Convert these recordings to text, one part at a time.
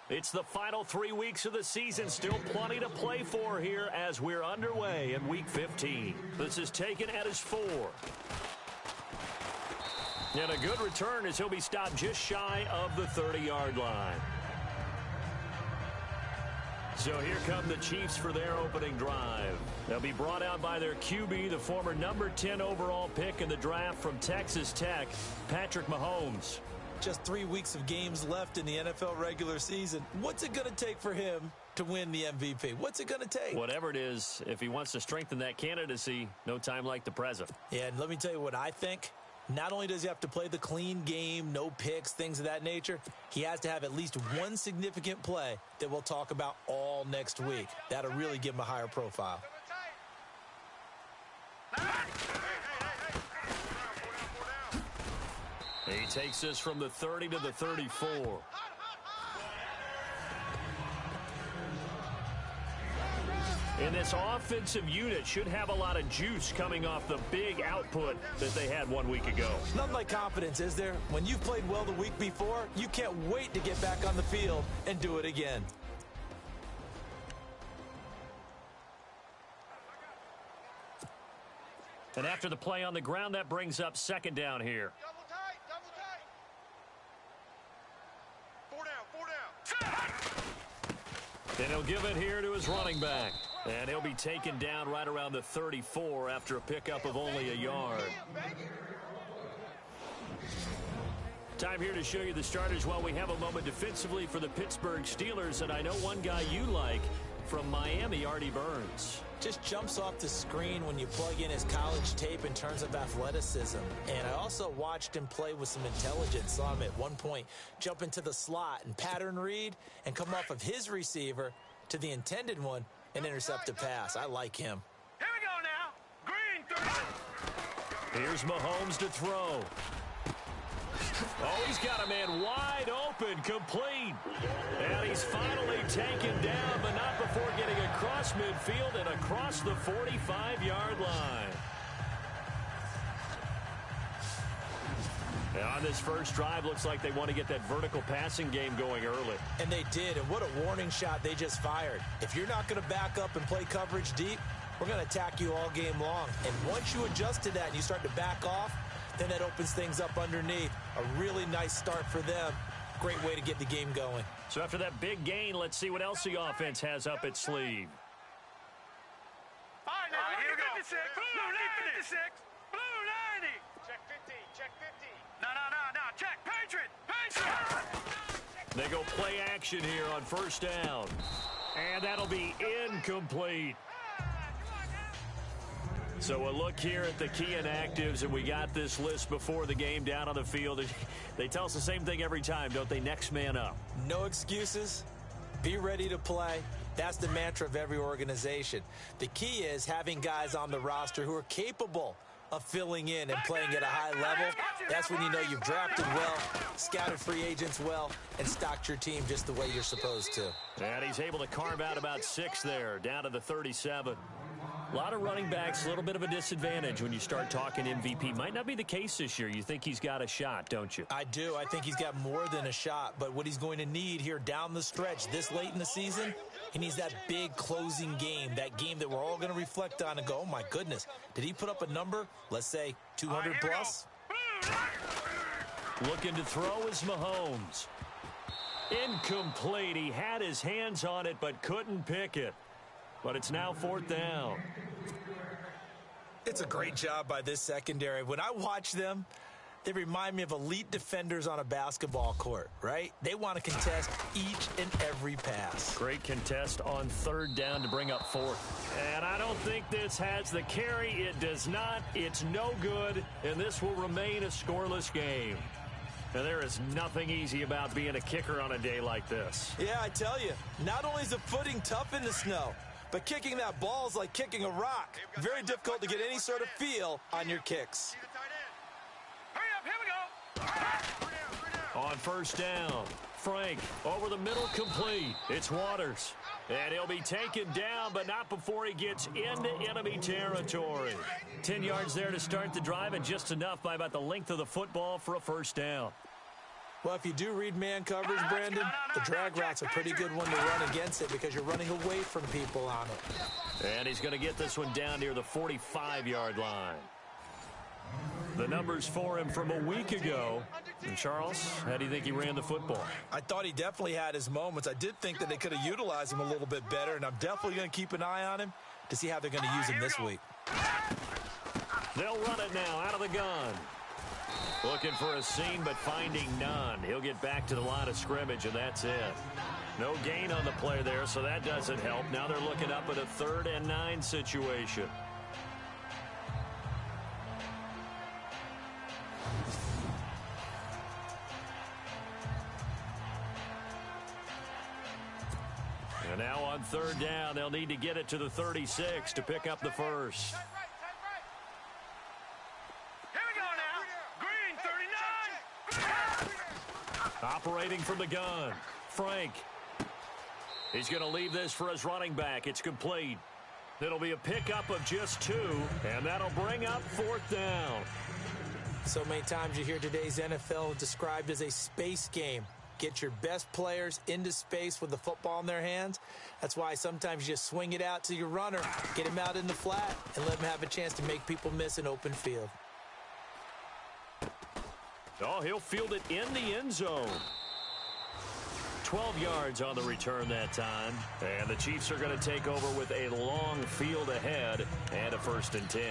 It's the final 3 weeks of the season. Still plenty to play for here as we're underway in Week 15. This is taken at his 4. And a good return as he'll be stopped just shy of the 30-yard line. So here come the Chiefs for their opening drive. They'll be brought out by their QB, the former number 10 overall pick in the draft from Texas Tech, Patrick Mahomes. Just 3 weeks of games left in the NFL regular season. What's it going to take for him to win the MVP? What's it going to take? Whatever it is, if he wants to strengthen that candidacy, no time like the present. Yeah, and let me tell you what I think. Not only does he have to play the clean game, no picks, things of that nature, he has to have at least one significant play that we'll talk about all next week. That'll really give him a higher profile. He takes this from the 30 to the 34. And this offensive unit should have a lot of juice coming off the big output that they had 1 week ago. Nothing like confidence, is there? When you've played well the week before, you can't wait to get back on the field and do it again. And after the play on the ground, that brings up second down here. And he'll give it here to his running back. And he'll be taken down right around the 34 after a pickup of only a yard. Time here to show you the starters while we have a moment defensively for the Pittsburgh Steelers. And I know one guy you like from Miami, Artie Burns. Just jumps off the screen when you plug in his college tape in terms of athleticism. And I also watched him play with some intelligence. Saw him at one point jump into the slot and pattern read and come off of his receiver to the intended one and intercept a pass. I like him. Here we go now. Green 3. Here's Mahomes to throw. Oh, he's got a man wide open, complete. And he's finally taken down, but not before getting across midfield and across the 45-yard line. And on this first drive, looks like they want to get that vertical passing game going early. And they did, and what a warning shot they just fired. If you're not going to back up and play coverage deep, we're going to attack you all game long. And once you adjust to that and you start to back off, then that opens things up underneath. A really nice start for them. Great way to get the game going. So after that big gain, let's see what else the offense has up its sleeve. All right, now, here we go. 56. Blue 56. Blue 90. Check 50. Check 50. No. Check. Patriot. They go play action here on first down. And that'll be incomplete. So a look here at the key inactives, and we got this list before the game down on the field. They tell us the same thing every time, don't they? Next man up. No excuses. Be ready to play. That's the mantra of every organization. The key is having guys on the roster who are capable of filling in and playing at a high level. That's when you know you've drafted well, scouted free agents well, and stocked your team just the way you're supposed to. And he's able to carve out about 6 there, down to the 37. A lot of running backs, a little bit of a disadvantage when you start talking MVP. Might not be the case this year. You think he's got a shot, don't you? I do. I think he's got more than a shot. But what he's going to need here down the stretch this late in the season, he needs that big closing game, that game that we're all going to reflect on and go, oh, my goodness, did he put up a number, let's say 200 plus? Looking to throw is Mahomes. Incomplete. He had his hands on it but couldn't pick it. But it's now 4th down. It's a great job by this secondary. When I watch them, they remind me of elite defenders on a basketball court, right? They want to contest each and every pass. Great contest on 3rd down to bring up 4th. And I don't think this has the carry. It does not. It's no good. And this will remain a scoreless game. And there is nothing easy about being a kicker on a day like this. Yeah, I tell you, not only is the footing tough in the snow, but kicking that ball is like kicking a rock. Very difficult to get any sort of feel on your kicks. Hurry up, here we go. On 1st down, Frank over the middle, complete. It's Waters. And he'll be taken down, but not before he gets into enemy territory. 10 yards there to start the drive, and just enough by about the length of the football for a 1st down. Well, if you do read man coverage, Brandon, the drag route's a pretty good one to run against it because you're running away from people on it. And he's going to get this one down near the 45-yard line. The numbers for him from a week ago. And Charles, how do you think he ran the football? I thought he definitely had his moments. I did think that they could have utilized him a little bit better, and I'm definitely going to keep an eye on him to see how they're going to use him this week. They'll run it now out of the gun. Looking for a seam, but finding none. He'll get back to the line of scrimmage, and that's it. No gain on the play there, so that doesn't help. Now they're looking up at a 3rd and 9 situation. And now on 3rd down, they'll need to get it to the 36 to pick up the first. Operating from the gun, Frank. He's going to leave this for his running back. It's complete. It'll be a pickup of just 2, and that'll bring up 4th down. So many times you hear today's NFL described as a space game. Get your best players into space with the football in their hands. That's why sometimes you just swing it out to your runner, get him out in the flat, and let him have a chance to make people miss an open field. Oh, he'll field it in the end zone. 12 yards on the return that time. And the Chiefs are going to take over with a long field ahead and a 1st and 10.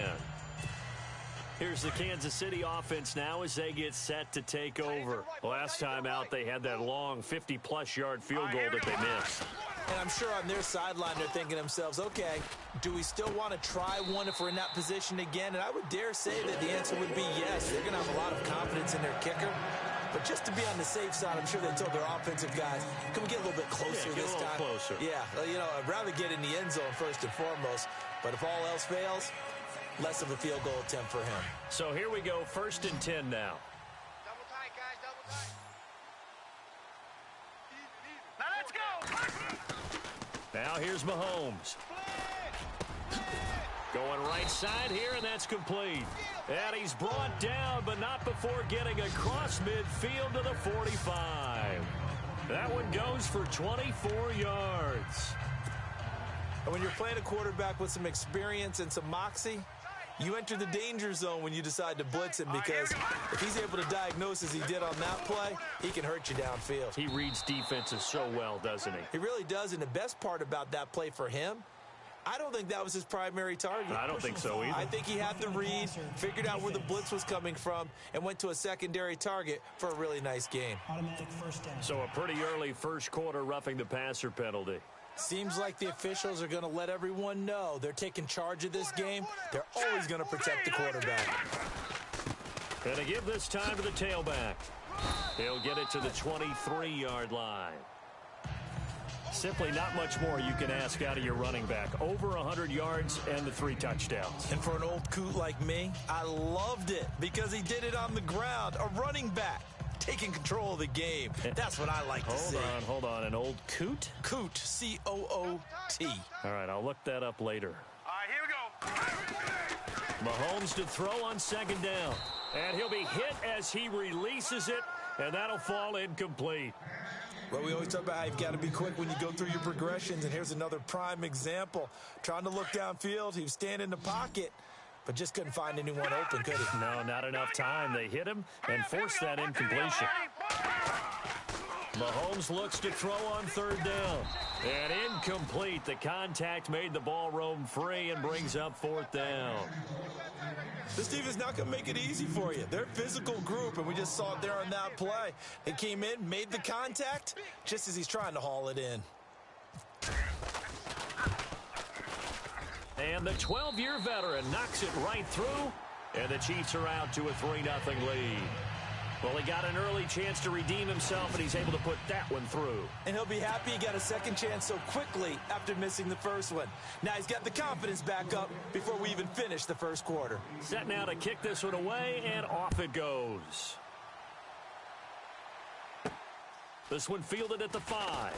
Here's the Kansas City offense now as they get set to take over. Last time out, they had that long 50-plus yard field goal that they missed. And I'm sure on their sideline they're thinking to themselves, okay, do we still want to try one if we're in that position again? And I would dare say that the answer would be yes. They're going to have a lot of confidence in their kicker. But just to be on the safe side, I'm sure they told their offensive guys, can we get a little bit closer this time? Closer. Yeah, you know, I'd rather get in the end zone first and foremost. But if all else fails, less of a field goal attempt for him. So here we go, 1st and 10 now. Double tight, guys, double tight. Now let's go. Now here's Mahomes. Going right side here, and that's complete. And he's brought down, but not before getting across midfield to the 45. That one goes for 24 yards. And when you're playing a quarterback with some experience and some moxie, you enter the danger zone when you decide to blitz him, because if he's able to diagnose as he did on that play, he can hurt you downfield. He reads defenses so well, doesn't he? He really does, and the best part about that play for him, I don't think that was his primary target. I don't think so either. I think he had the read, figured out where the blitz was coming from, and went to a secondary target for a really nice gain. Automatic 1st down. So a pretty early first quarter roughing the passer penalty. Seems like the officials are going to let everyone know they're taking charge of this game. They're always going to protect the quarterback. And to give this time to the tailback. He'll get it to the 23-yard line. Simply not much more you can ask out of your running back. Over 100 yards and the 3 touchdowns. And for an old coot like me, I loved it because he did it on the ground. A running back taking control of the game. That's what I like to see. Hold on. An old coot? Coot, C-O-O-T. All right, I'll look that up later. All right, here we go. Mahomes to throw on 2nd down. And he'll be hit as he releases it, and that'll fall incomplete. Well, we always talk about how you've got to be quick when you go through your progressions, and here's another prime example. Trying to look downfield, he was standing in the pocket, but just couldn't find anyone open, could he? No, not enough time. They hit him and forced that incompletion. Mahomes looks to throw on 3rd down. And incomplete. The contact made the ball roam free and brings up 4th down. This team is not going to make it easy for you. They're a physical group, and we just saw it there on that play. They came in, made the contact, just as he's trying to haul it in. And the 12-year veteran knocks it right through, and the Chiefs are out to a 3-0 lead. Well, he got an early chance to redeem himself, and he's able to put that one through. And he'll be happy he got a second chance so quickly after missing the first one. Now he's got the confidence back up before we even finish the first quarter. Set now to kick this one away, and off it goes. This one fielded at the 5.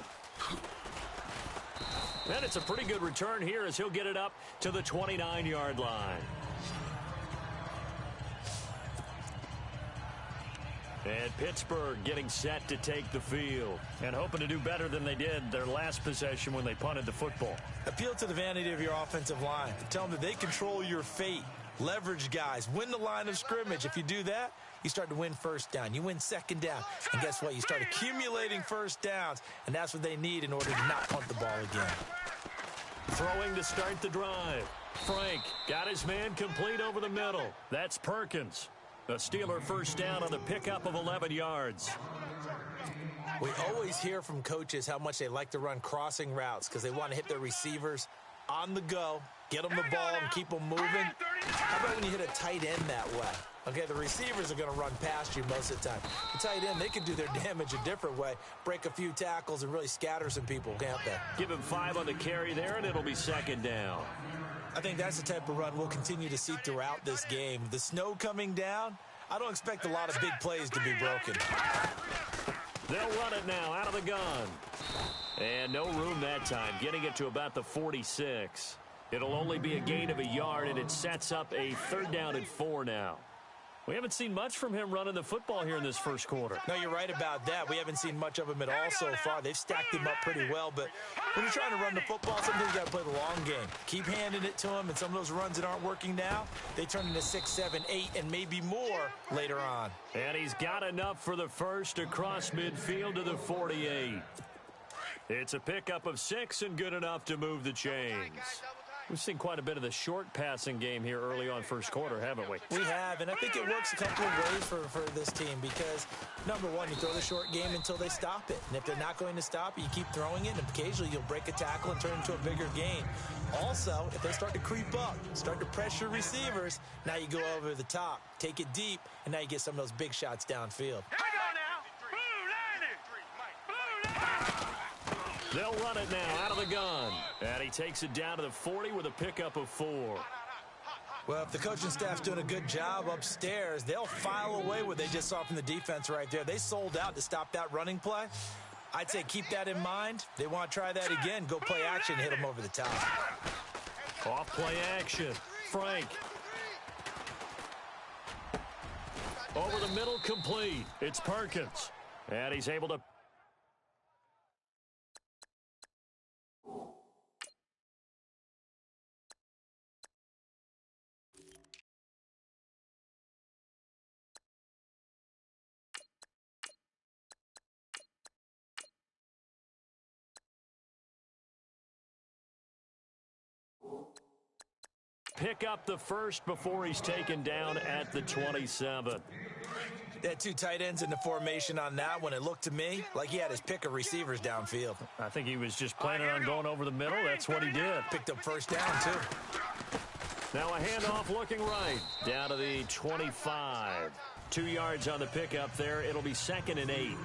And it's a pretty good return here as he'll get it up to the 29-yard line. And Pittsburgh getting set to take the field and hoping to do better than they did their last possession when they punted the football. Appeal to the vanity of your offensive line. Tell them that they control your fate. Leverage guys. Win the line of scrimmage. If you do that, you start to win first down. You win second down. And guess what? You start accumulating first downs. And that's what they need in order to not punt the ball again. Throwing to start the drive. Frank got his man complete over the middle. That's Perkins. A Steeler first down on the pickup of 11 yards. We always hear from coaches how much they like to run crossing routes because they want to hit their receivers on the go, get them the ball, and keep them moving. How about when you hit a tight end that way? Okay, the receivers are going to run past you most of the time. The tight end, they can do their damage a different way, break a few tackles, and really scatter some people, can't they? Give him 5 on the carry there, and it'll be second down. I think that's the type of run we'll continue to see throughout this game. The snow coming down, I don't expect a lot of big plays to be broken. They'll run it now out of the gun. And no room that time, getting it to about the 46. It'll only be a gain of a yard, and it sets up a 3rd down and 4 now. We haven't seen much from him running the football here in this first quarter. No, you're right about that. We haven't seen much of him at all so far. They've stacked him up pretty well, but when you're trying to run the football, sometimes you got to play the long game. Keep handing it to him, and some of those runs that aren't working now, they turn into 6, 7, 8, and maybe more later on. And he's got enough for the first across midfield to the 48. It's a pickup of 6 and good enough to move the chains. We've seen quite a bit of the short passing game here early on first quarter, haven't we? We have, and I think it works a couple of ways for this team because, number one, you throw the short game until they stop it. And if they're not going to stop it, you keep throwing it, and occasionally you'll break a tackle and turn it into a bigger gain. Also, if they start to creep up, start to pressure receivers, now you go over the top, take it deep, and now you get some of those big shots downfield. They'll run it now out of the gun. And he takes it down to the 40 with a pickup of 4. Well, if the coaching staff's doing a good job upstairs, they'll file away what they just saw from the defense right there. They sold out to stop that running play. I'd say keep that in mind. They want to try that again. Go play action, hit them over the top. Off play action. Frank. Over the middle, complete. It's Perkins. And he's able to pick up the first before he's taken down at the 27. They had 2 tight ends in the formation on that one. It looked to me like he had his pick of receivers downfield. I think he was just planning on going over the middle. That's what he did. Picked up first down, too. Now a handoff looking right. Down to the 25. 2 yards on the pickup there. It'll be 2nd and 8.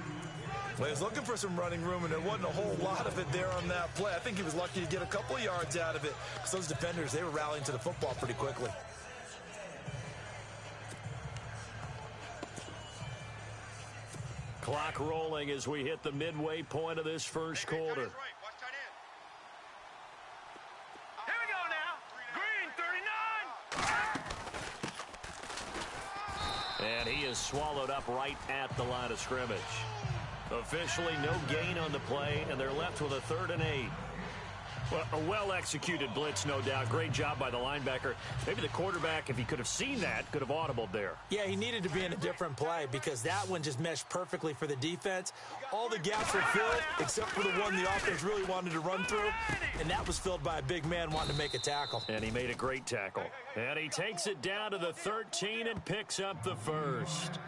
Well, he was looking for some running room, and there wasn't a whole lot of it there on that play. I think he was lucky to get a couple of yards out of it because those defenders, they were rallying to the football pretty quickly. Clock rolling as we hit the midway point of this first quarter. Here we go now. Green 39. And he is swallowed up right at the line of scrimmage. Officially no gain on the play, and they're left with a 3rd and 8. Well, a well-executed blitz, no doubt. Great job by the linebacker. Maybe the quarterback, if he could have seen that, could have audibled there. Yeah, he needed to be in a different play because that one just meshed perfectly for the defense. All the gaps were filled except for the one the offense really wanted to run through, and that was filled by a big man wanting to make a tackle. And he made a great tackle. And he takes it down to the 13 and picks up the first.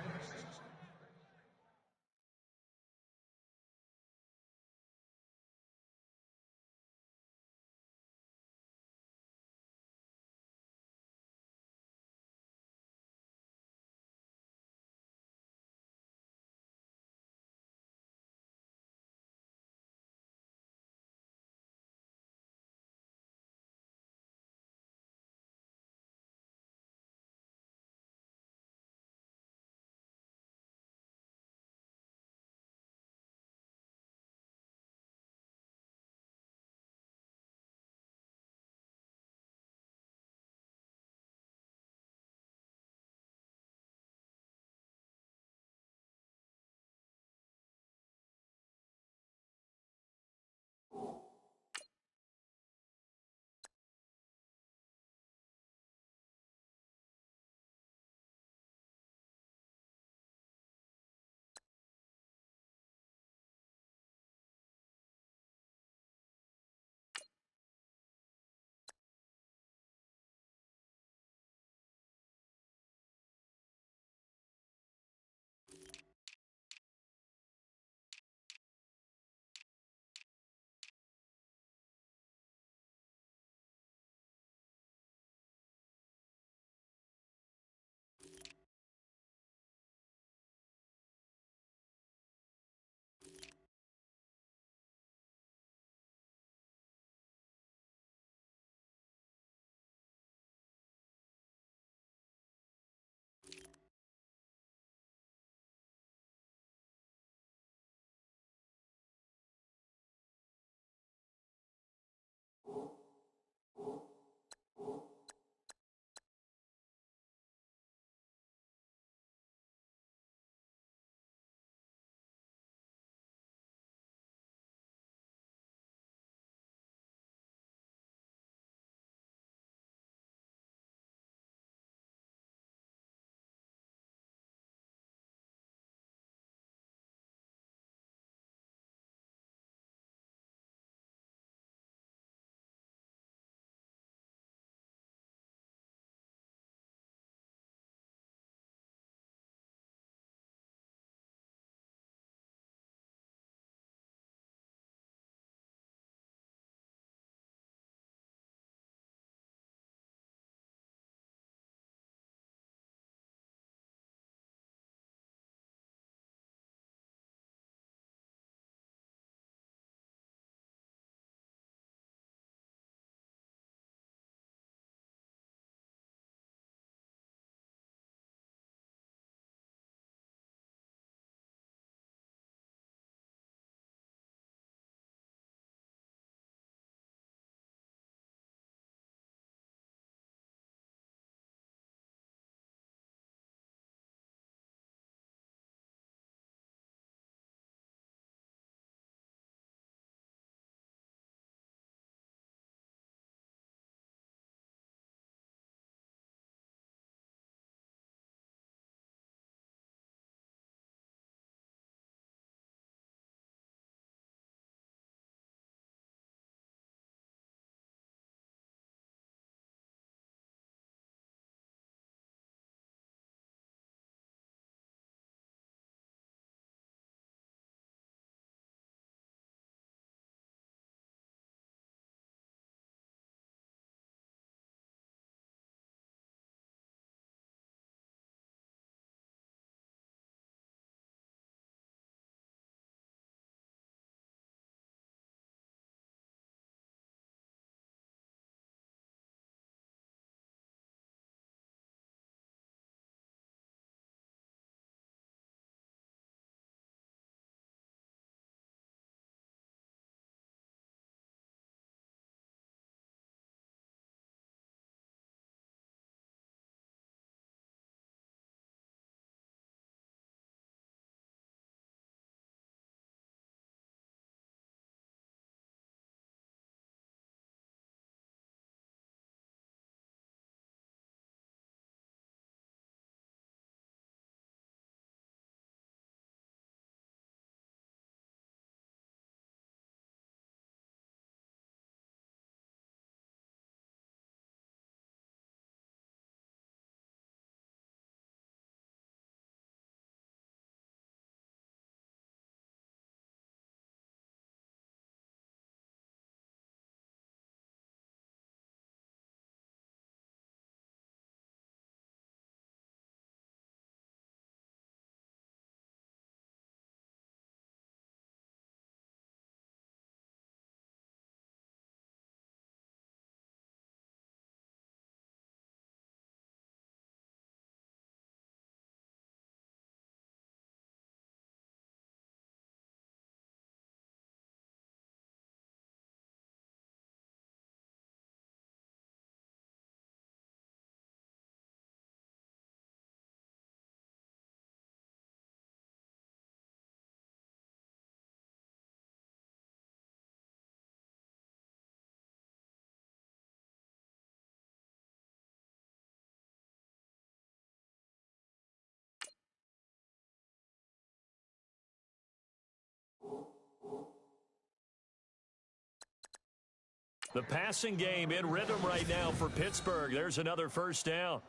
The passing game in rhythm right now for Pittsburgh. There's another first down.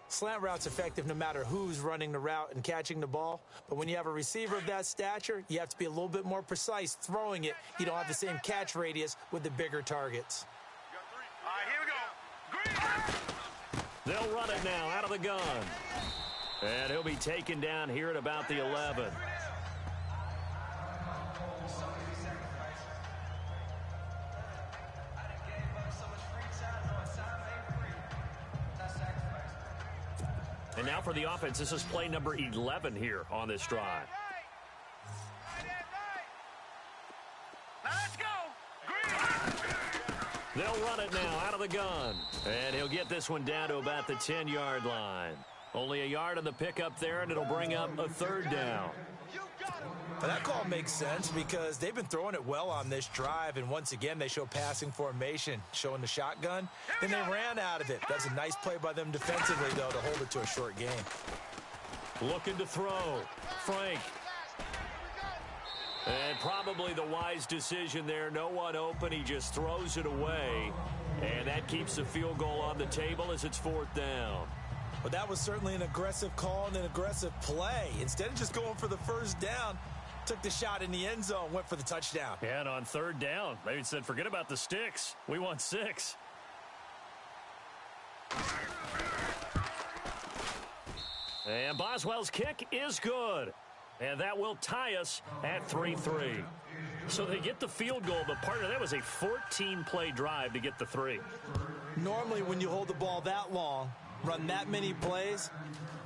Slant route's effective no matter who's running the route and catching the ball. But when you have a receiver of that stature, you have to be a little bit more precise throwing it. You don't have the same catch radius with the bigger targets. All right, here we go. Green. They'll run it now out of the gun. And he'll be taken down here at about the 11. And now for the offense, this is play number 11 here on this drive. Now let's go. Green. They'll run it now out of the gun. And he'll get this one down to about the 10-yard line. Only a yard on the pickup there, and it'll bring up a third down. But that call makes sense because they've been throwing it well on this drive, and once again they show passing formation, showing the shotgun. Then they ran out of it. That's a nice play by them defensively, though, to hold it to a short game. Looking to throw. Frank. And probably the wise decision there. No one open. He just throws it away. And that keeps the field goal on the table as it's 4th down. But that was certainly an aggressive call and an aggressive play. Instead of just going for the first down, took the shot in the end zone, went for the touchdown. Yeah, and on 3rd down, they said, forget about the sticks. We want 6. And Boswell's kick is good. And that will tie us at 3-3. So they get the field goal, but partner, that was a 14-play drive to get the 3. Normally when you hold the ball that long, run that many plays,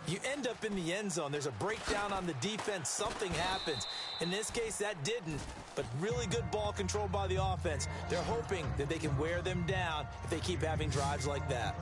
you end up in the end zone. There's a breakdown on the defense. Something happens. In this case, that didn't, but really good ball control by the offense. They're hoping that they can wear them down if they keep having drives like that.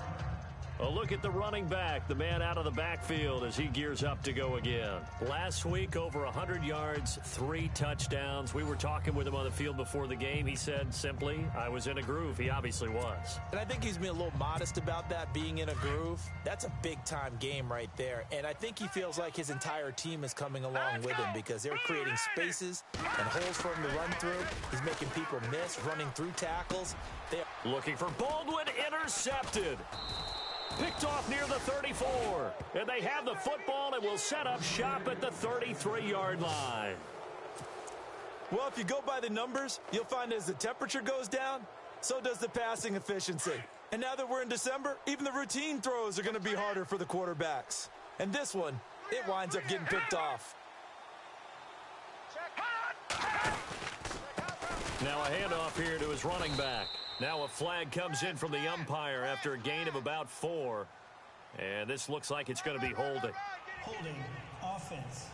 A look at the running back, the man out of the backfield as he gears up to go again. Last week, over 100 yards, 3 touchdowns. We were talking with him on the field before the game. He said simply, I was in a groove. He obviously was. And I think he's been a little modest about that, being in a groove. That's a big-time game right there. And I think he feels like his entire team is coming along with him because they're creating spaces and holes for him to run through. He's making people miss, running through tackles. Looking for Baldwin, intercepted. Picked off near the 34. And they have the football and will set up shop at the 33-yard line. Well, if you go by the numbers, you'll find as the temperature goes down, so does the passing efficiency. And now that we're in December, even the routine throws are going to be harder for the quarterbacks. And this one, it winds up getting picked off. Now a handoff here to his running back. Now a flag comes in from the umpire after a gain of about 4. And this looks like it's going to be holding. Holding offense.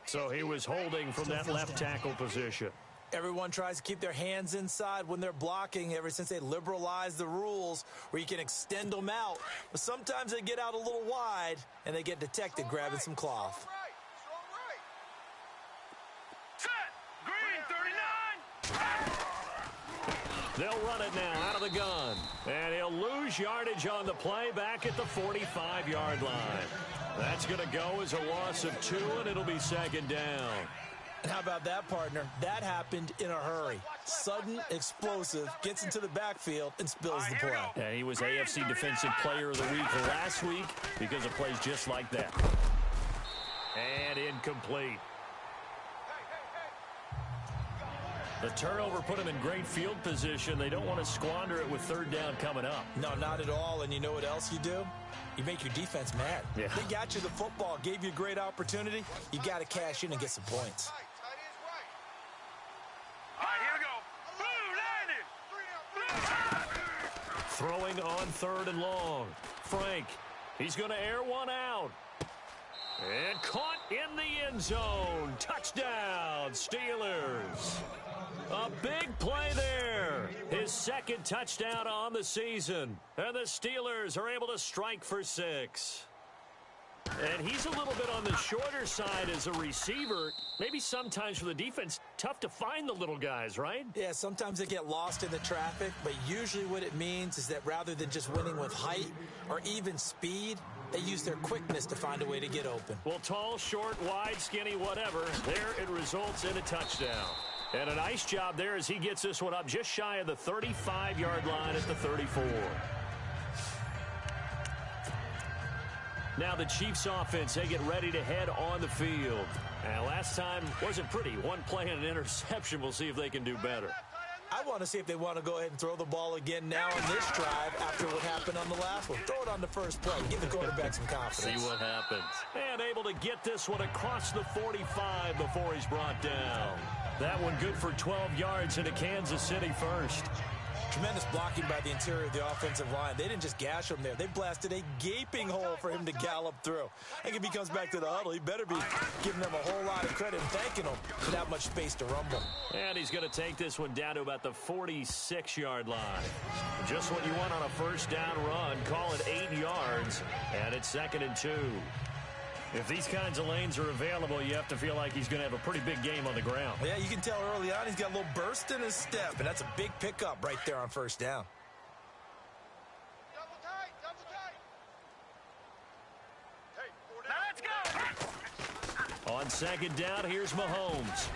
So he was holding from that left tackle position. Everyone tries to keep their hands inside when they're blocking ever since they liberalized the rules where you can extend them out. But sometimes they get out a little wide and they get detected grabbing some cloth. They'll run it now out of the gun. And he'll lose yardage on the play back at the 45-yard line. That's going to go as a loss of 2, and it'll be 2nd down. And how about that, partner? That happened in a hurry. Sudden, explosive, gets into the backfield and spills the play. And he was AFC Defensive Player of the Week last week because of plays just like that. And incomplete. The turnover put him in great field position. They don't want to squander it with 3rd down coming up. No, not at all. And you know what else you do? You make your defense mad. Yeah. They got you the football, gave you a great opportunity. You got to cash in and get some points. All right, here we go. Throwing on 3rd and long. Frank, he's going to air one out. And caught in the end zone. Touchdown, Steelers. A big play there. His 2nd touchdown on the season. And the Steelers are able to strike for 6. And he's a little bit on the shorter side as a receiver. Maybe sometimes for the defense, tough to find the little guys, right? Yeah, sometimes they get lost in the traffic, but usually what it means is that rather than just winning with height or even speed, they use their quickness to find a way to get open. Well, tall, short, wide, skinny, whatever, there it results in a touchdown. And a nice job there as he gets this one up just shy of the 35-yard line at the 34. Now the Chiefs offense, they get ready to head on the field. And last time wasn't pretty. One play and an interception. We'll see if they can do better. I want to see if they want to go ahead and throw the ball again now on this drive after what happened on the last one. Throw it on the first play. Give the quarterback some confidence. See what happens. And able to get this one across the 45 before he's brought down. That one good for 12 yards into Kansas City first. Tremendous blocking by the interior of the offensive line. They didn't just gash him there. They blasted a gaping hole for him to gallop through. I think if he comes back to the huddle, he better be giving them a whole lot of credit and thanking them for that much space to rumble. And he's going to take this one down to about the 46-yard line. Just what you want on a first down run. Call it 8 yards, and it's 2nd and 2. If these kinds of lanes are available, you have to feel like he's going to have a pretty big game on the ground. Yeah, you can tell early on he's got a little burst in his step, and that's a big pickup right there on first down. Double tight, double tight. Hey, now let's go. On 2nd down, here's Mahomes.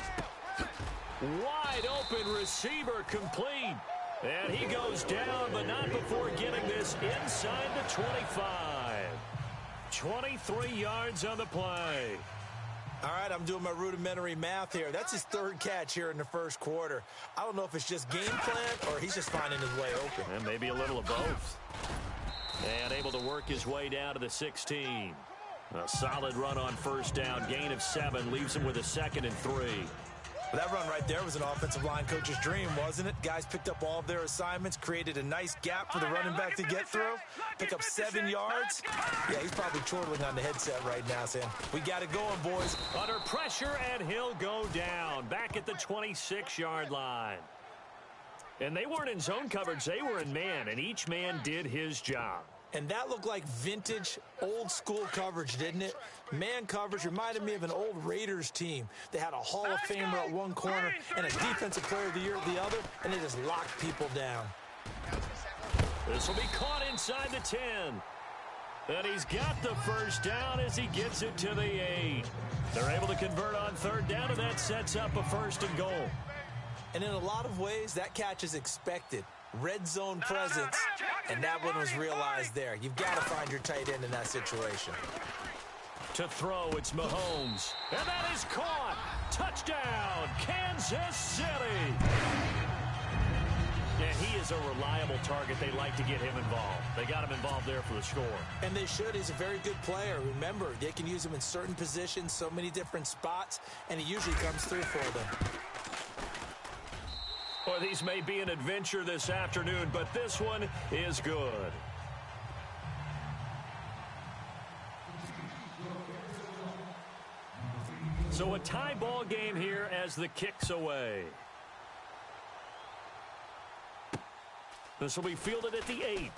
Wide open receiver complete. And he goes down, but not before getting this inside the 25. 23 yards on the play. All right, I'm doing my rudimentary math here. That's his 3rd catch here in the first quarter. I don't know if it's just game plan or he's just finding his way open. And maybe a little of both. And able to work his way down to the 16. A solid run on first down. Gain of 7 leaves him with a 2nd and 3. That run right there was an offensive line coach's dream, wasn't it? Guys picked up all of their assignments, created a nice gap for the running back to get through, pick up 7 yards. Yeah, he's probably chortling on the headset right now, saying, we got it going, boys. Under pressure, and he'll go down. Back at the 26-yard line. And they weren't in zone coverage. They were in man, and each man did his job. And that looked like vintage, old-school coverage, didn't it? Man coverage reminded me of an old Raiders team. They had a Hall of Famer at one corner and a Defensive Player of the Year at the other, and they just locked people down. This will be caught inside the 10. And he's got the first down as he gets it to the 8. They're able to convert on 3rd down, and that sets up a 1st and goal. And in a lot of ways, that catch is expected. Red zone presence, and that one was realized there. You've got to find your tight end in that situation. To throw, it's Mahomes. And that is caught. Touchdown, Kansas City. And he is a reliable target. They like to get him involved. They got him involved there for the score. And they should. He's a very good player. Remember, they can use him in certain positions, so many different spots, and he usually comes through for them. Well, these may be an adventure this afternoon, but this one is good. So a tie ball game here as the kick's away. This will be fielded at the 8.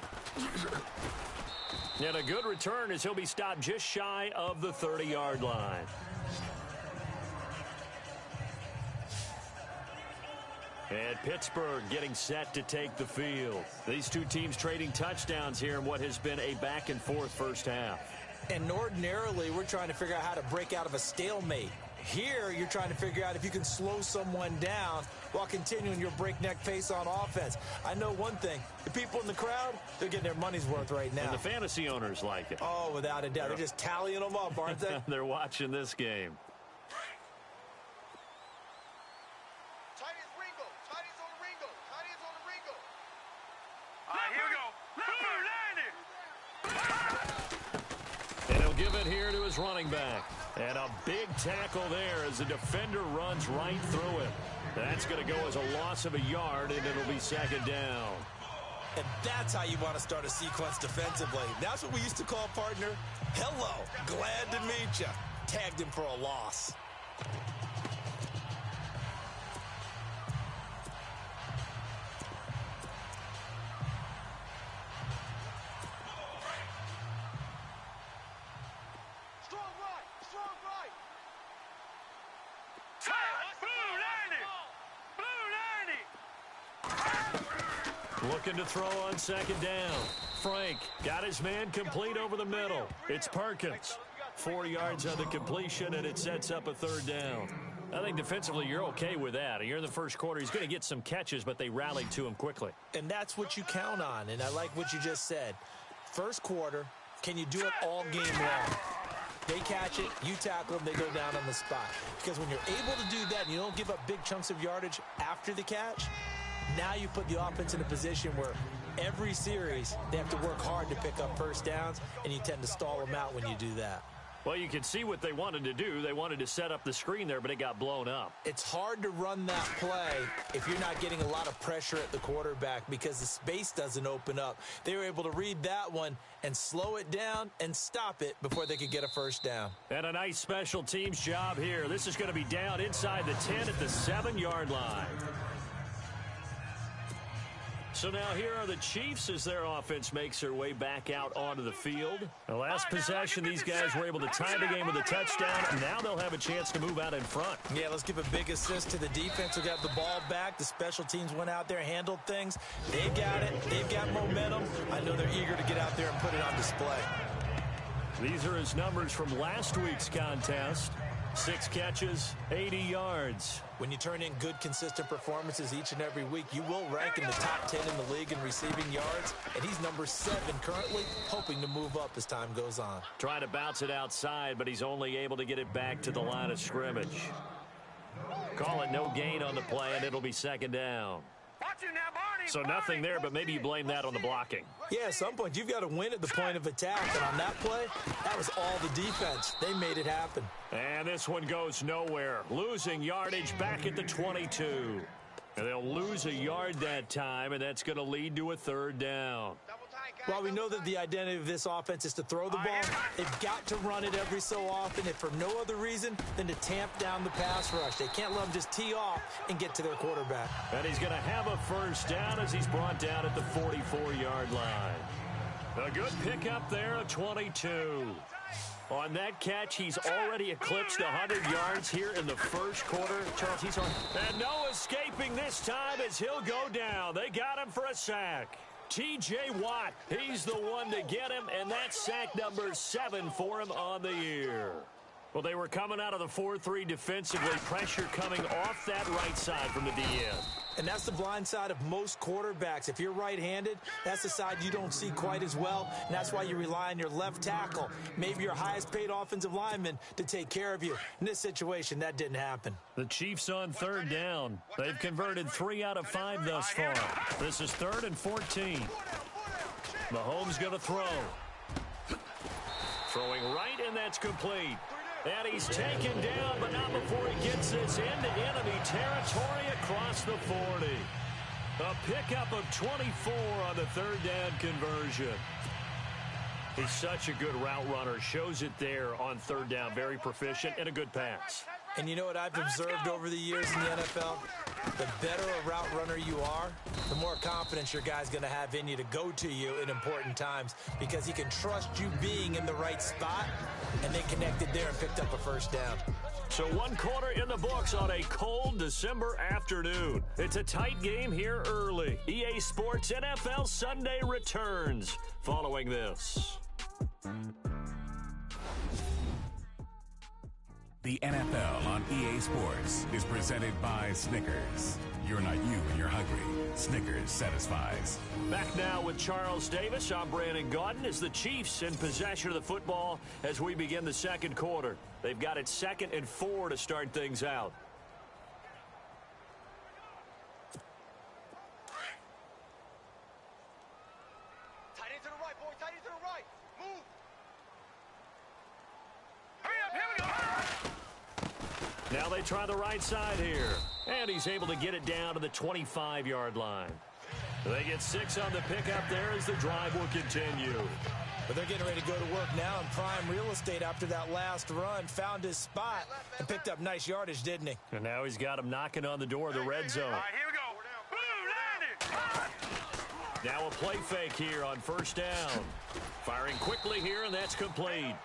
And a good return as he'll be stopped just shy of the 30-yard line. And Pittsburgh getting set to take the field. These two teams trading touchdowns here in what has been a back-and-forth first half. And ordinarily, we're trying to figure out how to break out of a stalemate. Here, you're trying to figure out if you can slow someone down while continuing your breakneck pace on offense. I know one thing. The people in the crowd, they're getting their money's worth right now. And the fantasy owners like it. Oh, without a doubt. They're just tallying them up, aren't they? They're watching this game. Give it here to his running back. And a big tackle there as the defender runs right through it. That's going to go as a loss of a yard, and it'll be 2nd down. And that's how you want to start a sequence defensively. That's what we used to call, partner, hello, glad to meet you. Tagged him for a loss. Looking to throw on 2nd down. Frank got his man complete over the middle. It's Perkins. 4 yards on the completion, and it sets up a 3rd down. I think defensively you're okay with that. You're in the first quarter. He's going to get some catches, but they rallied to him quickly. And that's what you count on, and I like what you just said. First quarter, can you do it all game long? They catch it, you tackle them, they go down on the spot. Because when you're able to do that and you don't give up big chunks of yardage after the catch, now you put the offense in a position where every series they have to work hard to pick up first downs, and you tend to stall them out when you do that. Well, you can see what they wanted to do. They wanted to set up the screen there, but it got blown up. It's hard to run that play if you're not getting a lot of pressure at the quarterback because the space doesn't open up. They were able to read that one and slow it down and stop it before they could get a first down. And a nice special teams job here. This is going to be down inside the 10 at the 7-yard line. So now here are the Chiefs as their offense makes their way back out onto the field. The last possession, these guys were able to tie the game with a touchdown, and now they'll have a chance to move out in front. Yeah, let's give a big assist to the defense who got the ball back. The special teams went out there, handled things. They got it. They've got momentum. I know they're eager to get out there and put it on display. These are his numbers from last week's contest. 6 catches, 80 yards. When you turn in good, consistent performances each and every week, you will rank in the top 10 in the league in receiving yards. And he's number 7 currently, hoping to move up as time goes on. Trying to bounce it outside, but he's only able to get it back to the line of scrimmage. Call it no gain on the play, and it'll be second down. So nothing there, but maybe you blame that on the blocking. Yeah, at some point, you've got to win at the point of attack. And on that play, that was all the defense. They made it happen. And this one goes nowhere. Losing yardage back at the 22. And they'll lose a yard that time, and that's going to lead to a third down. While we know that the identity of this offense is to throw the ball, they've got to run it every so often, if for no other reason than to tamp down the pass rush. They can't let them just tee off and get to their quarterback. And he's going to have a first down as he's brought down at the 44-yard line. A good pickup there at 22. On that catch, he's already eclipsed 100 yards here in the first quarter. Charles, he's on. And no escaping this time as he'll go down. They got him for a sack. T.J. Watt, he's the one to get him, and that's sack number 7 for him on the year. Well, they were coming out of the 4-3 defensively. Pressure coming off that right side from the DN. And that's the blind side of most quarterbacks. If you're right-handed, that's the side you don't see quite as well, and that's why you rely on your left tackle, maybe your highest-paid offensive lineman, to take care of you. In this situation, that didn't happen. The Chiefs on third down. They've converted 3 out of 5 thus far. This is 3rd and 14. Mahomes going to throw. Throwing right, and that's complete. And he's taken down, but not before he gets this into enemy territory across the 40. A pickup of 24 on the third down conversion. He's such a good route runner. Shows it there on third down. Very proficient and a good pass. And you know what I've observed over the years in the NFL? The better a route runner you are, the more confidence your guy's going to have in you to go to you in important times because he can trust you being in the right spot, and they connected there and picked up a first down. So 1 quarter in the books on a cold December afternoon. It's a tight game here early. EA Sports NFL Sunday returns following this. The NFL on EA Sports is presented by Snickers. You're not you when you're hungry. Snickers satisfies. Back now with Charles Davis. I'm Brandon Gaudin as the Chiefs in possession of the football as we begin the second quarter. They've got it 2nd and 4 to start things out. Tight end to the right, boy. Tight end to the right. Move. Now they try the right side here. And he's able to get it down to the 25-yard line. They get 6 on the pickup there as the drive will continue. But they're getting ready to go to work now in prime real estate after that last run. Found his spot and picked up nice yardage, didn't he? And now he's got him knocking on the door of the red zone. All right, here we go. Blue 90. Now a play fake here on first down. Firing quickly here, and that's complete.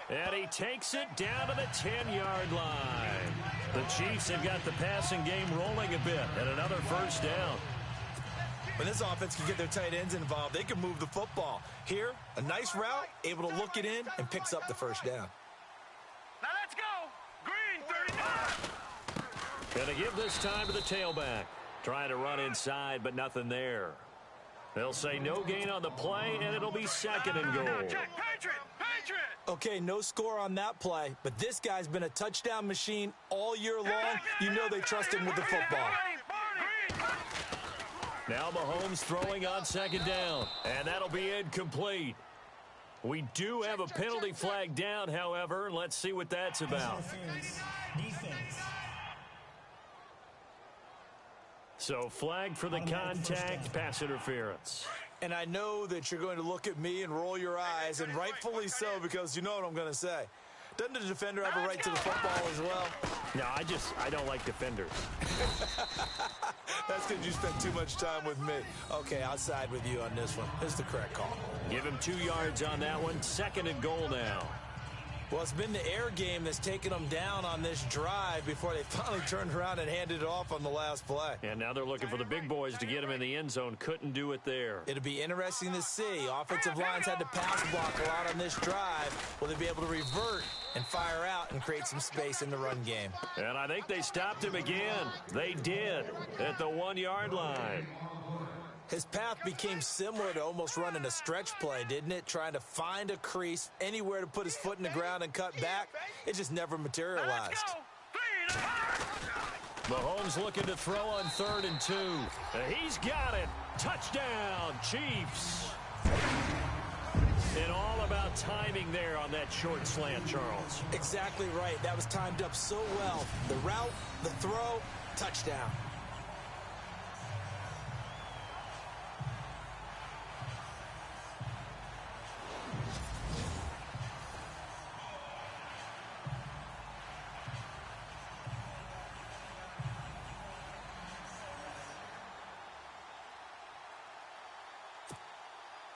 And he takes it down to the 10-yard line. The Chiefs have got the passing game rolling a bit, and another first down. When this offense can get their tight ends involved, they can move the football. Here, a nice route, able to look it in, and picks up the first down. Now let's go. Green 39. Going to give this time to the tailback. Trying to run inside, but nothing there. They'll say no gain on the play, and it'll be second and goal. Check, Patriot! Patriot! Okay, no score on that play, but this guy's been a touchdown machine all year long. You know they trust him with the football. Now Mahomes throwing on second down, and that'll be incomplete. We do have a penalty flag down, however. Let's see what that's about. Defense. So flag for the contact, pass interference. And I know that you're going to look at me and roll your eyes, and rightfully so, because you know what I'm going to say. Doesn't the defender have a right to the football as well? No, I don't like defenders. That's because you spent too much time with me. Okay, I'll side with you on this one. This is the correct call. Give him 2 yards on that one. Second and goal now. Well, it's been the air game that's taken them down on this drive before they finally turned around and handed it off on the last play. And now they're looking for the big boys to get him in the end zone. Couldn't do it there. It'll be interesting to see. Offensive lines had to pass block a lot on this drive. Will they be able to revert and fire out and create some space in the run game? And I think they stopped him again. They did at the 1 yard line. His path became similar to almost running a stretch play, didn't it? Trying to find a crease, anywhere to put his foot in the ground and cut back. It just never materialized. Mahomes looking to throw on 3rd and 2. He's got it. Touchdown, Chiefs. And all about timing there on that short slant, Charles. Exactly right. That was timed up so well. The route, the throw, touchdown.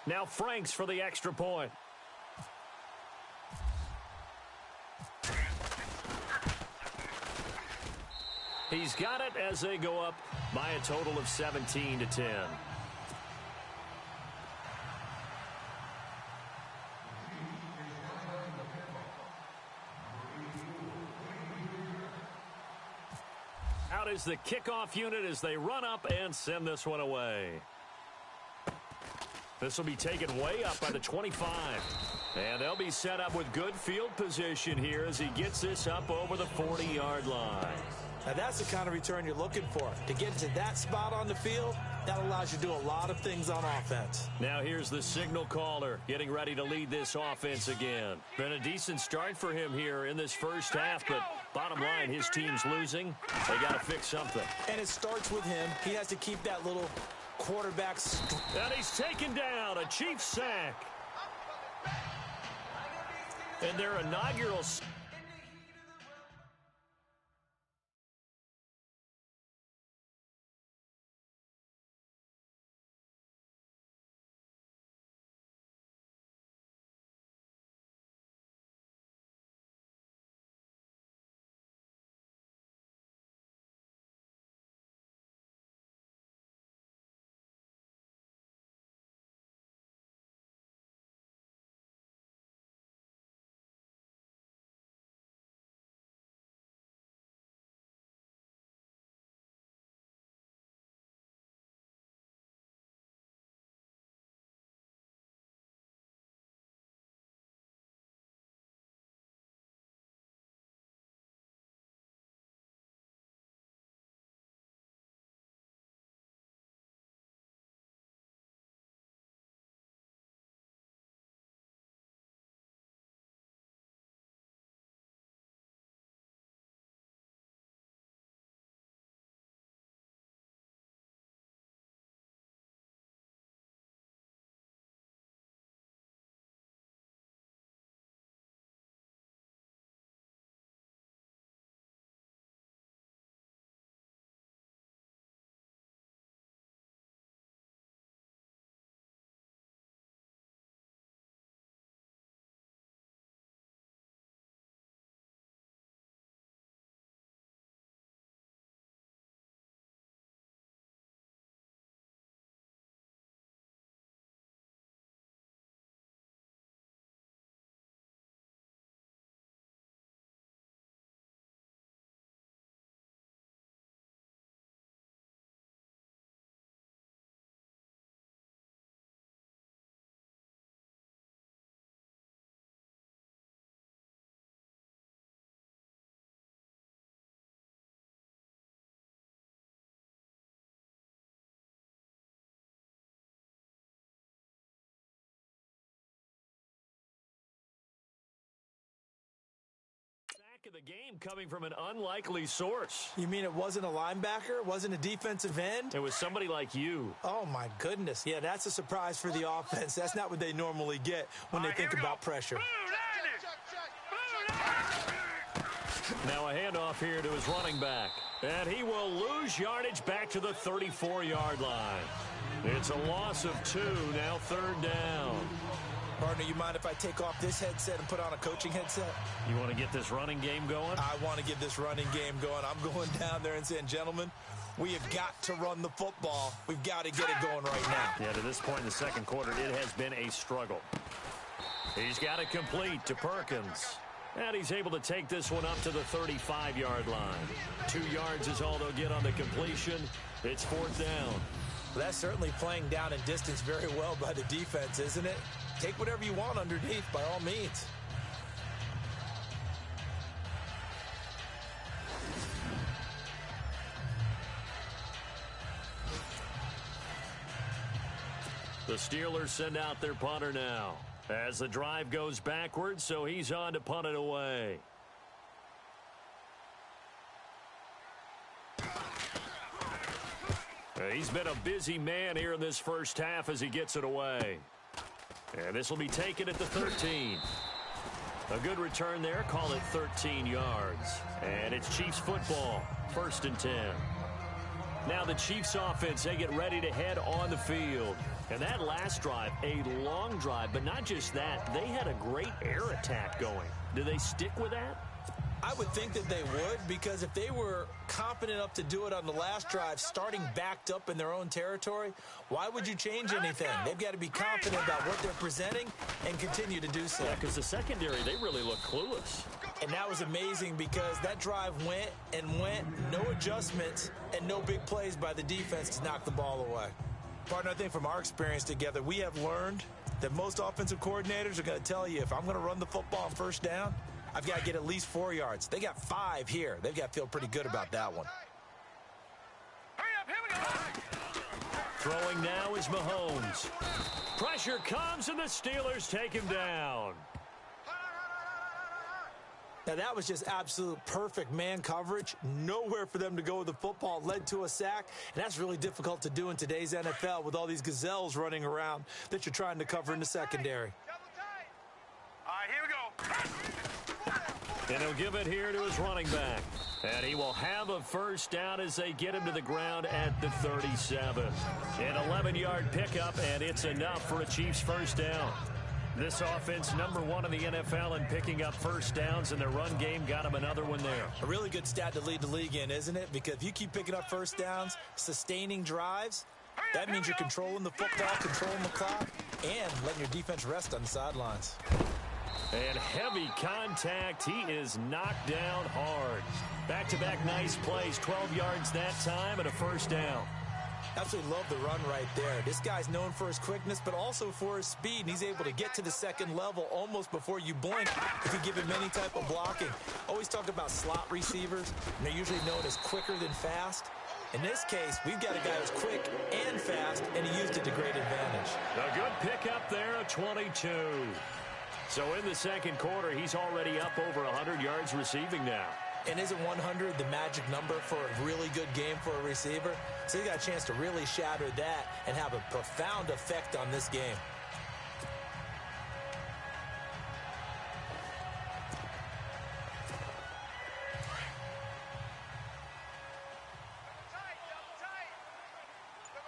Now Franks for the extra point. He's got it as they go up by a total of 17-10. Out is the kickoff unit as they run up and send this one away. This will be taken way up by the 25. And they'll be set up with good field position here as he gets this up over the 40-yard line. Now that's the kind of return you're looking for. To get to that spot on the field, that allows you to do a lot of things on offense. Now here's the signal caller getting ready to lead this offense again. Been a decent start for him here in this first half, but bottom line, his team's losing. They got to fix something. And it starts with him. He has to keep that little quarterback. And he's taken down, a Chiefs sack. And their inaugural Back of the game coming from an unlikely source. You mean it wasn't a linebacker? It wasn't a defensive end? It was somebody like you. Oh, my goodness. Yeah, that's a surprise for the offense. That's not what they normally get when they think about pressure. Now a handoff here to his running back. And he will lose yardage back to the 34-yard line. It's a loss of 2, now 3rd down. Partner, you mind if I take off this headset and put on a coaching headset? You want to get this running game going? I want to get this running game going. I'm going down there and saying, gentlemen, we have got to run the football. We've got to get it going right now. Yeah, to this point in the second quarter, it has been a struggle. He's got it complete to Perkins. And he's able to take this one up to the 35-yard line. 2 yards is all they'll get on the completion. It's 4th down. Well, that's certainly playing down in distance very well by the defense, isn't it? Take whatever you want underneath, by all means. The Steelers send out their punter now as the drive goes backwards, so he's on to punt it away. He's been a busy man here in this first half as he gets it away. And this will be taken at the 13. A good return there. Call it 13 yards. And it's Chiefs football. 1st and 10. Now the Chiefs offense, they get ready to head on the field. And that last drive, a long drive, but not just that. They had a great air attack going. Do they stick with that? I would think that they would, because if they were confident enough to do it on the last drive, starting backed up in their own territory, why would you change anything? They've got to be confident about what they're presenting and continue to do so. Yeah, because the secondary, they really look clueless. And that was amazing because that drive went and went, no adjustments, and no big plays by the defense to knock the ball away. Partner, I think from our experience together, we have learned that most offensive coordinators are going to tell you, if I'm going to run the football on 1st down, I've got to get at least 4 yards. They got 5 here. They've got to feel pretty good about that one. Hurry up, here we go. Throwing now is Mahomes. Pressure comes, and the Steelers take him down. Now, that was just absolute perfect man coverage. Nowhere for them to go with the football. Led to a sack, and that's really difficult to do in today's NFL with all these gazelles running around that you're trying to cover in the secondary. All right, here we go. And he'll give it here to his running back. And he will have a 1st down as they get him to the ground at the 37. An 11-yard pickup, and it's enough for a Chiefs 1st down. This offense, number 1 in the NFL in picking up 1st downs, and their run game got him another one there. A really good stat to lead the league in, isn't it? Because if you keep picking up 1st downs, sustaining drives, that means you're controlling the football, controlling the clock, and letting your defense rest on the sidelines. And heavy contact. He is knocked down hard. Back-to-back nice plays. 12 yards that time and a 1st down. Absolutely love the run right there. This guy's known for his quickness, but also for his speed. And he's able to get to the 2nd level almost before you blink if you give him any type of blocking. Always talk about slot receivers, and they're usually known as quicker than fast. In this case, we've got a guy who's quick and fast, and he used it to great advantage. A good pickup there, a 22. So in the second quarter, he's already up over 100 yards receiving now. And isn't 100 the magic number for a really good game for a receiver? So he got a chance to really shatter that and have a profound effect on this game.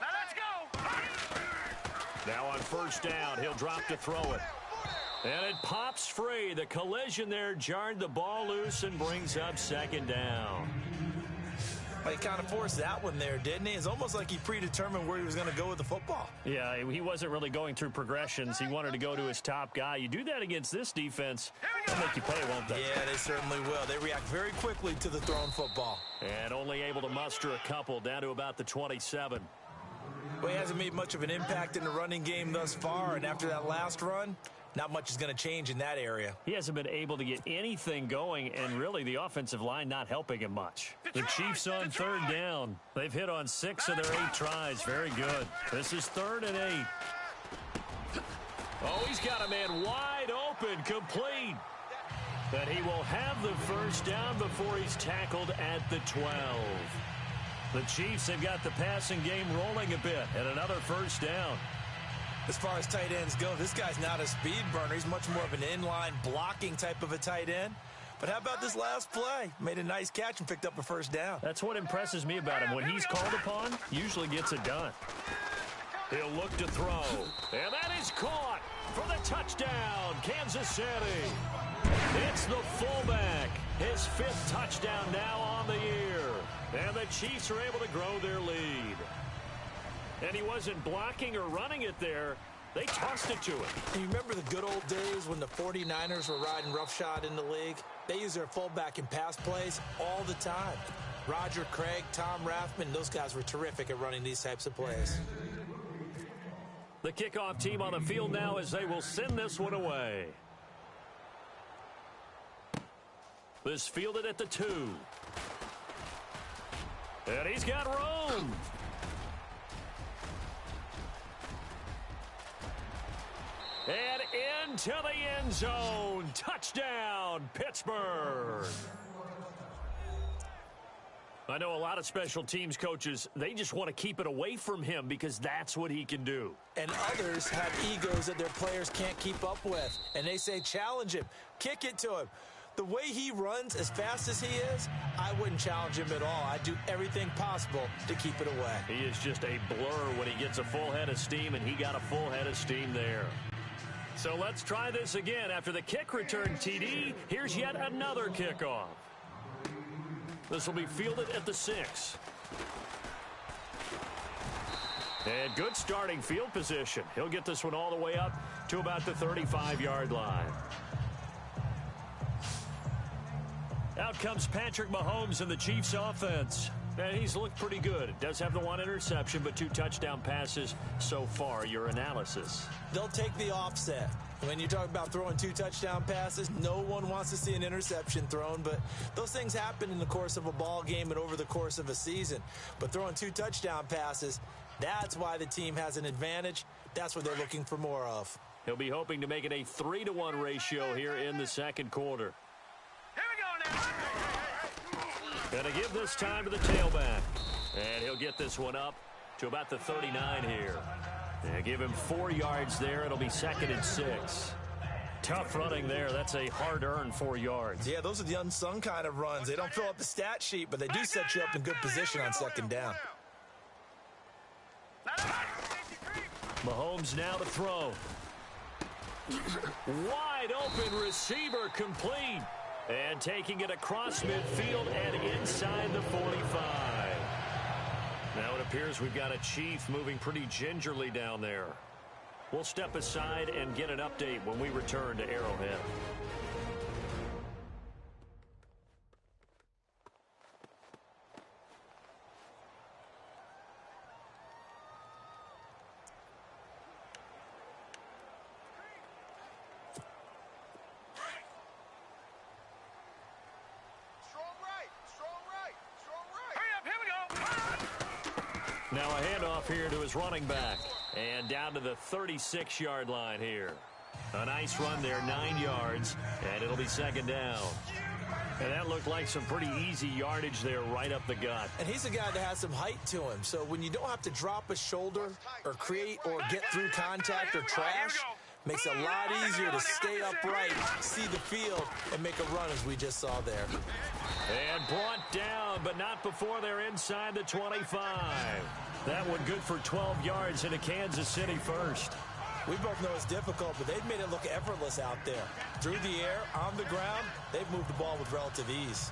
Now let's go. Now on 1st down, he'll drop to throw it. And it pops free. The collision there jarred the ball loose and brings up 2nd down. Well, he kind of forced that one there, didn't he? It's almost like he predetermined where he was going to go with the football. Yeah, he wasn't really going through progressions. He wanted to go to his top guy. You do that against this defense, they'll make you pay, won't they? Yeah, they certainly will. They react very quickly to the thrown football. And only able to muster a couple down to about the 27. Well, he hasn't made much of an impact in the running game thus far, and after that last run, not much is going to change in that area. He hasn't been able to get anything going, and really the offensive line not helping him much. The Chiefs on 3rd down. They've hit on 6 of their 8 tries. Very good. This is 3rd and 8. Oh, he's got a man wide open, complete. But he will have the first down before he's tackled at the 12. The Chiefs have got the passing game rolling a bit, and another first down. As far as tight ends go, this guy's not a speed burner. He's much more of an inline blocking type of a tight end. But how about this last play? Made a nice catch and picked up a first down. That's what impresses me about him. When he's called upon, usually gets it done. He'll look to throw. And that is caught for the touchdown, Kansas City. It's the fullback. His 5th touchdown now on the year. And the Chiefs are able to grow their lead. And he wasn't blocking or running it there. They tossed it to him. You remember the good old days when the 49ers were riding roughshod in the league? They use their fullback in pass plays all the time. Roger Craig, Tom Rathman, those guys were terrific at running these types of plays. The kickoff team on the field now as they will send this one away. This fielded at the 2. And he's got room. And into the end zone. Touchdown, Pittsburgh. I know a lot of special teams coaches, they just want to keep it away from him because that's what he can do. And others have egos that their players can't keep up with. And they say, challenge him, kick it to him. The way he runs as fast as he is, I wouldn't challenge him at all. I'd do everything possible to keep it away. He is just a blur when he gets a full head of steam, and he got a full head of steam there. So let's try this again. After the kick return TD, here's yet another kickoff. This will be fielded at the 6. And good starting field position. He'll get this one all the way up to about the 35-yard line. Out comes Patrick Mahomes in the Chiefs offense. And he's looked pretty good. Does have the 1 interception, but 2 touchdown passes so far. Your analysis? They'll take the offset. When you talk about throwing 2 touchdown passes, no one wants to see an interception thrown, but those things happen in the course of a ball game and over the course of a season. But throwing 2 touchdown passes, that's why the team has an advantage. That's what they're looking for more of. He'll be hoping to make it a 3-to-1 ratio here in the second quarter. Here we go now. Going to give this time to the tailback. And he'll get this one up to about the 39 here. And give him 4 yards there. It'll be 2nd and 6. Tough running there. That's a hard-earned 4 yards. Yeah, those are the unsung kind of runs. They don't fill up the stat sheet, but they do set you up in good position on 2nd down. Mahomes now to throw. Wide open receiver complete. And taking it across midfield and inside the 45. Now it appears we've got a Chief moving pretty gingerly down there. We'll step aside and get an update when we return to Arrowhead. Now a handoff here to his running back. And down to the 36-yard line here. A nice run there, 9 yards. And it'll be 2nd down. And that looked like some pretty easy yardage there right up the gut. And he's a guy that has some height to him. So when you don't have to drop a shoulder or create or get through contact or trash, makes it a lot easier to stay upright, see the field, and make a run as we just saw there. And brought down, but not before they're inside the 25. That one good for 12 yards into Kansas City first. We both know it's difficult, but they've made it look effortless out there. Through the air, on the ground, they've moved the ball with relative ease.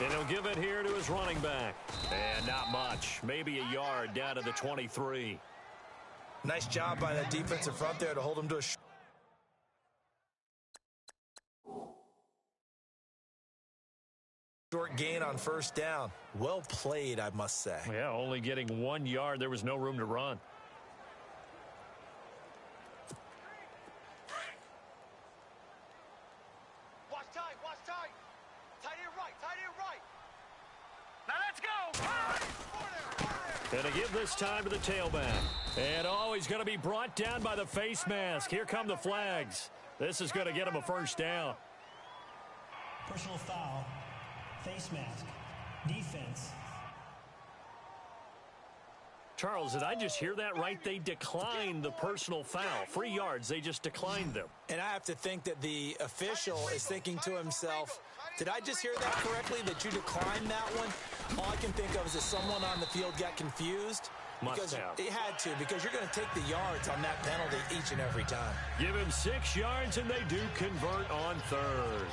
And he'll give it here to his running back. And not much. Maybe a yard down to the 23. Nice job by that defensive front there to hold him to a short gain on 1st down. Well played, I must say. Yeah, only getting 1 yard. There was no room to run. And to give this time to the tailback. And, he's going to be brought down by the face mask. Here come the flags. This is going to get him a first down. Personal foul. Face mask. Defense. Charles, did I just hear that right? They declined the personal foul. 3 yards, they just declined them. And I have to think that the official is thinking to himself, did I just hear that correctly, that you declined that one? All I can think of is that someone on the field got confused. Must have. They had to, because you're going to take the yards on that penalty each and every time. Give him 6 yards, and they do convert on third.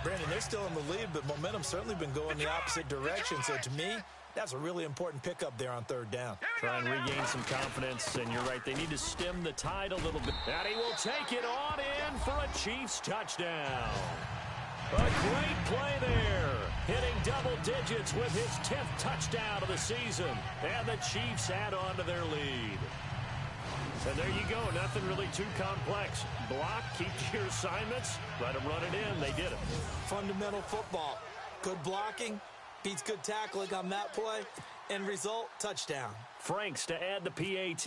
Brandon, they're still in the lead, but momentum's certainly been going the opposite direction. So to me, that's a really important pickup there on third down. Try and regain some confidence, and you're right, they need to stem the tide a little bit. And he will take it on in for a Chiefs touchdown. A great play there. Hitting double digits with his 10th touchdown of the season. And the Chiefs add on to their lead. And there you go. Nothing really too complex. Block, keep to your assignments, let them run it in. They did it. Fundamental football. Good blocking. Beats good tackling on that play. End result, touchdown. Franks to add the PAT.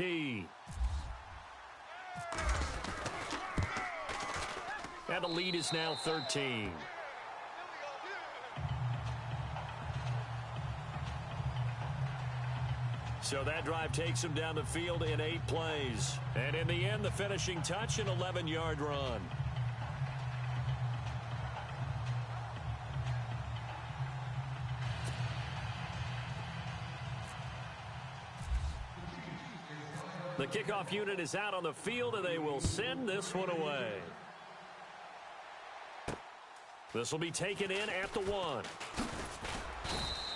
And the lead is now 13. So that drive takes him down the field in 8 plays. And in the end, the finishing touch, an 11-yard run. The kickoff unit is out on the field, and they will send this one away. This will be taken in at the 1.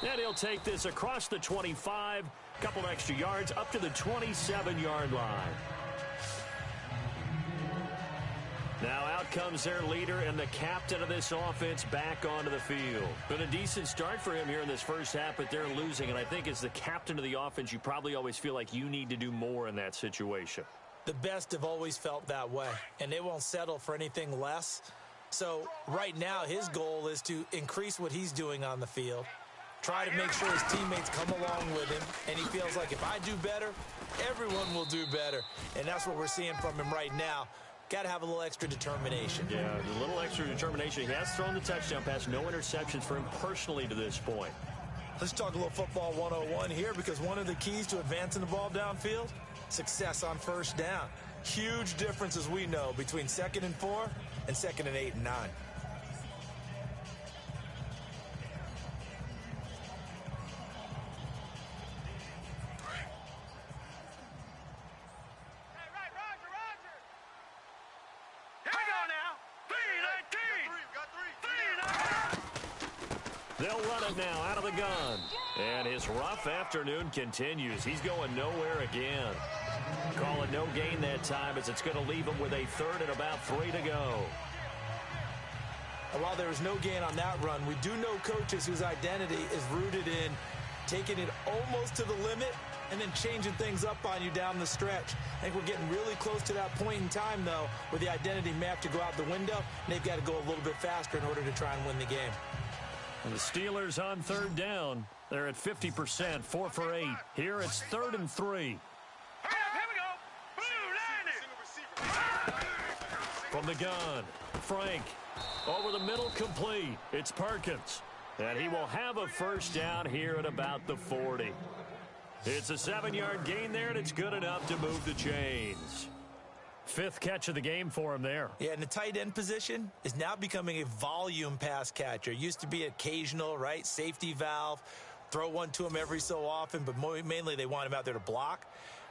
And he'll take this across the 25, couple extra yards up to the 27-yard line. Now out comes their leader and the captain of this offense back onto the field. Been a decent start for him here in this first half, but they're losing. And I think as the captain of the offense, you probably always feel like you need to do more in that situation. The best have always felt that way, and they won't settle for anything less. So right now his goal is to increase what he's doing on the field, try to make sure his teammates come along with him, and he feels like if I do better, everyone will do better. And that's what we're seeing from him right now. Got to have a little extra determination. Yeah, a little extra determination. He has thrown the touchdown pass, no interceptions for him personally to this point. Let's talk a little football 101 here, because one of the keys to advancing the ball downfield, success on first down. Huge difference, as we know, between 2nd and 4 and 2nd and 8 and 9. They'll run it now out of the gun. And his rough afternoon continues. He's going nowhere again. Call it no gain that time, as it's going to leave him with a 3rd and about 3 to go. And while there was no gain on that run, we do know coaches whose identity is rooted in taking it almost to the limit and then changing things up on you down the stretch. I think we're getting really close to that point in time, though, where the identity may have to go out the window, and they've got to go a little bit faster in order to try and win the game. And the Steelers on 3rd down. They're at 50%, 4 for 8. Here it's 3rd and 3. From the gun, Frank. Over the middle, complete. It's Perkins. And he will have a first down here at about the 40. It's a 7-yard gain there, and it's good enough to move the chains. 5th catch of the game for him there. Yeah, and the tight end position is now becoming a volume pass catcher. Used to be occasional, right? Safety valve. Throw one to him every so often, but mainly they want him out there to block.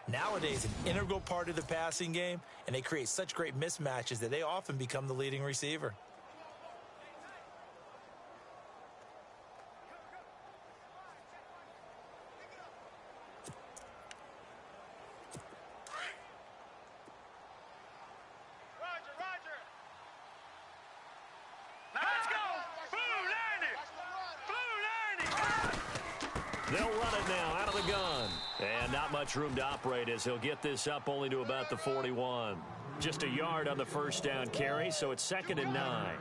Nowadays, an integral part of the passing game, and they create such great mismatches that they often become the leading receiver. They'll run it now out of the gun. And not much room to operate, as he'll get this up only to about the 41. Just a yard on the first down carry, so it's 2nd and 9.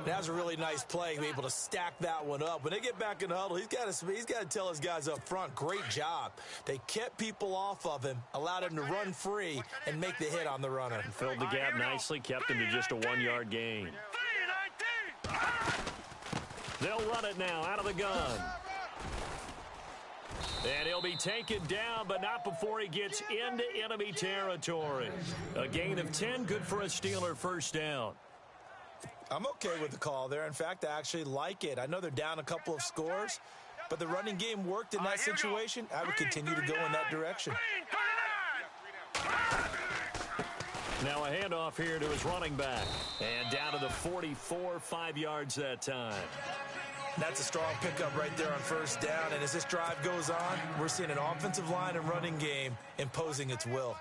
That was a really nice play, be able to stack that one up. When they get back in the huddle, he's got to tell his guys up front, great job. They kept people off of him, allowed him to run free and make the hit on the runner. Filled the gap nicely, kept him to just a 1-yard gain. They'll run it now out of the gun. And he'll be taken down, but not before he gets into enemy territory. A gain of 10, good for a Steeler first down. I'm okay with the call there. In fact, I actually like it. I know they're down a couple of scores, but the running game worked in that situation. I would continue to go in that direction. Now a handoff here to his running back. And down to the 44, 5 yards that time. That's a strong pickup right there on first down. And as this drive goes on, we're seeing an offensive line and running game imposing its will.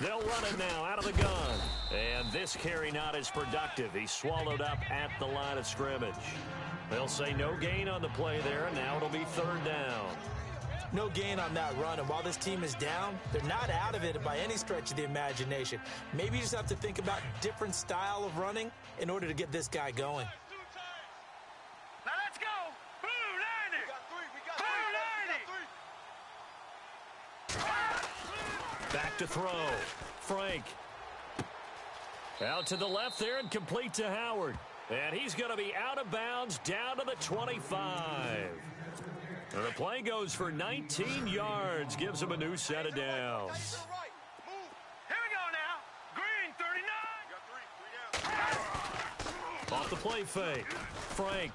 They'll run it now out of the gun. And this carry not as productive. He's swallowed up at the line of scrimmage. They'll say no gain on the play there, and now it'll be third down. No gain on that run, and while this team is down, they're not out of it by any stretch of the imagination. Maybe you just have to think about different style of running in order to get this guy going. Now let's go. Blue 90. Blue 90. Back to throw. Frank. Out to the left there and complete to Howard. And he's going to be out of bounds down to the 25. And the play goes for 19 yards, gives him a new set of downs. Here we go now. Green 39. Off the play fake. Frank.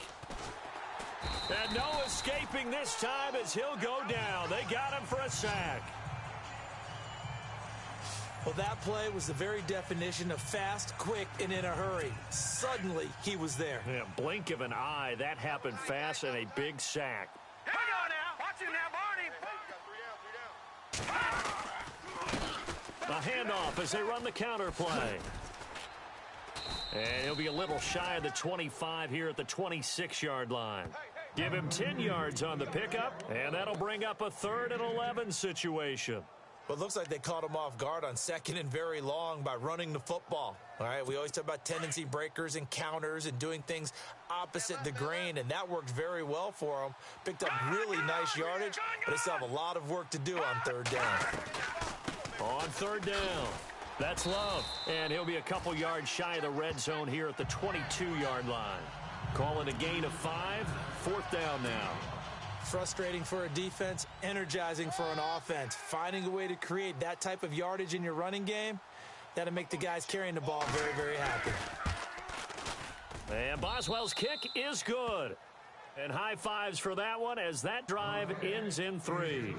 And no escaping this time as he'll go down. They got him for a sack. Well, that play was the very definition of fast, quick, and in a hurry. Suddenly, he was there. Yeah, blink of an eye. That happened fast and a big sack. Here we go now. Watch it now, Barney. A handoff as they run the counter play. And he'll be a little shy of the 25 here at the 26-yard line. Give him 10 yards on the pickup, and that'll bring up a 3rd and 11 situation. Well, it looks like they caught him off guard on 2nd and very long by running the football. All right, we always talk about tendency breakers and counters and doing things opposite the grain, and that worked very well for him. Picked up really nice yardage, but they still have a lot of work to do on 3rd down. On 3rd down, that's Love, and he'll be a couple yards shy of the red zone here at the 22-yard line. Calling a gain of 5, 4th down now. Frustrating for a defense, energizing for an offense. Finding a way to create that type of yardage in your running game, that'll make the guys carrying the ball very, very happy. And Boswell's kick is good. And high fives for that one as that drive ends in 3.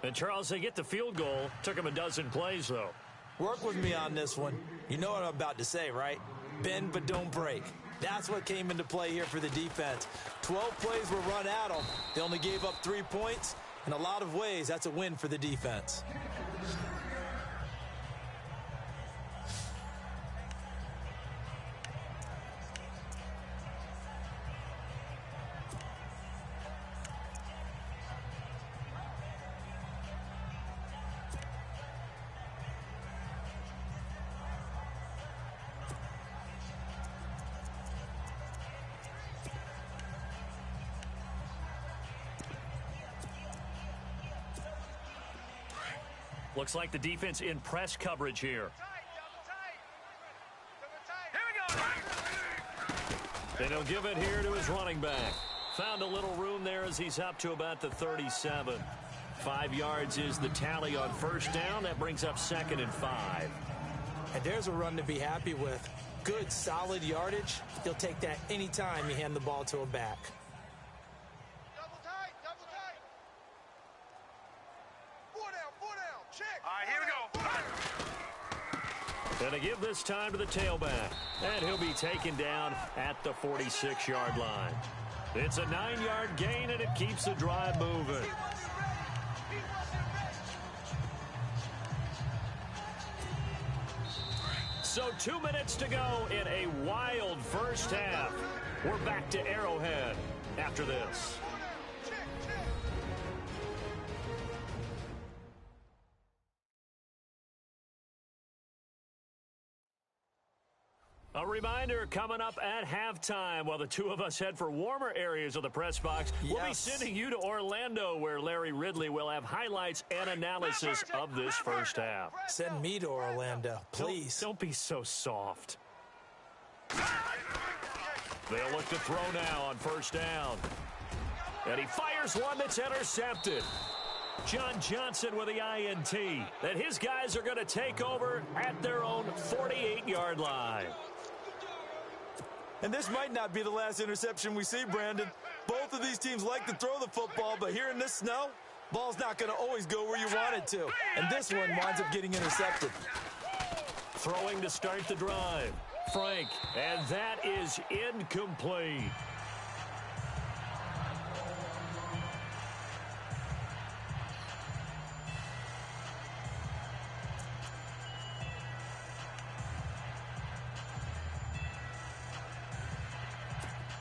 And Charles, they get the field goal. Took him a dozen plays, though. Work with me on this one. You know what I'm about to say, right? Bend but don't break. That's what came into play here for the defense. 12 plays were run at them. They only gave up 3 points. In a lot of ways, that's a win for the defense. Looks like the defense in press coverage here. Then he'll give it here to his running back. Found a little room there as he's up to about the 37. 5 yards is the tally on first down. That brings up 2nd and 5. And there's a run to be happy with. Good, solid yardage. You'll take that anytime you hand the ball to a back. And they give this time to the tailback. And he'll be taken down at the 46-yard line. It's a 9-yard gain, and it keeps the drive moving. So 2 minutes to go in a wild first half. We're back to Arrowhead after this. A reminder coming up at halftime while the two of us head for warmer areas of the press box. Yes. We'll be sending you to Orlando where Larry Ridley will have highlights and analysis of this first half. Send me to Orlando, please. Don't be so soft. They'll look to throw now on first down. And he fires one that's intercepted. John Johnson with the INT. That his guys are going to take over at their own 48-yard line. And this might not be the last interception we see, Brandon. Both of these teams like to throw the football, but here in this snow, ball's not going to always go where you want it to. And this one winds up getting intercepted. Throwing to start the drive. Frank, and that is incomplete.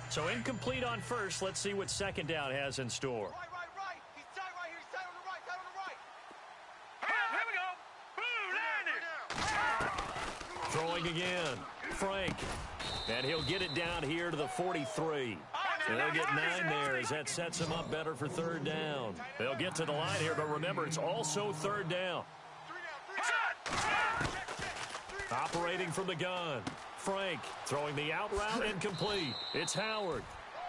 So incomplete on first. Let's see what second down has in store. Right. He's tight right here. He's tight on the right. Here we go. Blue 90. Throwing again. Frank. And he'll get it down here to the 43. And they'll get 9 there as that sets him up better for third down. They'll get to the line here, but remember, it's also third down. Operating from the gun. Frank throwing the out route incomplete. It's Howard.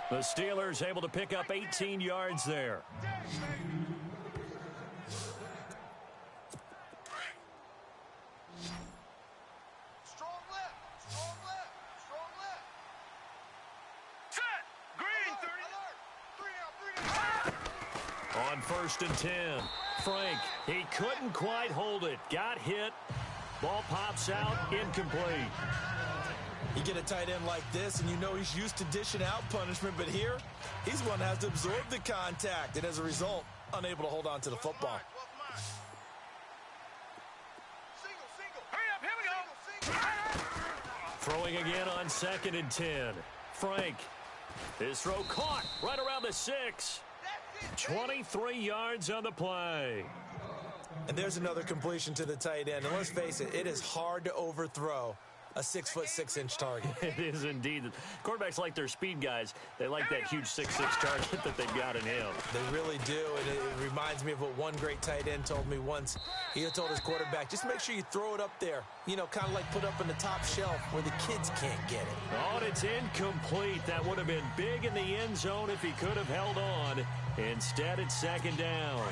The Steelers able to pick up 18 yards there. Strong left. Set. Green 30. On first and 10. Frank, he couldn't quite hold it. Got hit. Ball pops out, incomplete. You get a tight end like this, and you know he's used to dishing out punishment, but here, he's one that has to absorb the contact, and as a result, unable to hold on to the football. Single. Hurry up. Here we go. Throwing again on second and 10. Frank, his throw caught right around the 6. 23 yards on the play. And there's another completion to the tight end. And let's face it, it is hard to overthrow a 6'6" target. It is indeed. Quarterbacks like their speed guys. They like that huge 6'6" target that they've got in him. They really do, and it reminds me of what one great tight end told me once. He told his quarterback, just make sure you throw it up there. You know, kind of like put up on the top shelf where the kids can't get it. Oh, and it's incomplete. That would have been big in the end zone if he could have held on. Instead, it's second down.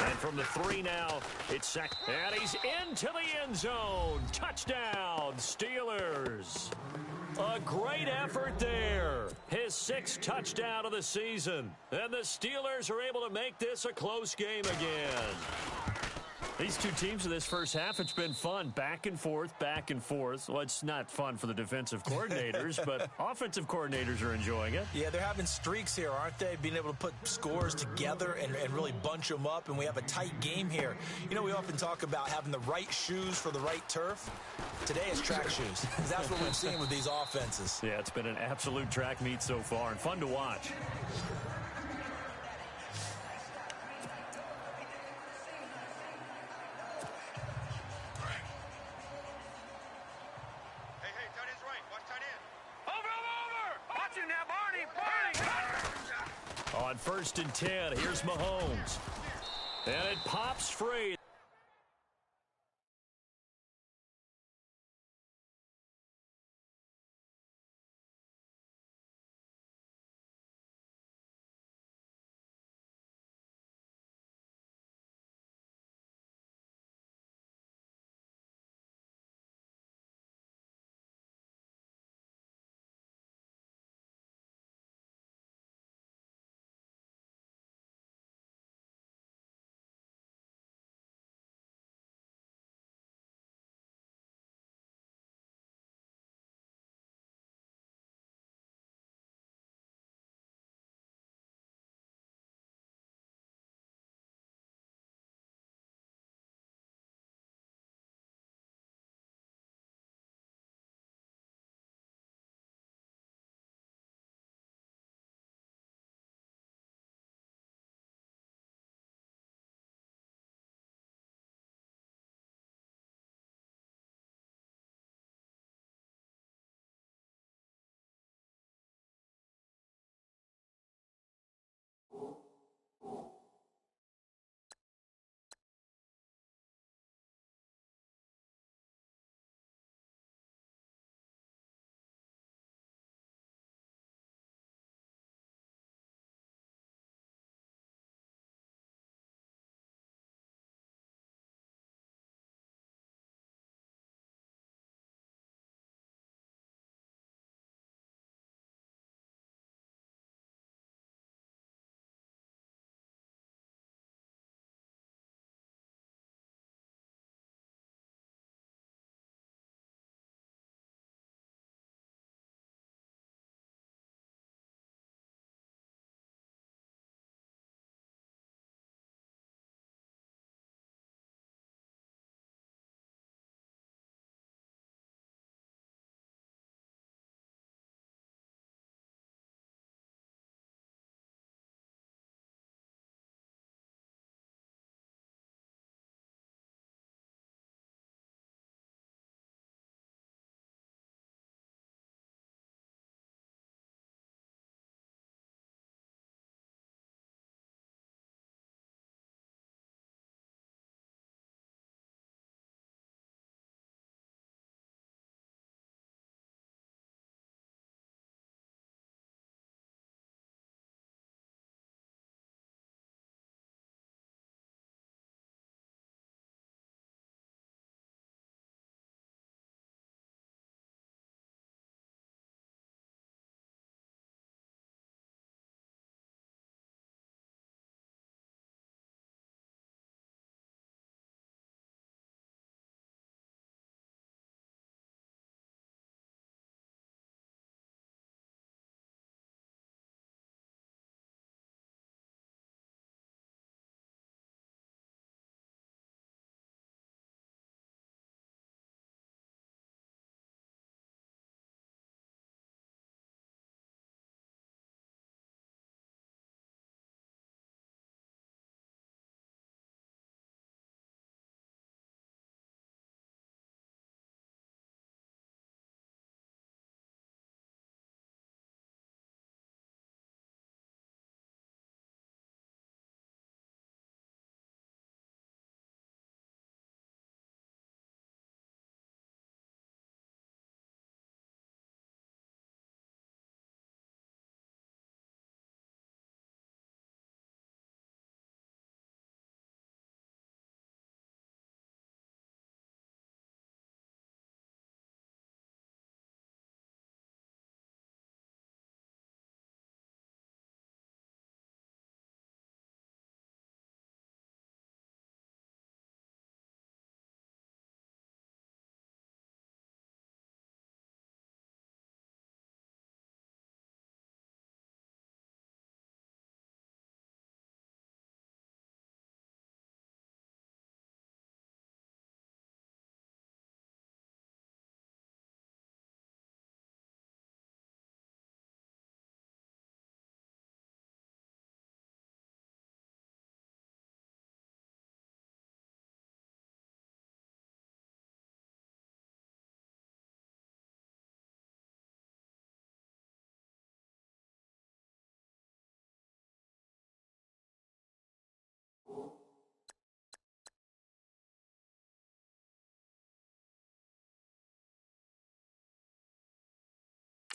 And from the 3 now, it's second. And he's into the end zone. Touchdown, Steelers. A great effort there. His 6th touchdown of the season. And the Steelers are able to make this a close game again. These two teams in this first half, it's been fun. Back and forth. Well, it's not fun for the defensive coordinators, but offensive coordinators are enjoying it. Yeah, they're having streaks here, aren't they? Being able to put scores together and really bunch them up, and we have a tight game here. You know, we often talk about having the right shoes for the right turf. Today it's track shoes. That's what we've seen with these offenses. Yeah, it's been an absolute track meet so far and fun to watch. On first and 10, here's Mahomes. And it pops free.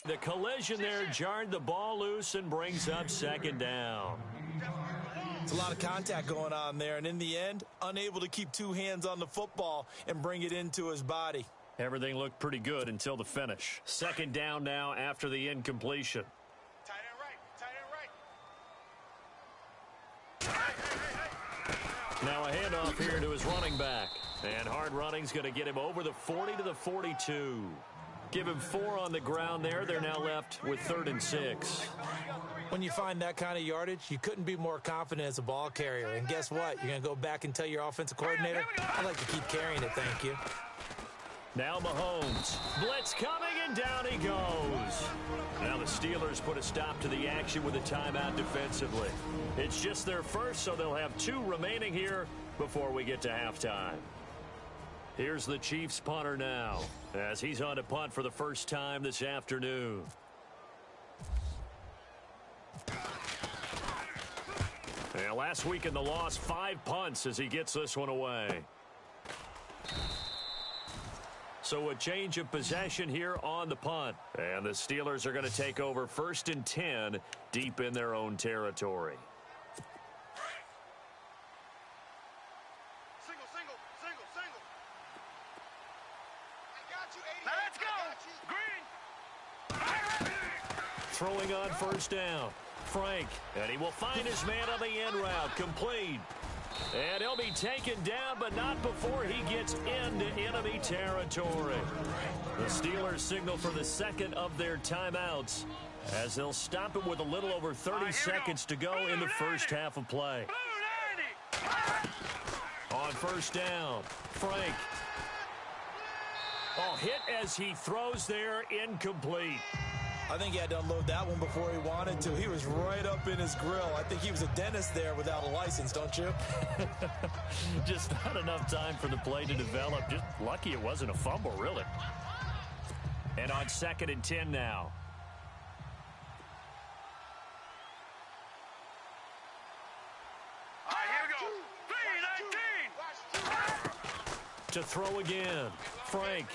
The collision there jarred the ball loose and brings up second down. It's a lot of contact going on there, and in the end, unable to keep two hands on the football and bring it into his body. Everything looked pretty good until the finish. Second down now after the incompletion. Tight end right. Now a handoff here to his running back. And hard running's going to get him over the 40 to the 42. Give him 4 on the ground there. They're now left with 3rd and 6. When you find that kind of yardage, you couldn't be more confident as a ball carrier. And guess what? You're going to go back and tell your offensive coordinator, I'd like to keep carrying it, thank you. Now Mahomes. Blitz coming, and down he goes. Now the Steelers put a stop to the action with a timeout defensively. It's just their first, so they'll have 2 remaining here before we get to halftime. Here's the Chiefs punter now, as he's on to punt for the first time this afternoon. And last week in the loss, 5 punts as he gets this one away. So a change of possession here on the punt. And the Steelers are going to take over 1st and 10 deep in their own territory. Throwing on 1st down. Frank, and he will find his man on the end route. Complete. And he'll be taken down, but not before he gets into enemy territory. The Steelers signal for the second of their timeouts as they'll stop it with a little over 30 seconds to go in the first half of play. On 1st down, Frank. Oh, hit as he throws there, incomplete. I think he had to unload that one before he wanted to. He was right up in his grill. I think he was a dentist there without a license, don't you? Just not enough time for the play to develop. Just lucky it wasn't a fumble, really. And on 2nd and 10 now. All right, here we go. 3-19. To throw again. Frank.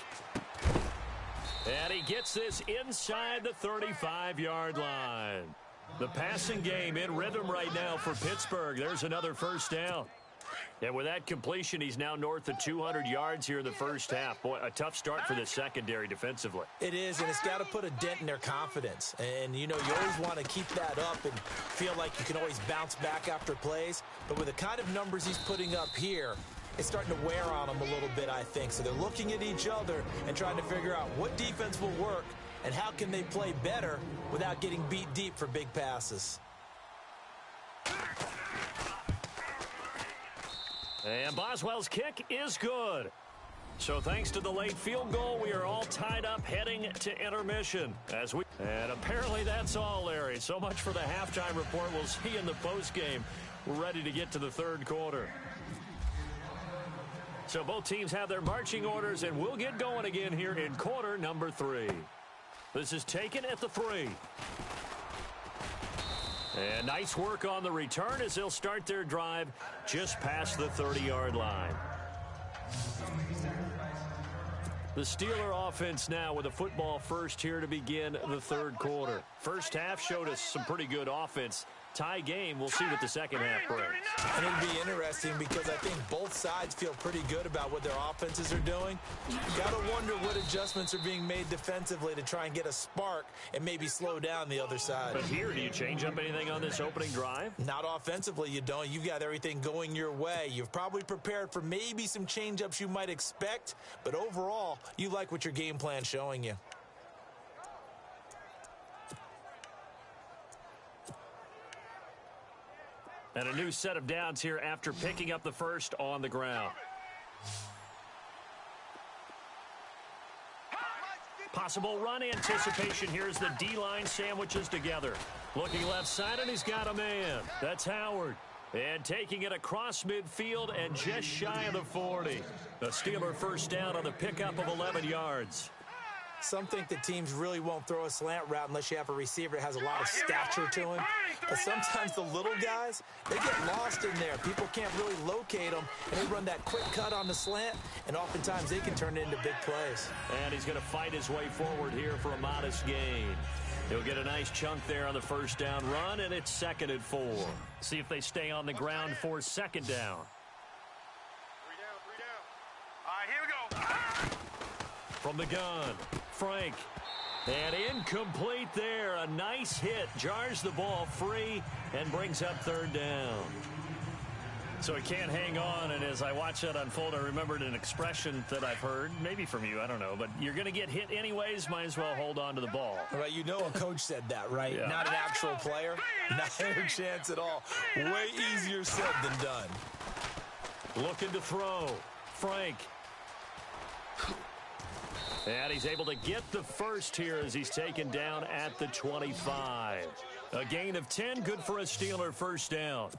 And he gets this inside the 35-yard line. The passing game in rhythm right now for Pittsburgh. There's another 1st down. And with that completion, he's now north of 200 yards here in the first half. Boy, a tough start for the secondary defensively. It is, and it's got to put a dent in their confidence. And, you know, you always want to keep that up and feel like you can always bounce back after plays. But with the kind of numbers he's putting up here, it's starting to wear on them a little bit, I think. So they're looking at each other and trying to figure out what defense will work and how can they play better without getting beat deep for big passes. And Boswell's kick is good. So thanks to the late field goal, we are all tied up heading to intermission. And apparently that's all, Larry. So much for the halftime report. We'll see you in the postgame. We're ready to get to the 3rd quarter. So both teams have their marching orders, and we'll get going again here in quarter number 3. This is taken at the 3. And nice work on the return as they'll start their drive just past the 30-yard line. The Steeler offense now with a football first here to begin the 3rd quarter. First half showed us some pretty good offense. Tie game. We'll see what the second half brings. And it'll be interesting because I think both sides feel pretty good about what their offenses are doing. Got to wonder what adjustments are being made defensively to try and get a spark and maybe slow down the other side. But here, do you change up anything on this opening drive? Not offensively, you don't. You've got everything going your way. You've probably prepared for maybe some change-ups you might expect, but overall, you like what your game plan's showing you. And a new set of downs here after picking up the first on the ground. Possible run anticipation here as the D-line sandwiches together. Looking left side, and he's got a man. That's Howard. And taking it across midfield and just shy of the 40. The Steeler first down on the pickup of 11 yards. Some think that teams really won't throw a slant route unless you have a receiver that has a lot of stature to him. But sometimes the little guys, they get lost in there. People can't really locate them, and they run that quick cut on the slant, and oftentimes they can turn it into big plays. And he's going to fight his way forward here for a modest gain. He'll get a nice chunk there on the first down run, and it's 2nd and 4. See if they stay on the ground for 2nd down. 3 down, 3 down. All right, here we go. From the gun, Frank. And incomplete there. A nice hit. Jars the ball free and brings up 3rd down. So he can't hang on, and as I watch that unfold, I remembered an expression that I've heard, maybe from you, I don't know, but you're going to get hit anyways, might as well hold on to the ball. Right, you know a coach said that, right? Yeah. Not an actual player. Not a chance at all. Way easier said than done. Looking to throw. Frank. And he's able to get the first here as he's taken down at the 25. A gain of 10, good for a Steeler first down.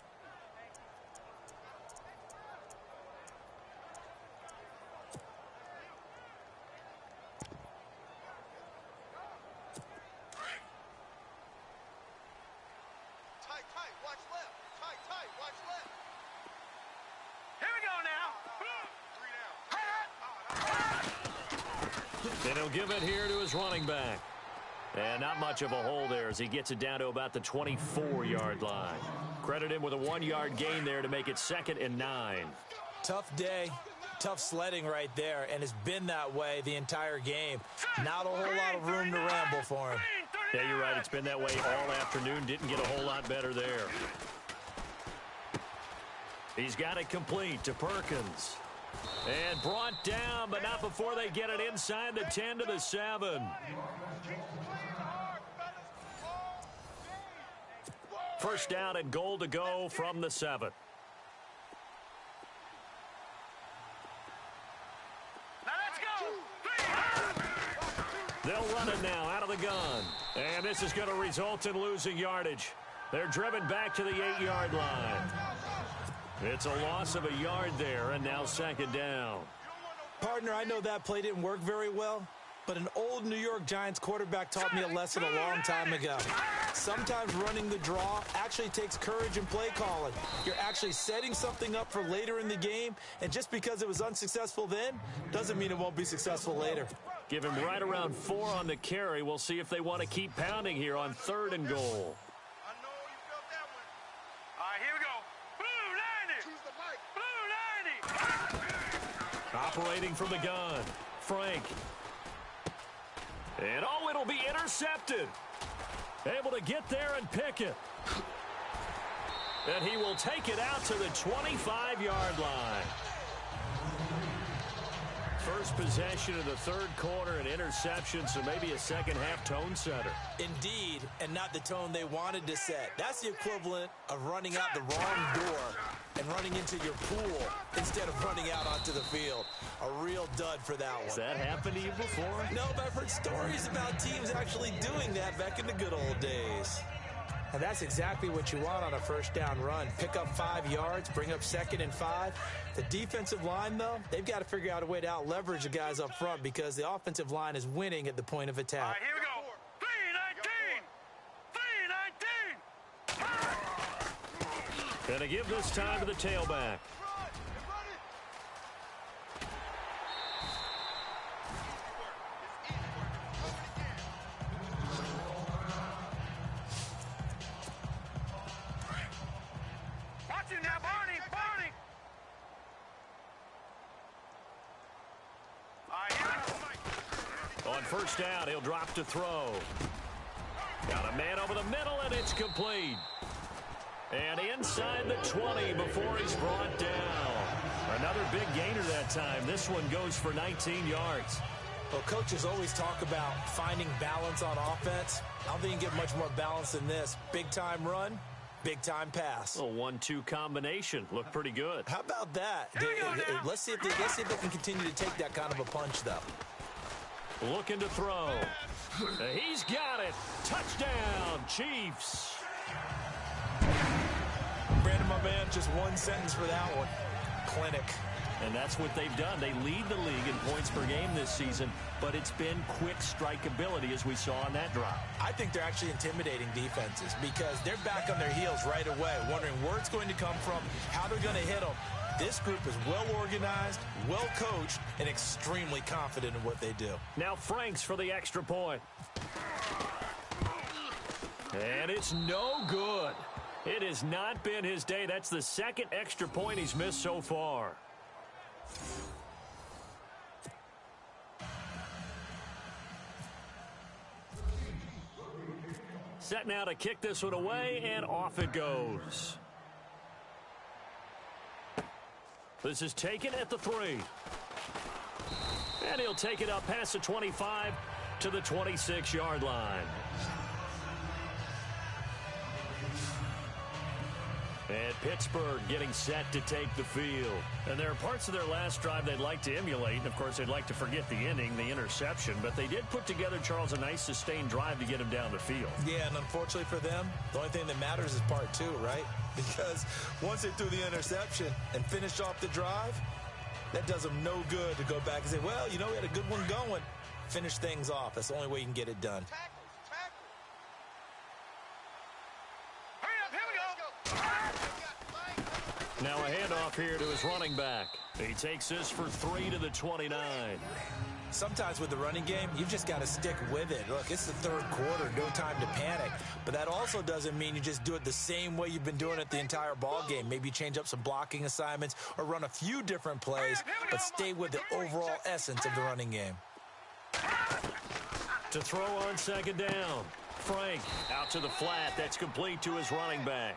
Tight, watch left. Tight, watch left. Here we go now. 3 down. And he'll give it here to his running back. And not much of a hole there as he gets it down to about the 24-yard line. Credit him with a 1-yard gain there to make it 2nd and 9. Tough day, tough sledding right there, and it's been that way the entire game. Not a whole lot of room to ramble for him. Yeah, you're right. It's been that way all afternoon. Didn't get a whole lot better there. He's got it complete to Perkins. And brought down, but not before they get it inside the 10 to the 7. First down and goal to go from the 7. Now let's go. They'll run it now out of the gun. And this is going to result in losing yardage. They're driven back to the 8-yard line. It's a loss of a yard there, and now 2nd down. Partner, I know that play didn't work very well, but an old New York Giants quarterback taught me a lesson a long time ago. Sometimes running the draw actually takes courage in play calling. You're actually setting something up for later in the game, and just because it was unsuccessful then doesn't mean it won't be successful later. Give him right around 4 on the carry. We'll see if they want to keep pounding here on 3rd and goal. I know you felt that one. All right, here we go. Blue 90. Choose the light. Blue 90. Operating from the gun, Frank. And oh, it'll be intercepted. Able to get there and pick it. And he will take it out to the 25-yard line. First possession of the 3rd quarter, an interception, so maybe a second-half tone setter. Indeed, and not the tone they wanted to set. That's the equivalent of running out the wrong door and running into your pool instead of running out onto the field. A real dud for that one. Has that happened to you before? No, but I've heard stories about teams actually doing that back in the good old days. And that's exactly what you want on a first down run. Pick up 5 yards, bring up 2nd and 5. The defensive line, though, they've got to figure out a way to out-leverage the guys up front because the offensive line is winning at the point of attack. All right, here we go. 3-19. 3-19. Gonna give this time to the tailback. Watch him now, Barney. All right, here we go. On first down, he'll drop to throw. Got a man over the middle, and it's complete. And inside the 20 before he's brought down. Another big gainer that time. This one goes for 19 yards. Well, coaches always talk about finding balance on offense. I don't think you can get much more balance than this. Big-time run, big-time pass. A 1-2 combination. Looked pretty good. How about that? Let's see if they can continue to take that kind of a punch, though. Looking to throw. He's got it. Touchdown, Chiefs. Brandon, my man, just one sentence for that one. Clinic. And that's what they've done. They lead the league in points points per game this season, but it's been quick strikeability as we saw on that drive. I think they're actually intimidating defenses because they're back on their heels right away, wondering where it's going to come from, how they're going to hit them. This group is well organized, well coached, and extremely confident in what they do. Now Franks for the extra point. And it's no good. It has not been his day. That's the second extra point he's missed so far. Set now to kick this one away, and off it goes. This is taken at the 3. And he'll take it up past the 25 to the 26-yard line. And Pittsburgh getting set to take the field. And there are parts of their last drive they'd like to emulate. And, of course, they'd like to forget the ending, the interception. But they did put together, Charles, a nice sustained drive to get him down the field. Yeah, and unfortunately for them, the only thing that matters is part 2, right? Because once they threw the interception and finished off the drive, that does them no good to go back and say, well, you know, we had a good one going. Finish things off. That's the only way you can get it done. Now a handoff here to his running back. He takes this for 3 to the 29. Sometimes with the running game, you've just got to stick with it. Look, it's the third quarter, no time to panic. But that also doesn't mean you just do it the same way you've been doing it the entire ball game. Maybe change up some blocking assignments or run a few different plays, but stay with the overall essence of the running game. To throw on second down. Frank out to the flat. That's complete to his running back.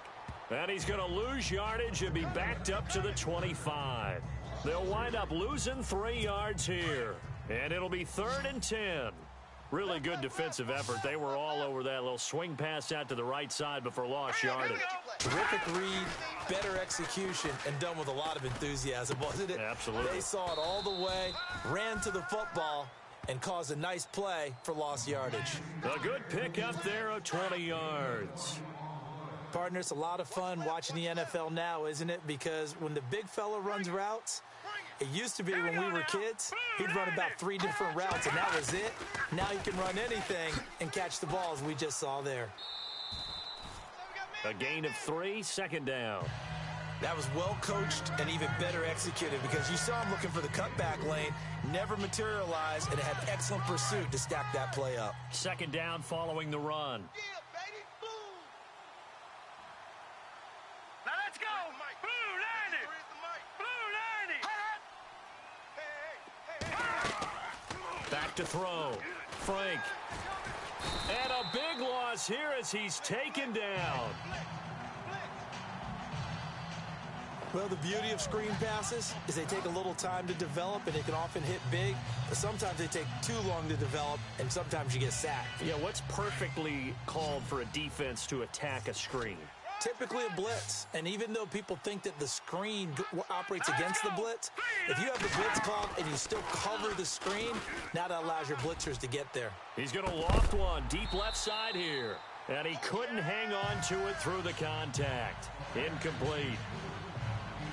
And he's going to lose yardage and be backed up to the 25. They'll wind up losing 3 yards here. And it'll be 3rd and 10. Really good defensive effort. They were all over that little swing pass out to the right side before lost yardage. Terrific read, better execution, and done with a lot of enthusiasm, wasn't it? Absolutely. They saw it all the way, ran to the football, and caused a nice play for lost yardage. A good pick up there of 20 yards. Partner, it's a lot of fun watching the NFL now, isn't it? Because when the big fella runs routes, it used to be when we were kids, he'd run about 3 different routes, and that was it. Now he can run anything and catch the balls we just saw there. A gain of 3, second down. That was well coached and even better executed because you saw him looking for the cutback lane, never materialized, and had excellent pursuit to stack that play up. Second down following the run. Now let's go. Blue 90. Blue 90. Back to throw. Frank. And a big loss here as he's taken down. Well, the beauty of screen passes is they take a little time to develop, and they can often hit big, but sometimes they take too long to develop, and sometimes you get sacked. Yeah, what's perfectly called for a defense to attack a screen? Typically a blitz, and even though people think that the screen operates against the blitz, if you have the blitz called and you still cover the screen, now that allows your blitzers to get there. He's going to loft one deep left side here, and he couldn't hang on to it through the contact. Incomplete.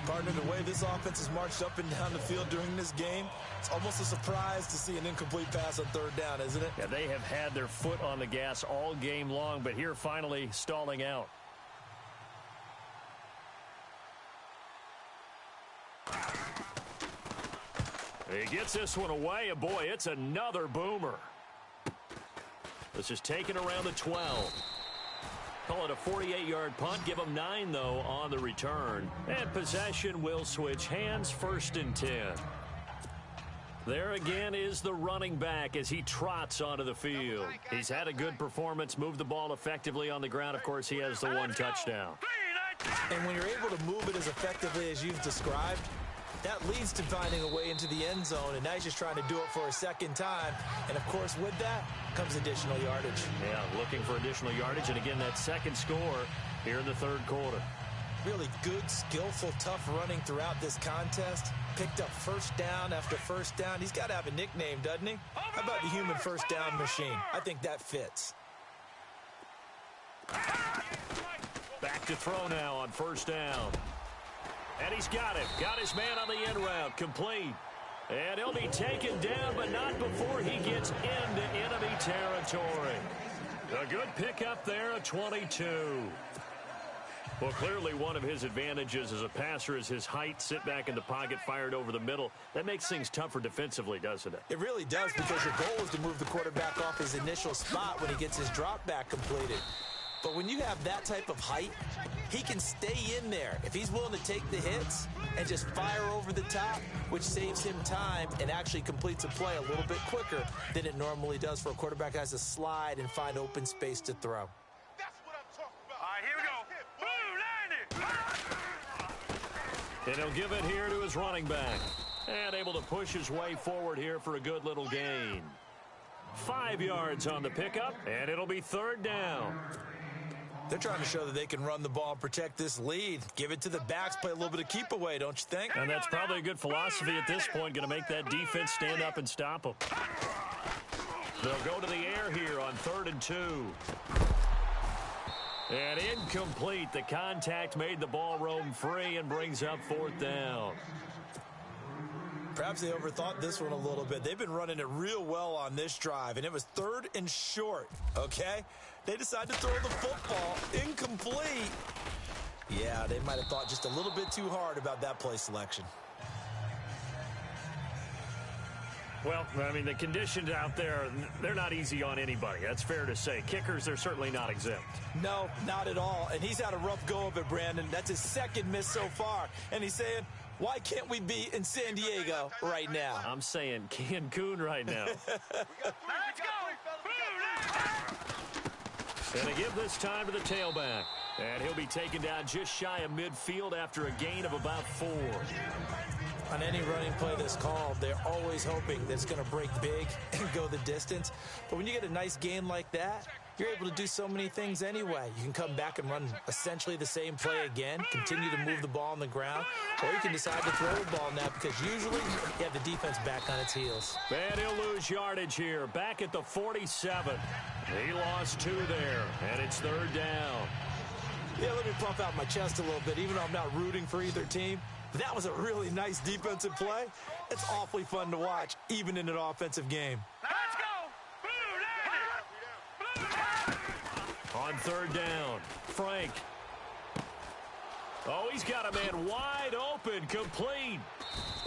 Partner, the way this offense has marched up and down the field during this game, it's almost a surprise to see an incomplete pass on third down, isn't it? Yeah, they have had their foot on the gas all game long, but here finally stalling out. He gets this one away, and boy, it's another boomer. This is taken around the 12. Call it a 48-yard punt. Give them 9, though, on the return. And possession will switch hands, 1st and 10. There again is the running back as he trots onto the field. He's had a good performance, moved the ball effectively on the ground. Of course, he has the 1 touchdown. And when you're able to move it as effectively as you've described, that leads to finding a way into the end zone, and now he's just trying to do it for a second time. And, of course, with that comes additional yardage. Yeah, looking for additional yardage, and again, that second score here in the third quarter. Really good, skillful, tough running throughout this contest. Picked up first down after first down. He's got to have a nickname, doesn't he? How about the human first down machine? I think that fits. Back to throw now on first down. And he's got him. Got his man on the end route. Complete. And he'll be taken down, but not before he gets into enemy territory. A good pickup there at 22. Well, clearly one of his advantages as a passer is his height. Sit back in the pocket, fired over the middle. That makes things tougher defensively, doesn't it? It really does, because your goal is to move the quarterback off his initial spot when he gets his drop back completed. But when you have that type of height, he can stay in there if he's willing to take the hits and just fire over the top, which saves him time and actually completes a play a little bit quicker than it normally does for a quarterback that has to slide and find open space to throw. That's what I'm talking about. All right, here we go. Blue 90. And he'll give it here to his running back. And able to push his way forward here for a good little gain. 5 yards on the pickup, and it'll be third down. They're trying to show that they can run the ball and protect this lead. Give it to the backs, play a little bit of keep away, don't you think? And that's probably a good philosophy at this point, going to make that defense stand up and stop them. They'll go to the air here on 3rd and 2. And incomplete. The contact made the ball roam free and brings up 4th down. Perhaps they overthought this one a little bit. They've been running it real well on this drive, and it was 3rd and short, okay? They decided to throw the football incomplete. Yeah, they might have thought just a little bit too hard about that play selection. Well, I mean, the conditions out there, they're not easy on anybody. That's fair to say. Kickers, they're certainly not exempt. No, not at all. And he's had a rough go of it, Brandon. That's his 2nd miss so far. And he's saying, why can't we be in San Diego right now? I'm saying Cancun right now. Let's go. And they give this time to the tailback. And he'll be taken down just shy of midfield after a gain of about 4. On any running play that's called, they're always hoping that it's going to break big and go the distance. But when you get a nice gain like that, you're able to do so many things anyway. You can come back and run essentially the same play again, continue to move the ball on the ground, or you can decide to throw the ball now because usually you have the defense back on its heels. And he'll lose yardage here, back at the 47. He lost 2 there, and it's 3rd down. Yeah, let me puff out my chest a little bit, even though I'm not rooting for either team. That was a really nice defensive play. It's awfully fun to watch, even in an offensive game. Let's go. Blue 90. On 3rd down, Frank. Oh, he's got a man wide open, complete.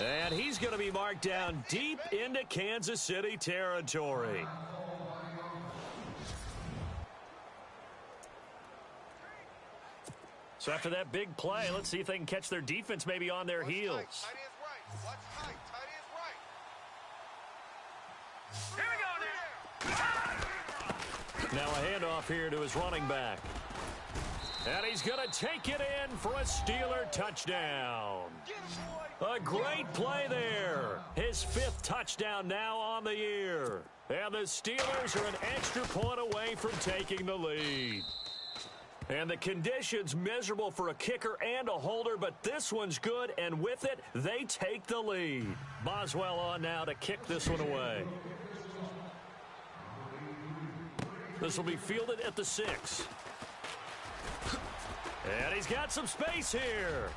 And he's going to be marked down deep into Kansas City territory. So after that big play, let's see if they can catch their defense maybe on their heels. Tight is right. Watch tight. Tight is right. Here we go now. Now a handoff here to his running back. And he's going to take it in for a Steeler touchdown. A great play there. His 5th touchdown now on the year. And the Steelers are an extra point away from taking the lead. And the conditions miserable for a kicker and a holder, but this one's good, and with it, they take the lead. Boswell on now to kick this one away. This will be fielded at the 6. And he's got some space here.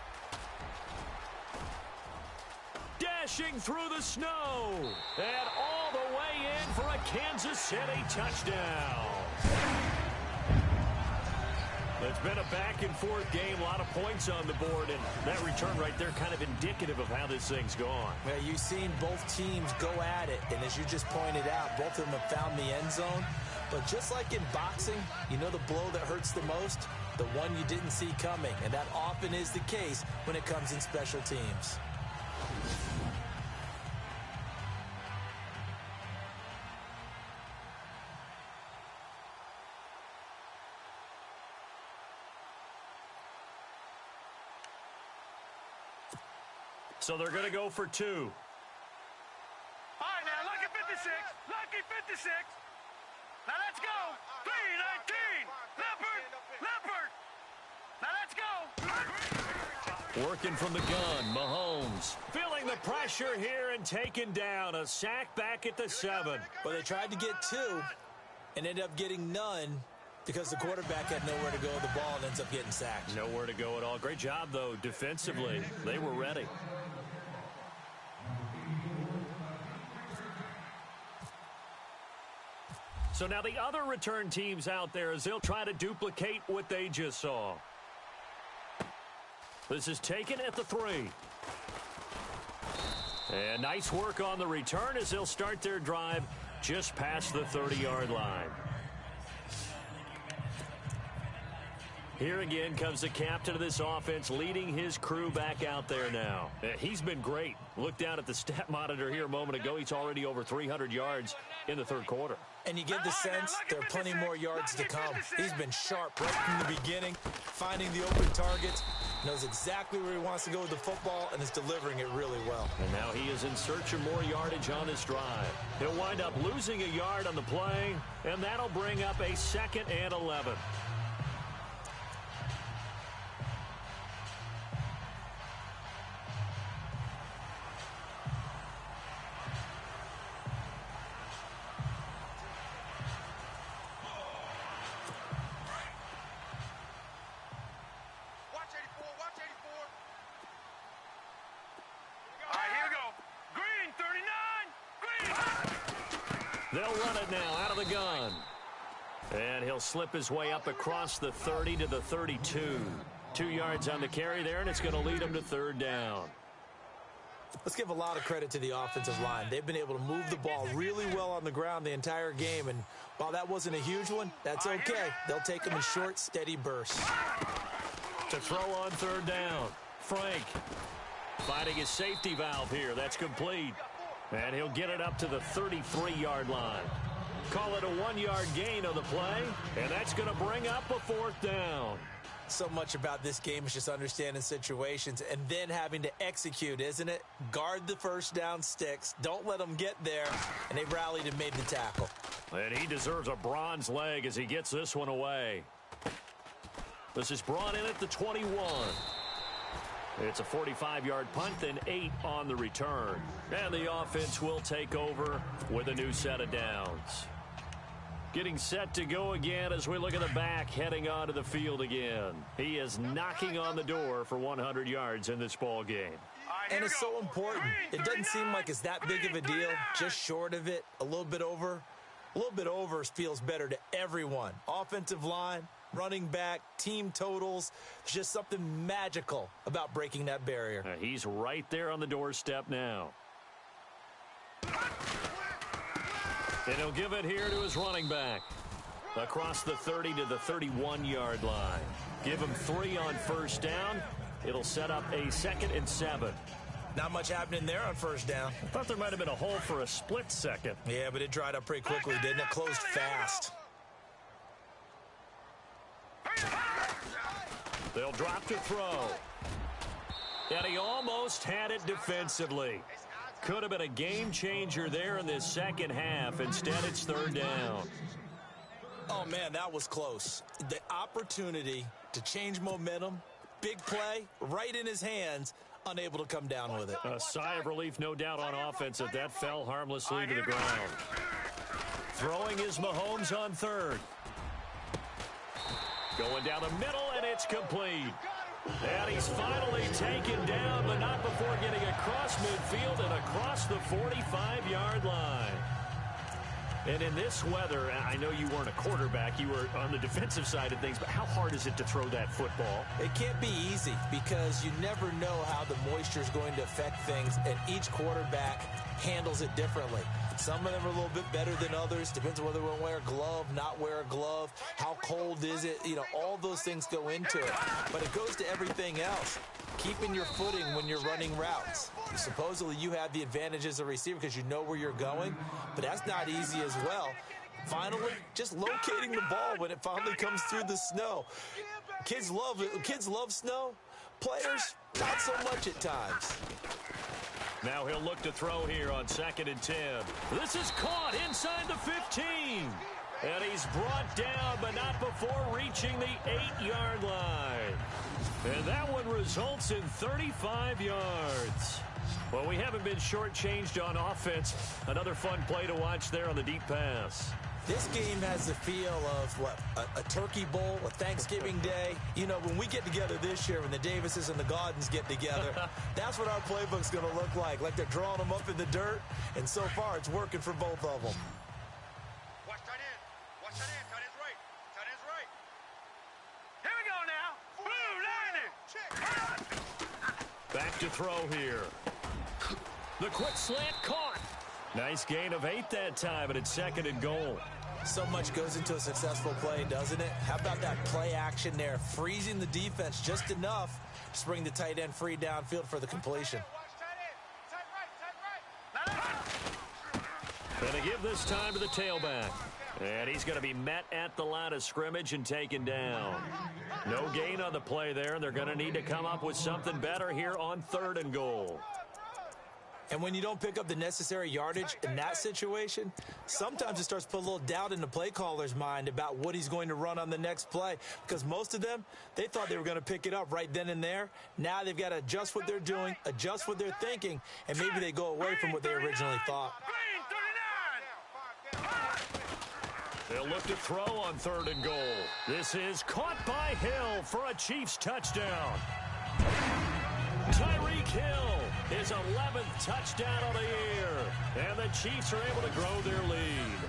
Dashing through the snow. And all the way in for a Kansas City touchdown. It's been a back-and-forth game, a lot of points on the board, and that return right there kind of indicative of how this thing's gone. Yeah, you've seen both teams go at it, and as you just pointed out, both of them have found the end zone. But just like in boxing, you know the blow that hurts the most? The one you didn't see coming, and that often is the case when it comes in special teams. So they're going to go for 2. All right, now, lucky 56. Lucky 56. Now, let's go. 319. Leopard. Now, let's go. Working from the gun, Mahomes. Feeling the pressure here and taken down. A sack back at the 7. Well, they tried to get 2 and ended up getting none because the quarterback had nowhere to go with the ball and ends up getting sacked. Nowhere to go at all. Great job, though, defensively. They were ready. So now the other return teams out there as they'll try to duplicate what they just saw. This is taken at the 3. And nice work on the return as they'll start their drive just past the 30-yard line. Here again comes the captain of this offense leading his crew back out there now. He's been great. Look down at the stat monitor here a moment ago. He's already over 300 yards in the third quarter. And you get the sense there are plenty more yards to come. He's been sharp right from the beginning, finding the open targets, knows exactly where he wants to go with the football, and is delivering it really well. And now he is in search of more yardage on this drive. He'll wind up losing a yard on the play, and that'll bring up a 2nd and 11. They'll run it now out of the gun. And he'll slip his way up across the 30 to the 32. 2 yards on the carry there, and it's going to lead him to 3rd down. Let's give a lot of credit to the offensive line. They've been able to move the ball really well on the ground the entire game, and while that wasn't a huge one, that's okay. They'll take them in short, steady bursts. To throw on 3rd down, Frank finding his safety valve here. That's complete. And he'll get it up to the 33-yard line. Call it a 1-yard gain on the play, and that's going to bring up a 4th down. So much about this game is just understanding situations and then having to execute, isn't it? Guard the first down sticks. Don't let them get there. And they rallied and made the tackle. And he deserves a bronze leg as he gets this one away. This is brought in at the 21. It's a 45-yard punt, then 8 on the return. And the offense will take over with a new set of downs. Getting set to go again as we look at the back heading onto the field again. He is knocking on the door for 100 yards in this ball game. And it's so important. It doesn't seem like it's that big of a deal, just short of it, a little bit over. A little bit over feels better to everyone. Offensive line, running back, team totals. There's just something magical about breaking that barrier. He's right there on the doorstep now. And he'll give it here to his running back. Across the 30 to the 31-yard line. Give him 3 on first down. It'll set up a 2nd and 7. Not much happening there on first down. I thought there might have been a hole for a split second. Yeah, but it dried up pretty quickly, didn't it? Closed fast. They'll drop to throw. And he almost had it defensively. Could have been a game changer there in this second half. Instead, it's 3rd down. Oh, man, that was close. The opportunity to change momentum, big play, right in his hands, unable to come down with it. A sigh of relief, no doubt, on offense if that fell harmlessly to the ground. Throwing is Mahomes on 3rd. Going down the middle, and it's complete. And he's finally taken down, but not before getting across midfield and across the 45-yard line. And in this weather, I know you weren't a quarterback. You were on the defensive side of things, but how hard is it to throw that football? It can't be easy because you never know how the moisture is going to affect things, and each quarterback handles it differently. Some of them are a little bit better than others. Depends on whether we're going to wear a glove, not wear a glove. How cold is it? You know, all those things go into it. But it goes to everything else. Keeping your footing when you're running routes. Supposedly you have the advantage as a receiver because you know where you're going, but that's not easy as well. Finally, just locating the ball when it finally comes through the snow. Kids love it. Kids love snow. Players, not so much at times. Now he'll look to throw here on 2nd and 10. This is caught inside the 15. And he's brought down, but not before reaching the 8-yard line. And that one results in 35 yards. Well, we haven't been shortchanged on offense. Another fun play to watch there on the deep pass. This game has the feel of, what, a turkey bowl, a Thanksgiving day. You know, when we get together this year, when the Davises and the Gaudens get together, that's what our playbook's going to look like they're drawing them up in the dirt. And so far, it's working for both of them. Watch tight end. Watch that in. Tight end's right. Tight end's right. Here we go now. Blue 90. Check. Back to throw here. The quick slant caught. Nice gain of 8 that time, and it's 2nd and goal. So much goes into a successful play, doesn't it? How about that play action there, freezing the defense just enough to bring the tight end free downfield for the completion. And they give this time to the tailback. And he's going to be met at the line of scrimmage and taken down. No gain on the play there, and they're going to need to come up with something better here on 3rd and goal. And when you don't pick up the necessary yardage in that situation, sometimes it starts to put a little doubt in the play caller's mind about what he's going to run on the next play. Because most of them, they thought they were going to pick it up right then and there. Now they've got to adjust what they're doing, adjust what they're thinking, and maybe they go away from what they originally thought. They'll look to throw on 3rd and goal. This is caught by Hill for a Chiefs touchdown. Tyreek Hill, his 11th touchdown of the year. And the Chiefs are able to grow their lead.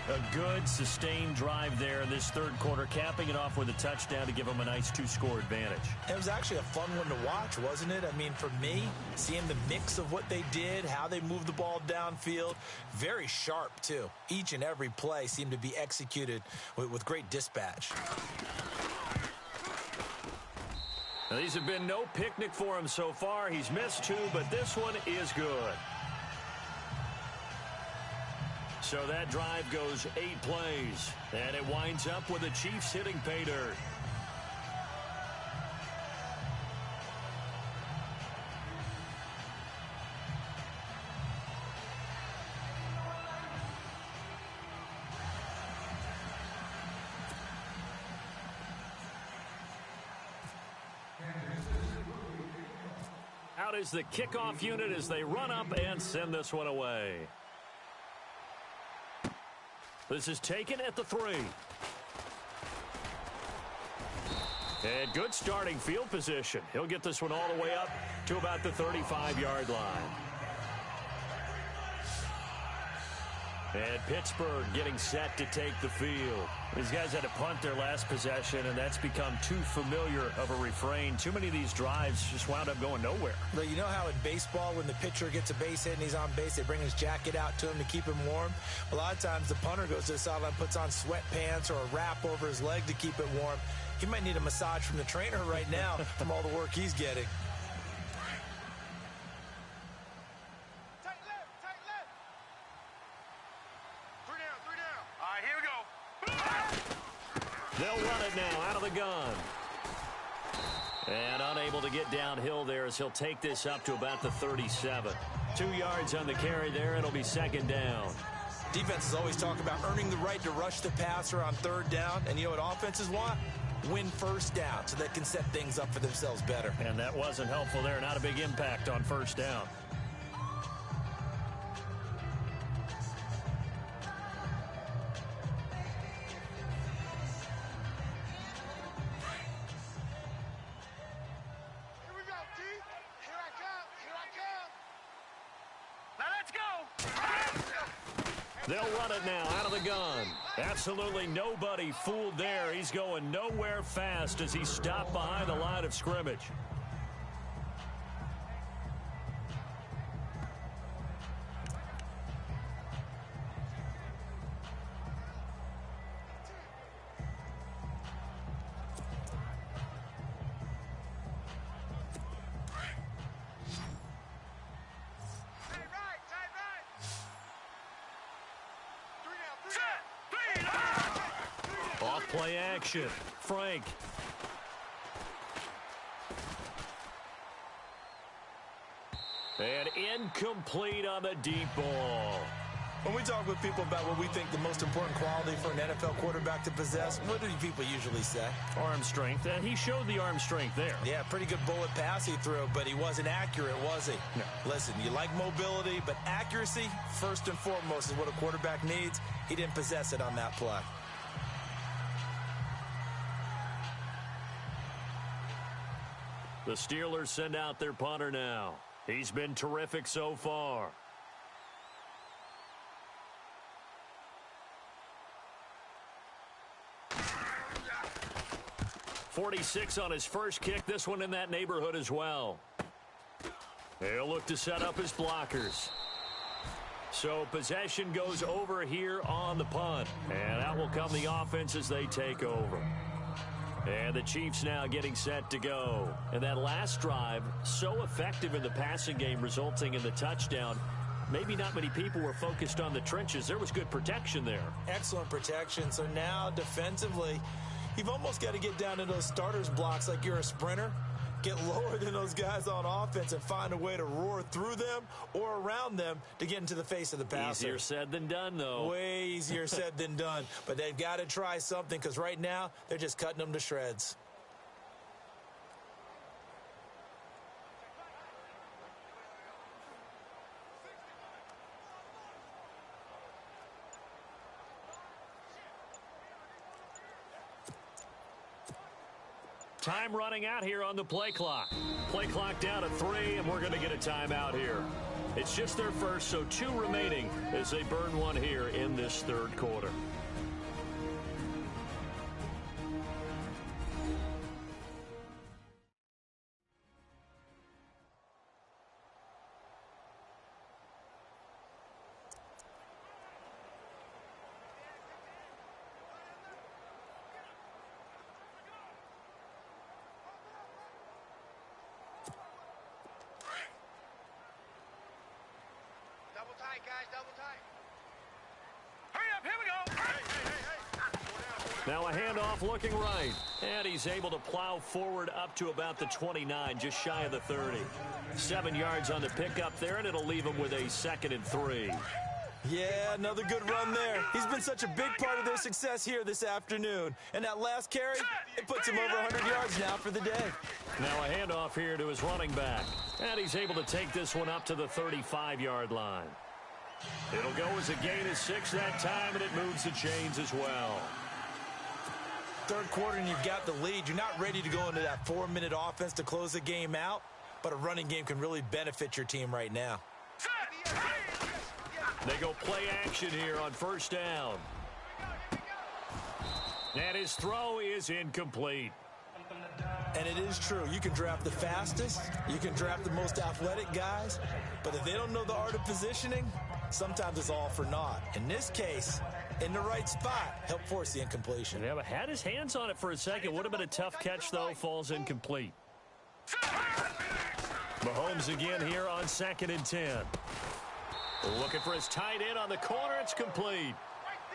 A good, sustained drive there in this 3rd quarter, capping it off with a touchdown to give them a nice 2-score advantage. It was actually a fun one to watch, wasn't it? I mean, for me, seeing the mix of what they did, how they moved the ball downfield, very sharp, too. Each and every play seemed to be executed with great dispatch. Now, these have been no picnic for him so far. He's missed 2, but this one is good. So that drive goes 8 plays, and it winds up with the Chiefs hitting pay dirt. Out is the kickoff unit as they run up and send this one away. This is taken at the 3. And good starting field position. He'll get this one all the way up to about the 35-yard line. And Pittsburgh getting set to take the field. These guys had to punt their last possession, and that's become too familiar of a refrain. Too many of these drives just wound up going nowhere. But you know how in baseball, when the pitcher gets a base hit and he's on base, they bring his jacket out to him to keep him warm? A lot of times the punter goes to the sideline, puts on sweatpants or a wrap over his leg to keep it warm. He might need a massage from the trainer right now from all the work he's getting. They'll run it now out of the gun. And unable to get downhill there as he'll take this up to about the 37. 2 yards on the carry there. It'll be 2nd down. Defenses always talk about earning the right to rush the passer on 3rd down. And you know what offenses want? Win 1st down so they can set things up for themselves better. And that wasn't helpful there. Not a big impact on 1st down. They'll run it now out of the gun. Absolutely nobody fooled there. He's going nowhere fast as he stopped behind the line of scrimmage. Play action. Frank. And incomplete on the deep ball. When we talk with people about what we think the most important quality for an NFL quarterback to possess, what do people usually say? Arm strength. And he showed the arm strength there. Yeah, pretty good bullet pass he threw, but he wasn't accurate, was he? No. Listen, you like mobility, but accuracy, first and foremost, is what a quarterback needs. He didn't possess it on that play. The Steelers send out their punter now. He's been terrific so far. 46 on his first kick. This one in that neighborhood as well. He'll look to set up his blockers. So possession goes over here on the punt. And out will come the offense as they take over. And the Chiefs now getting set to go. And that last drive, so effective in the passing game, resulting in the touchdown. Maybe not many people were focused on the trenches. There was good protection there. Excellent protection. So now defensively, you've almost got to get down to those starters blocks like you're a sprinter. Get lower than those guys on offense and find a way to roar through them or around them to get into the face of the passer. Easier said than done, though. Way easier said than done. But they've got to try something because right now they're just cutting them to shreds. Time running out here on the play clock. Play clock down to 3, and we're going to get a timeout here. It's just their first, so 2 remaining as they burn one here in this third quarter. Double tight, guys, double tight. Hurry up, here we go. Hey. Now a handoff looking right. And he's able to plow forward up to about the 29, just shy of the 30. 7 yards on the pickup there, and it'll leave him with a 2nd and 3. Yeah, another good run there. He's been such a big part of their success here this afternoon. And that last carry, it puts him over 100 yards now for the day. Now a handoff here to his running back. And he's able to take this one up to the 35-yard line. It'll go as a gain of 6 that time, and it moves the chains as well. Third quarter, and you've got the lead. You're not ready to go into that 4-minute offense to close the game out, but a running game can really benefit your team right now. They go play action here on first down. And his throw is incomplete. And it is true. You can draft the fastest. You can draft the most athletic guys. But if they don't know the art of positioning, sometimes it's all for naught. In this case, in the right spot, help force the incompletion. Yeah, but had his hands on it for a second. Would have been a tough catch, though. Falls incomplete. Mahomes again here on 2nd and 10. Looking for his tight end on the corner. It's complete.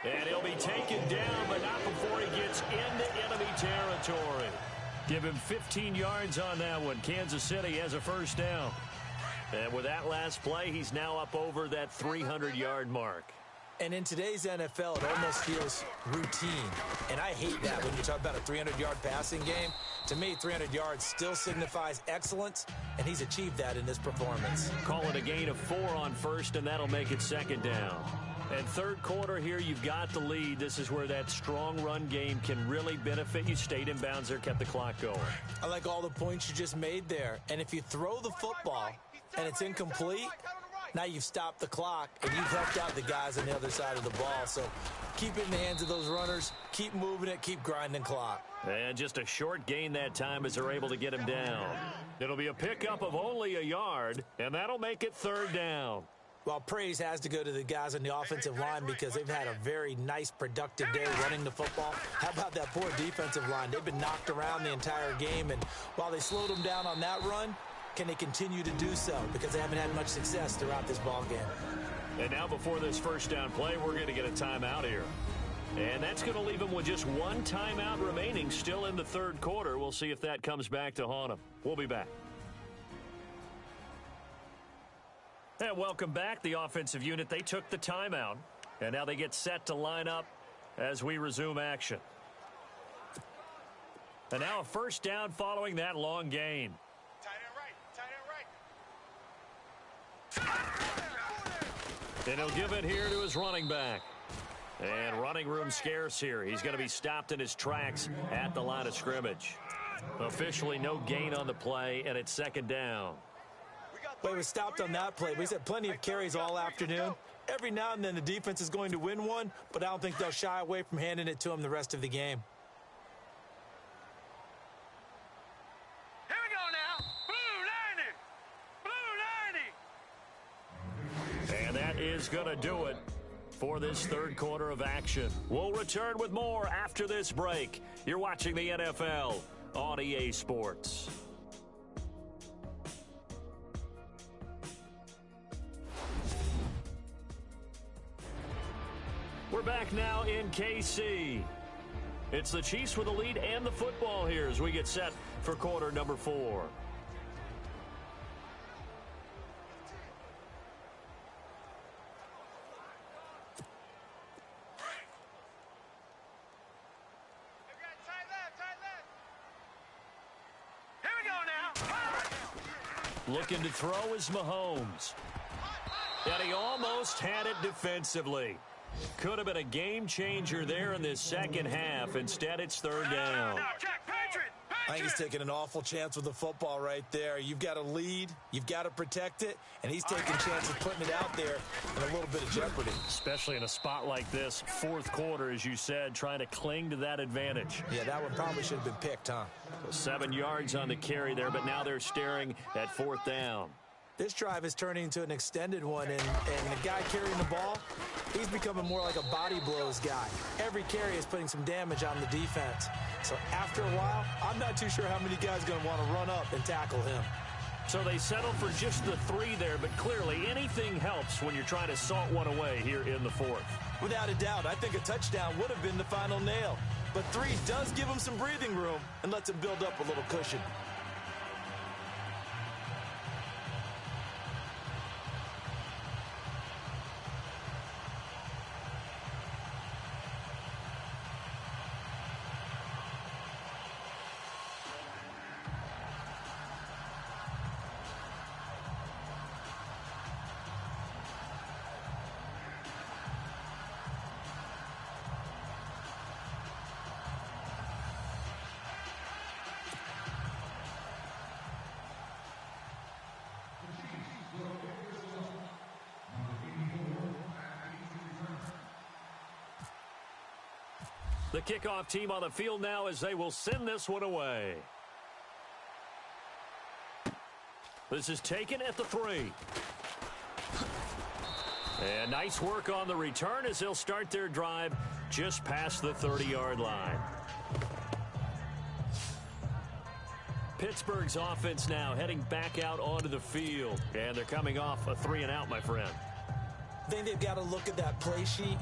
And he'll be taken down, but not before he gets into enemy territory. Give him 15 yards on that one. Kansas City has a first down. And with that last play, he's now up over that 300-yard mark. And in today's NFL, it almost feels routine. And I hate that when you talk about a 300-yard passing game. To me, 300 yards still signifies excellence, and he's achieved that in this performance. Call it a gain of 4 on first, and that'll make it 2nd down. And third quarter here, you've got the lead. This is where that strong run game can really benefit you. Stayed in bounds there, kept the clock going. I like all the points you just made there. And if you throw the football and it's incomplete, now you've stopped the clock and you've helped out the guys on the other side of the ball. So keep it in the hands of those runners. Keep moving it. Keep grinding clock. And just a short gain that time as they're able to get him down. It'll be a pickup of only a yard, and that'll make it 3rd down. Well, praise has to go to the guys on the offensive line because they've had a very nice, productive day running the football. How about that poor defensive line? They've been knocked around the entire game, and while they slowed them down on that run, can they continue to do so? Because they haven't had much success throughout this ball game. And now before this first down play, we're going to get a timeout here. And that's going to leave them with just 1 timeout remaining still in the third quarter. We'll see if that comes back to haunt them. We'll be back. And welcome back. The offensive unit, they took the timeout. And now they get set to line up as we resume action. And now a first down following that long gain. And he'll give it here to his running back. And running room scarce here. He's going to be stopped in his tracks at the line of scrimmage. Officially no gain on the play, and it's 2nd down. Well, he was stopped on that play. We've had plenty of carries all afternoon. Every now and then the defense is going to win one, but I don't think they'll shy away from handing it to him the rest of the game. is going to do it for this third quarter of action. We'll return with more after this break. You're watching the NFL on EA Sports. We're back now in KC. It's the Chiefs with the lead and the football here as we get set for quarter number 4. Looking to throw is Mahomes. And he almost had it defensively. Could have been a game changer there in this second half. Instead, it's third down. I think he's taking an awful chance with the football right there. You've got a lead, you've got to protect it, and he's taking chances putting it out there in a little bit of jeopardy. Especially in a spot like this, fourth quarter, as you said, trying to cling to that advantage. Yeah, that one probably should have been picked, huh? 7 yards on the carry there, but now they're staring at fourth down. This drive is turning into an extended one, and the guy carrying the ball, he's becoming more like a body blows guy. Every carry is putting some damage on the defense. So after a while, I'm not too sure how many guys are going to want to run up and tackle him. So they settle for just the 3 there, but clearly anything helps when you're trying to salt one away here in the fourth. Without a doubt, I think a touchdown would have been the final nail. But 3 does give him some breathing room and lets him build up a little cushion. The kickoff team on the field now as they will send this one away. This is taken at the 3. And nice work on the return as they'll start their drive just past the 30-yard line. Pittsburgh's offense now heading back out onto the field. And they're coming off a 3-and-out, my friend. I think they've got to look at that play sheet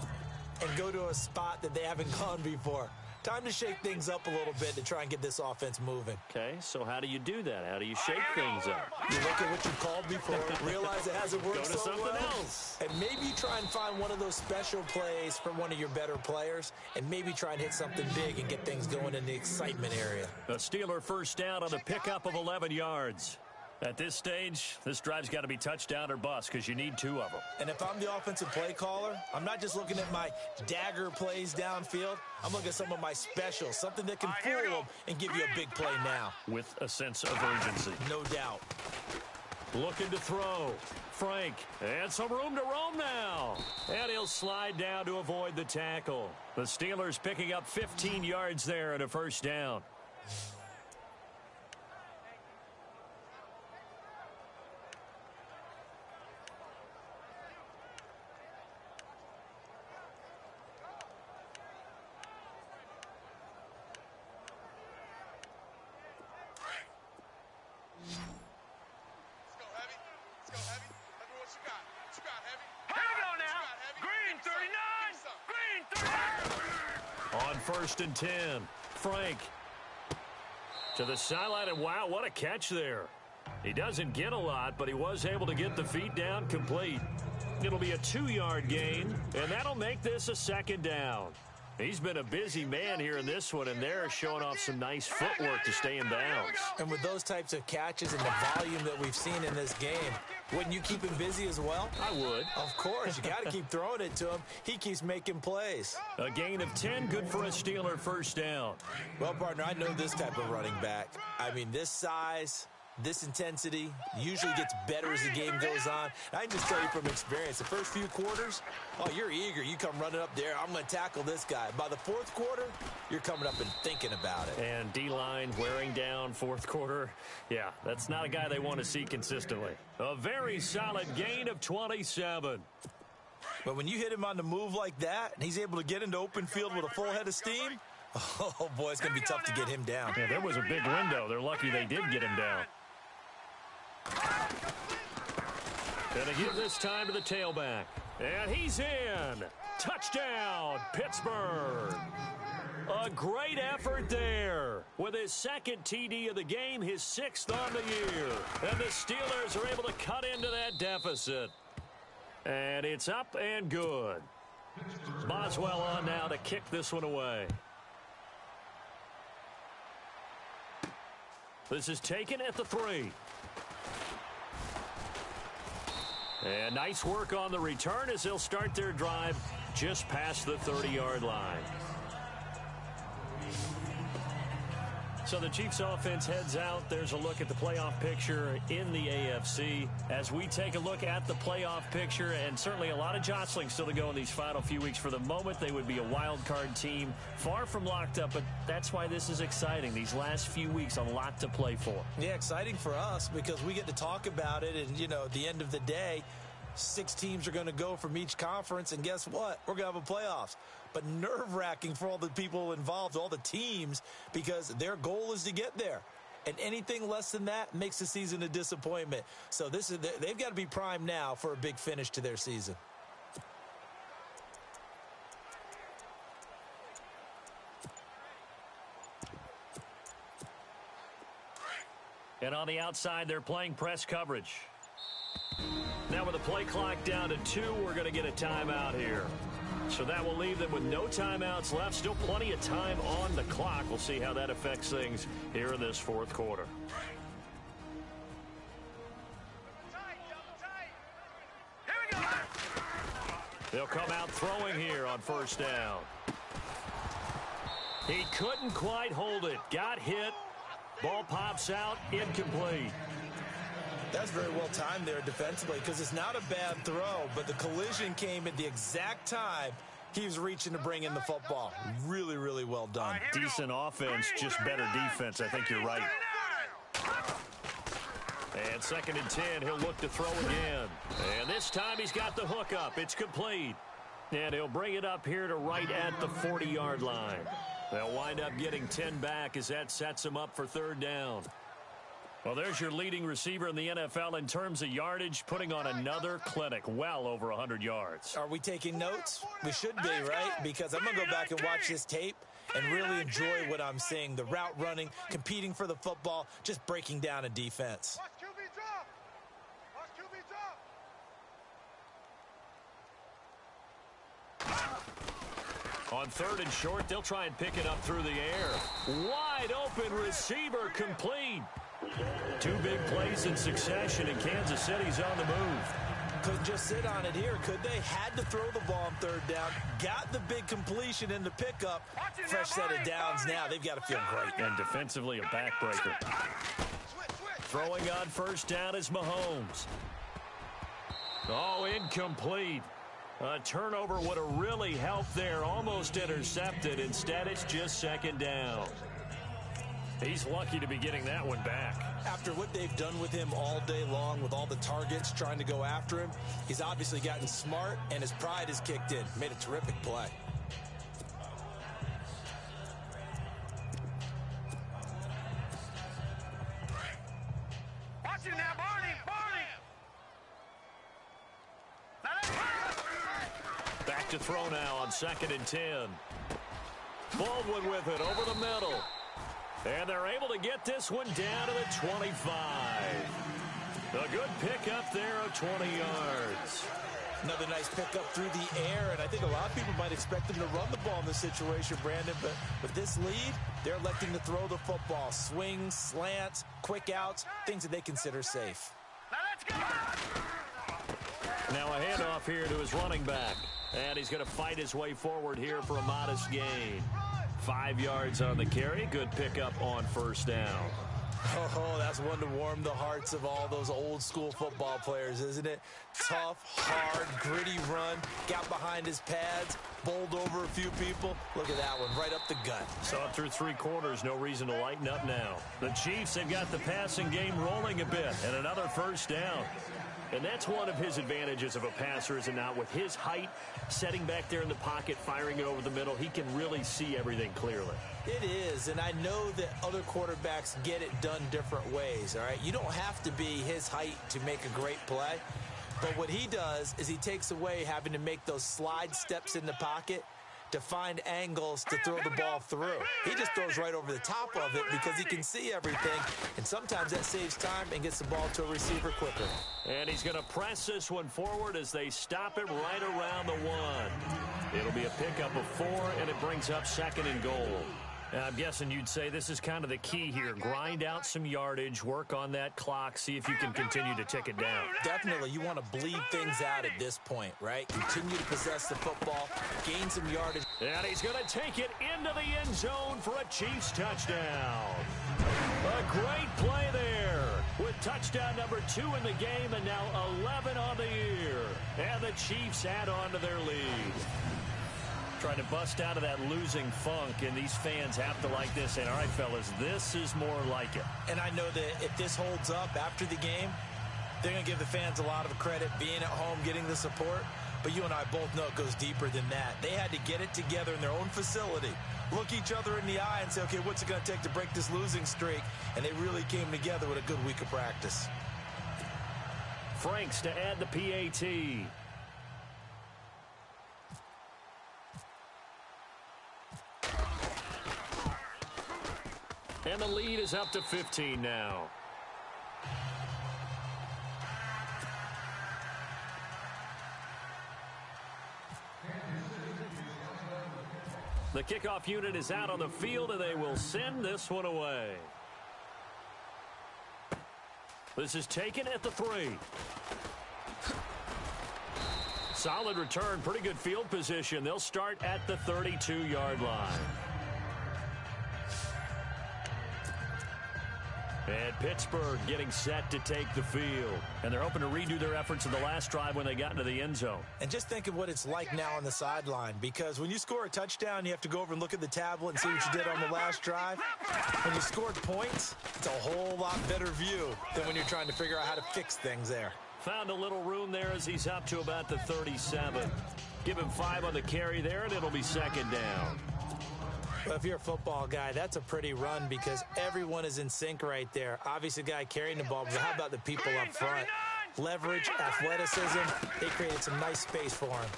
and go to a spot that they haven't gone before. Time to shake things up a little bit to try and get this offense moving. Okay, so how do you do that? How do you shake things up? You look at what you called before, realize it hasn't worked Go to so something well, else. and maybe try and find one of those special plays for one of your better players, and maybe try and hit something big and get things going in the excitement area. A Steeler first down on the pickup of 11 yards. At this stage, this drive's got to be touchdown or bust because you need 2 of them. And if I'm the offensive play caller, I'm not just looking at my dagger plays downfield. I'm looking at some of my specials, something that can fool them and give you a big play now. With a sense of urgency. No doubt. Looking to throw. Frank, and some room to roam now. And he'll slide down to avoid the tackle. The Steelers picking up 15 yards there and a first down. First and 10. Frank to the sideline, and wow, what a catch there. He doesn't get a lot, but he was able to get the feet down complete. It'll be a 2-yard gain, and that'll make this a second down. He's been a busy man here in this one, and they're showing off some nice footwork to stay in bounds. And with those types of catches and the volume that we've seen in this game, wouldn't you keep him busy as well? I would. Of course. You got to keep throwing it to him. He keeps making plays. A gain of 10, good for a Steeler first down. Well, partner, I know this type of running back. I mean, this size, this intensity usually gets better as the game goes on. And I can just tell you from experience, the first few quarters, oh, you're eager. You come running up there. I'm going to tackle this guy. By the fourth quarter, you're coming up and thinking about it. And D-line wearing down fourth quarter. Yeah, that's not a guy they want to see consistently. A very solid gain of 27. But when you hit him on the move like that, and he's able to get into open field with a full head of steam, oh, boy, it's going to be tough to get him down. Yeah, there was a big window. They're lucky they did get him down. Going to give this time to the tailback. And he's in. Touchdown, Pittsburgh. A great effort there. With his second TD of the game, his 6th on the year. And the Steelers are able to cut into that deficit. And it's up and good. Boswell on now to kick this one away. This is taken at the 3. And nice work on the return as they'll start their drive just past the 30-yard line. So the Chiefs offense heads out. There's a look at the playoff picture in the AFC. As we take a look at the playoff picture, and certainly a lot of jostling still to go in these final few weeks. For the moment, they would be a wild card team, far from locked up, but that's why this is exciting. These last few weeks, a lot to play for. Yeah, exciting for us because we get to talk about it, and, you know, at the end of the day, 6 teams are going to go from each conference, and guess what? We're going to have a playoffs. But nerve-wracking for all the people involved, all the teams, because their goal is to get there. And anything less than that makes the season a disappointment. So they've got to be primed now for a big finish to their season. And on the outside, they're playing press coverage. Now with the play clock down to 2, we're going to get a timeout here. So that will leave them with no timeouts left. Still plenty of time on the clock. We'll see how that affects things here in this 4th quarter. They'll come out throwing here on 1st down. He couldn't quite hold it. Got hit. Ball pops out. Incomplete. That's very well timed there defensively because it's not a bad throw, but the collision came at the exact time he was reaching to bring in the football. Really, really well done. Decent offense, just better defense. I think you're right. And 2nd and 10, he'll look to throw again. And this time he's got the hook up. It's complete. And he'll bring it up here to right at the 40-yard line. They'll wind up getting 10 back as that sets him up for 3rd down. Well, there's your leading receiver in the NFL in terms of yardage, putting on another clinic, well over 100 yards. Are we taking notes? We should be, right? Because I'm going to go back and watch this tape and really enjoy what I'm seeing. The route running, competing for the football, just breaking down a defense. On 3rd and short, they'll try and pick it up through the air. Wide open receiver complete. 2 big plays in succession, and Kansas City's on the move. Couldn't just sit on it here, could they? Had to throw the ball on 3rd down. Got the big completion in the pickup. Fresh set of downs now. They've got to feel great. And defensively, a backbreaker. Throwing on 1st down is Mahomes. Oh, incomplete. A turnover would have really helped there. Almost intercepted. Instead, it's just 2nd down. He's lucky to be getting that one back. After what they've done with him all day long, with all the targets trying to go after him, he's obviously gotten smart, and his pride has kicked in. Made a terrific play. Watch it now, Barney! Back to throw now on 2nd and 10. Baldwin with it over the middle. And they're able to get this one down to the 25. A good pickup there of 20 yards. Another nice pickup through the air, and I think a lot of people might expect them to run the ball in this situation, Brandon, but with this lead, they're electing to throw the football. Swings, slants, quick outs, things that they consider safe. Now let's go! Now a handoff here to his running back. And he's going to fight his way forward here for a modest gain. 5 yards on the carry. Good pickup on 1st down. Oh, that's one to warm the hearts of all those old school football players, isn't it? Tough, hard, gritty run. Got behind his pads, bowled over a few people. Look at that one, right up the gut. Saw it through 3 quarters. No reason to lighten up now. The Chiefs have got the passing game rolling a bit. And another 1st down. And that's one of his advantages of a passer, is it not? With his height, setting back there in the pocket, firing it over the middle, he can really see everything clearly. It is, and I know that other quarterbacks get it done different ways, all right? You don't have to be his height to make a great play, but what he does is he takes away having to make those slide steps in the pocket to find angles to throw the ball through. He just throws right over the top of it because he can see everything, and sometimes that saves time and gets the ball to a receiver quicker. And he's going to press this one forward as they stop him right around the 1. It'll be a pickup of 4, and it brings up 2nd and goal. I'm guessing you'd say this is kind of the key here. Grind out some yardage, work on that clock, see if you can continue to tick it down. Definitely. You want to bleed things out at this point, right? Continue to possess the football, gain some yardage. And he's going to take it into the end zone for a Chiefs touchdown. A great play there with touchdown number 2 in the game and now 11 on the year. And the Chiefs add on to their lead. Trying to bust out of that losing funk, and these fans have to like this. And all right, fellas, this is more like it. And I know that if this holds up after the game, they're going to give the fans a lot of credit, being at home, getting the support. But you and I both know it goes deeper than that. They had to get it together in their own facility, look each other in the eye and say, okay, what's it going to take to break this losing streak? And they really came together with a good week of practice. Franks to add the PAT. And the lead is up to 15 now. The kickoff unit is out on the field, and they will send this one away. This is taken at the 3. Solid return, pretty good field position. They'll start at the 32-yard line. And Pittsburgh getting set to take the field. And they're hoping to redo their efforts in the last drive when they got into the end zone. And just think of what it's like now on the sideline, because when you score a touchdown, you have to go over and look at the tablet and see what you did on the last drive. When you scored points, it's a whole lot better view than when you're trying to figure out how to fix things there. Found a little room there as he's up to about the 37. Give him 5 on the carry there, and it'll be 2nd down. Well, if you're a football guy, that's a pretty run because everyone is in sync right there. Obviously, the guy carrying the ball, but how about the people up front? Leverage, athleticism, they created some nice space for him.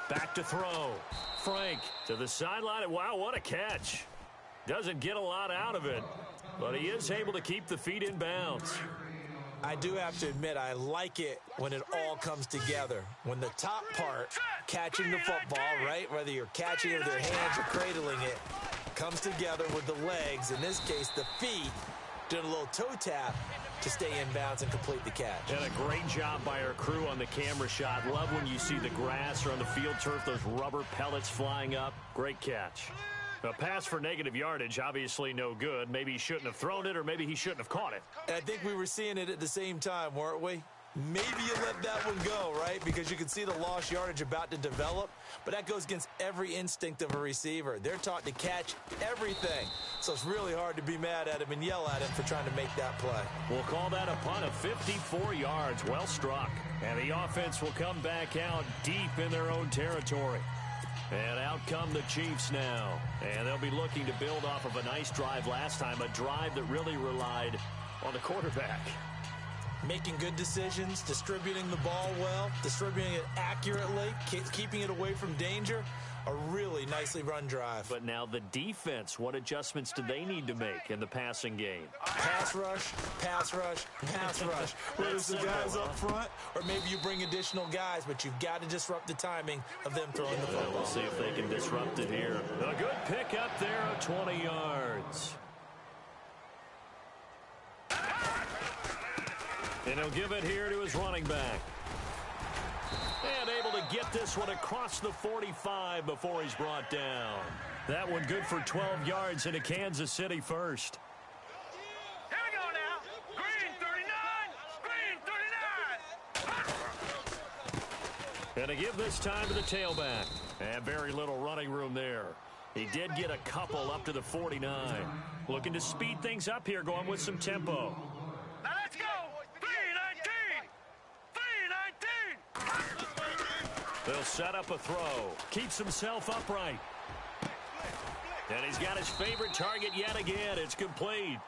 Back to throw. Frank to the sideline. Wow, what a catch. Doesn't get a lot out of it, but he is able to keep the feet in bounds. I do have to admit, I like it when it all comes together. When the top part, catching the football, right, whether you're catching it with your hands or cradling it, comes together with the legs, in this case the feet, doing a little toe tap to stay in bounds and complete the catch. And a great job by our crew on the camera shot. Love when you see the grass or on the field turf, those rubber pellets flying up. Great catch. A pass for negative yardage, obviously no good. Maybe he shouldn't have thrown it, or maybe he shouldn't have caught it. And I think we were seeing it at the same time, weren't we? Maybe you let that one go, right? Because you can see the lost yardage about to develop, but that goes against every instinct of a receiver. They're taught to catch everything, so it's really hard to be mad at him and yell at him for trying to make that play. We'll call that a punt of 54 yards. Well struck. And the offense will come back out deep in their own territory. And out come the Chiefs now. And they'll be looking to build off of a nice drive last time, a drive that really relied on the quarterback. Making good decisions, distributing the ball well, distributing it accurately, keeping it away from danger. A really nicely run drive. But now the defense, what adjustments do they need to make in the passing game? Pass rush, pass rush, pass rush. Whether it's the guys up front or maybe you bring additional guys, but you've got to disrupt the timing of them throwing the football. We'll see if they can disrupt it here. A good pick up there of 20 yards. And he'll give it here to his running back. And able to get this one across the 45 before he's brought down. That one good for 12 yards into Kansas City first. Here we go now. Green 39. Green 39. And to give this time to the tailback. And very little running room there. He did get a couple up to the 49. Looking to speed things up here, going with some tempo. Now let's go. 319. They'll set up a throw. Keeps himself upright. And he's got his favorite target yet again. It's complete.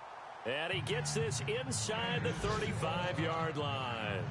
And he gets this inside the 35-yard line.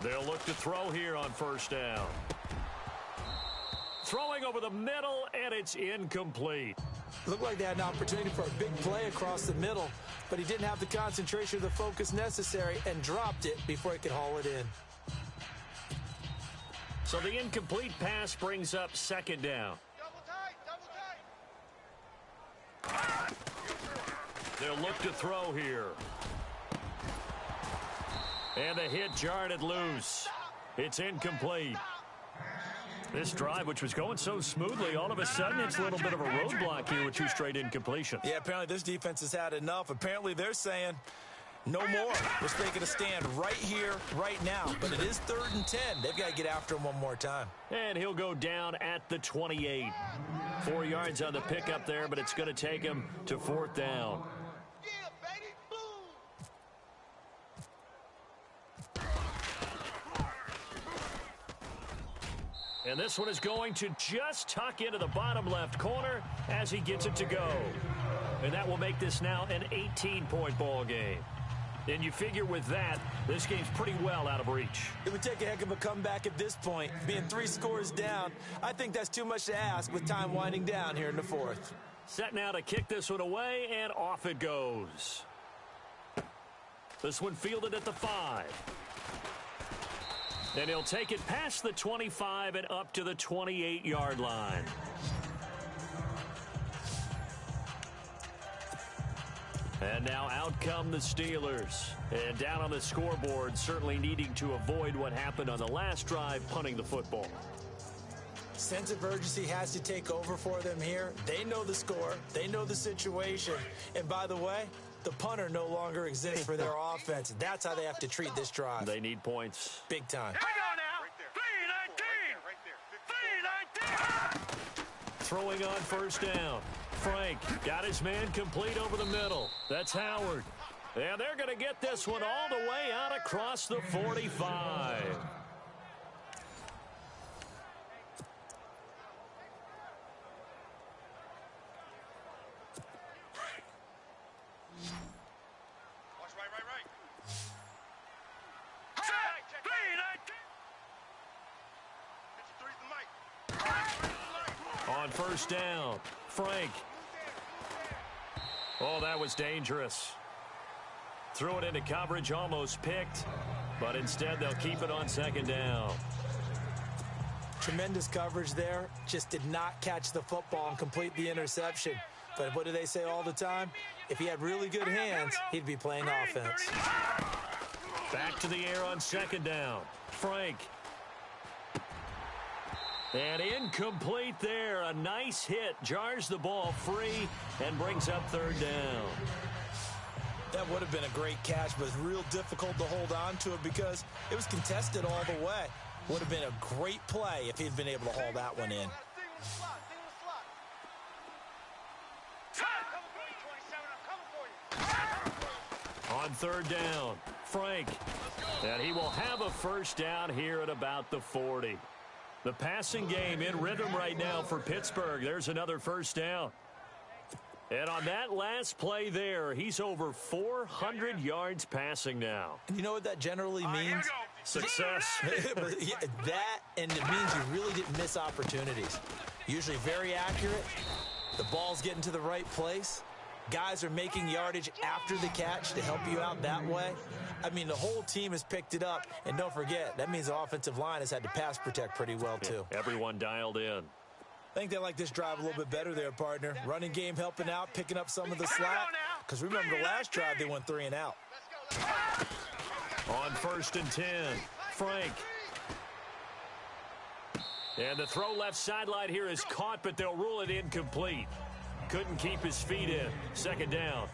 They'll look to throw here on first down. Throwing over the middle, and it's incomplete. Looked like they had an opportunity for a big play across the middle, but he didn't have the concentration or the focus necessary and dropped it before he could haul it in. So the incomplete pass brings up second down. They'll look to throw here. And the hit jarred it loose. It's incomplete. This drive, which was going so smoothly, all of a sudden it's a little bit of a roadblock here with two straight incompletions. Yeah, apparently this defense has had enough. Apparently they're saying no more. We're taking a stand right here, right now. But it is 3rd and 10. They've got to get after him one more time. And he'll go down at the 28. 4 yards on the pickup there, but it's going to take him to 4th down. And this one is going to just tuck into the bottom left corner as he gets it to go. And that will make this now an 18-point ball game. And you figure with that, this game's pretty well out of reach. It would take a heck of a comeback at this point. Being 3 scores down, I think that's too much to ask with time winding down here in the 4th. Set now to kick this one away, and off it goes. This one fielded at the 5. And he'll take it past the 25 and up to the 28-yard line. And now out come the Steelers. And down on the scoreboard, certainly needing to avoid what happened on the last drive, punting the football. Sense of urgency has to take over for them here. They know the score. They know the situation. And by the way, the punter no longer exists for their offense. That's how they have to treat this drive. They need points. Big time. Hang on now. 3-19. Throwing on first down. Frank got his man complete over the middle. That's Howard. And they're going to get this one all the way out across the 45. On first down, Frank. Oh, that was dangerous. Threw it into coverage, almost picked, but instead they'll keep it on second down. Tremendous coverage there. Just did not catch the football and complete the interception. But what do they say all the time? If he had really good hands, he'd be playing offense. Back to the air on second down. Frank. And incomplete there. A nice hit. Jars the ball free and brings up third down. That would have been a great catch, but real difficult to hold on to it because it was contested all the way. Would have been a great play if he'd been able to haul that one in. On third down, Frank. And he will have a first down here at about the 40. The passing game in rhythm right now for Pittsburgh. There's another first down. And on that last play there, he's over 400 yards passing now. And you know what that generally means? Success. Yeah, that, and it means you really didn't miss opportunities. Usually very accurate. The ball's getting to the right place. Guys are making yardage after the catch to help you out that way. I mean, the whole team has picked it up. And don't forget, that means the offensive line has had to pass protect pretty well, too. Everyone dialed in. I think they like this drive a little bit better there, partner. Running game helping out, picking up some of the slack. Because remember, the last drive, they went 3 and out. On 1st and 10, Frank. And the throw left sideline here is caught, but they'll rule it incomplete. Couldn't keep his feet in. 2nd down.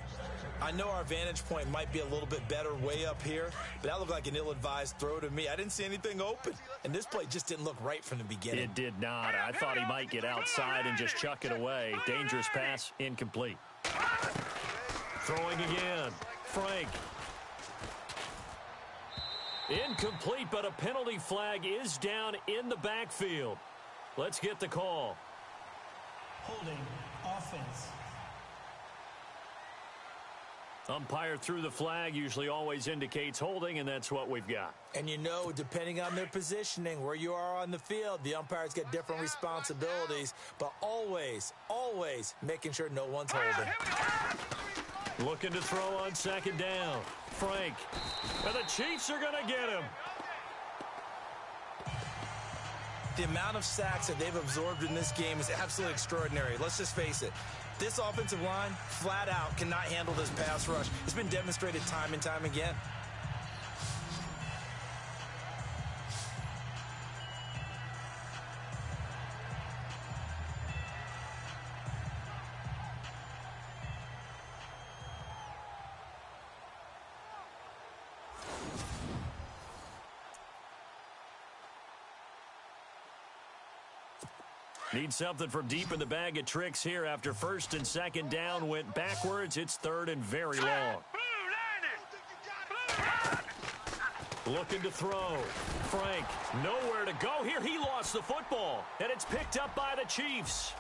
I know our vantage point might be a little bit better way up here, but that looked like an ill-advised throw to me. I didn't see anything open, and this play just didn't look right from the beginning. It did not. I thought he might get outside and just chuck it away. Dangerous pass, incomplete. Throwing again. Frank. Incomplete, but a penalty flag is down in the backfield. Let's get the call. Holding, offense. Umpire threw the flag, usually always indicates holding, and that's what we've got. And you know, depending on their positioning, where you are on the field, the umpires get different responsibilities, but always, always making sure no one's holding. Looking to throw on 2nd down. Frank. And the Chiefs are going to get him. The amount of sacks that they've absorbed in this game is absolutely extraordinary. Let's just face it. This offensive line, flat out, cannot handle this pass rush. It's been demonstrated time and time again. Need something from deep in the bag of tricks here after 1st and 2nd down went backwards. It's 3rd and very long. Looking to throw. Frank, nowhere to go here. He lost the football, and it's picked up by the Chiefs.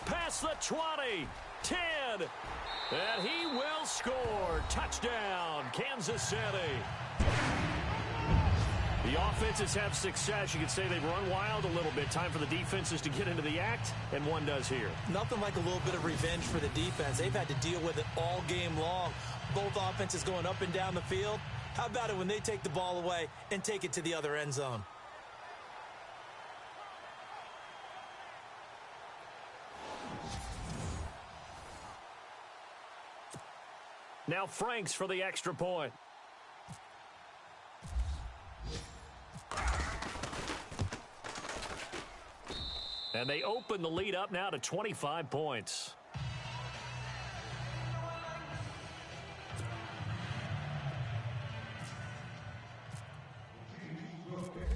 Past the 20, 10, and he will score. Touchdown, Kansas City. The offenses have success. You could say they've run wild a little bit. Time for the defenses to get into the act, and one does here. Nothing like a little bit of revenge for the defense. They've had to deal with it all game long. Both offenses going up and down the field. How about it when they take the ball away and take it to the other end zone? Now Franks for the extra point. And they open the lead up now to 25 points.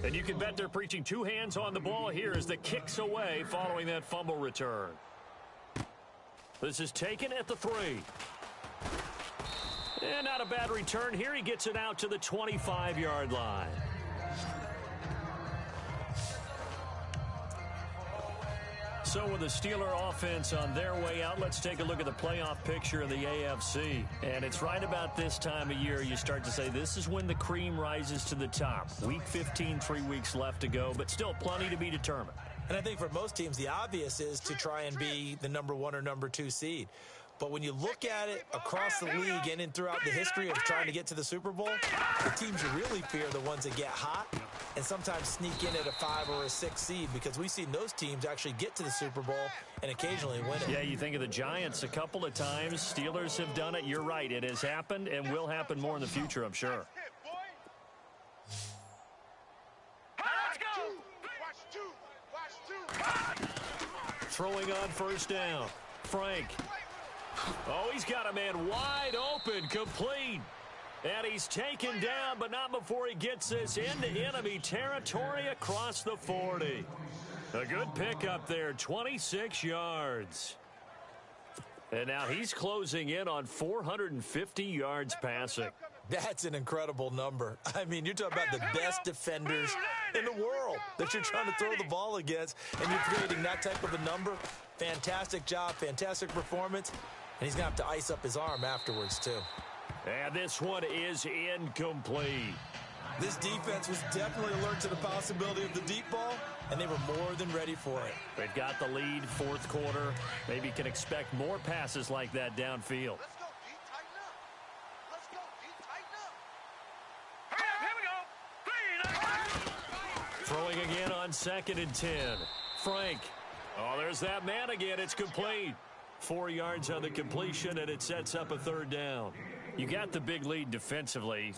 And you can bet they're preaching 2 hands on the ball here as the kicks away following that fumble return. This is taken at the 3. And not a bad return here. He gets it out to the 25-yard line. So with the Steeler offense on their way out, let's take a look at the playoff picture of the AFC. And it's right about this time of year you start to say this is when the cream rises to the top. Week 15, 3 weeks left to go, but still plenty to be determined. And I think for most teams, the obvious is to try and be the number 1 or number 2 seed. But when you look at it across the league and in throughout the history of trying to get to the Super Bowl, the teams you really fear are the ones that get hot and sometimes sneak in at a 5 or a 6 seed, because we've seen those teams actually get to the Super Bowl and occasionally win it. Yeah, you think of the Giants a couple of times. Steelers have done it. You're right. It has happened and will happen more in the future, I'm sure. Throwing on 1st down. Frank. Oh, he's got a man wide open, complete. And he's taken down, but not before he gets this into enemy territory across the 40. A good pickup there, 26 yards. And now he's closing in on 450 yards passing. That's an incredible number. I mean, you're talking about the best defenders in the world that you're trying to throw the ball against, and you're creating that type of a number. Fantastic job, fantastic performance, and he's going to have to ice up his arm afterwards, too. And this one is incomplete. This defense was definitely alert to the possibility of the deep ball, and they were more than ready for it. They've got the lead, fourth quarter. Maybe can expect more passes like that downfield. Let's go, D. Tighten up. Let's go, D. Tighten up. Hurry up, here we go. 3, Throwing again on 2nd and 10. Frank. Oh, there's that man again. It's complete. 4 yards on the completion, and it sets up a 3rd down. You got the big lead defensively.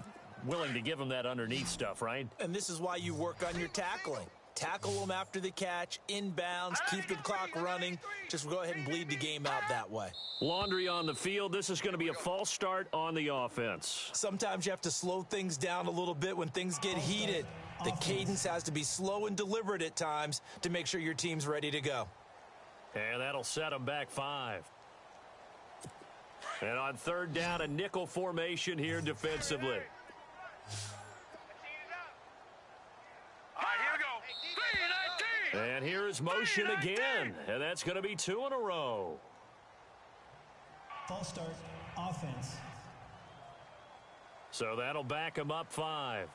Willing to give them that underneath stuff, right? And this is why you work on your tackling. Tackle them after the catch, inbounds, keep the clock running. Just go ahead and bleed the game out that way. Laundry on the field. This is going to be a false start on the offense. Sometimes you have to slow things down a little bit when things get heated. The cadence has to be slow and deliberate at times to make sure your team's ready to go. And that'll set them back 5. And on 3rd down, a nickel formation here defensively. All right, here we go. 3, 19. And here's motion again. And that's going to be 2 in a row. False start, offense. So that'll back them up 5.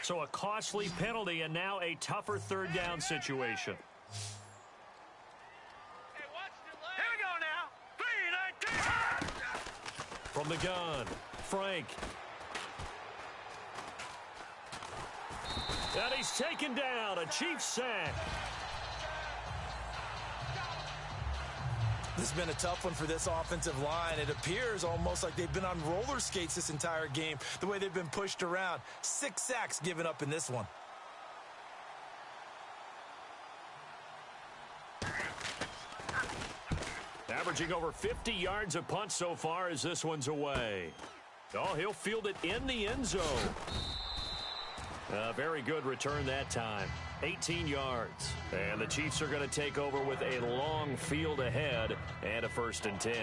So a costly penalty and now a tougher 3rd down situation. Hey, watch the leg. Here we go now. 3, 19. From the gun, Frank. And he's taken down, a Chiefs sack. This has been a tough one for this offensive line. It appears almost like they've been on roller skates this entire game, the way they've been pushed around. 6 sacks given up in this one. Averaging over 50 yards a punt so far as this one's away. Oh, he'll field it in the end zone. A very good return that time. 18 yards. And the Chiefs are going to take over with a long field ahead and a 1st and 10.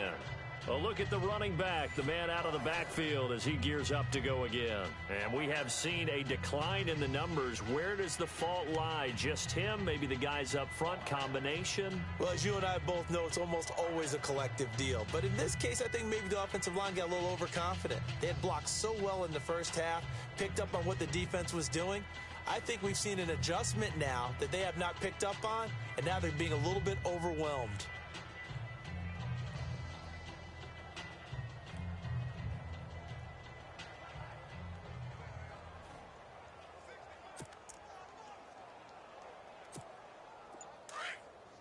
A look at the running back, the man out of the backfield as he gears up to go again. And we have seen a decline in the numbers. Where does the fault lie? Just him? Maybe the guys up front? Combination? Well, as you and I both know, it's almost always a collective deal. But in this case, I think maybe the offensive line got a little overconfident. They had blocked so well in the first half, picked up on what the defense was doing. I think we've seen an adjustment now that they have not picked up on, and now they're being a little bit overwhelmed.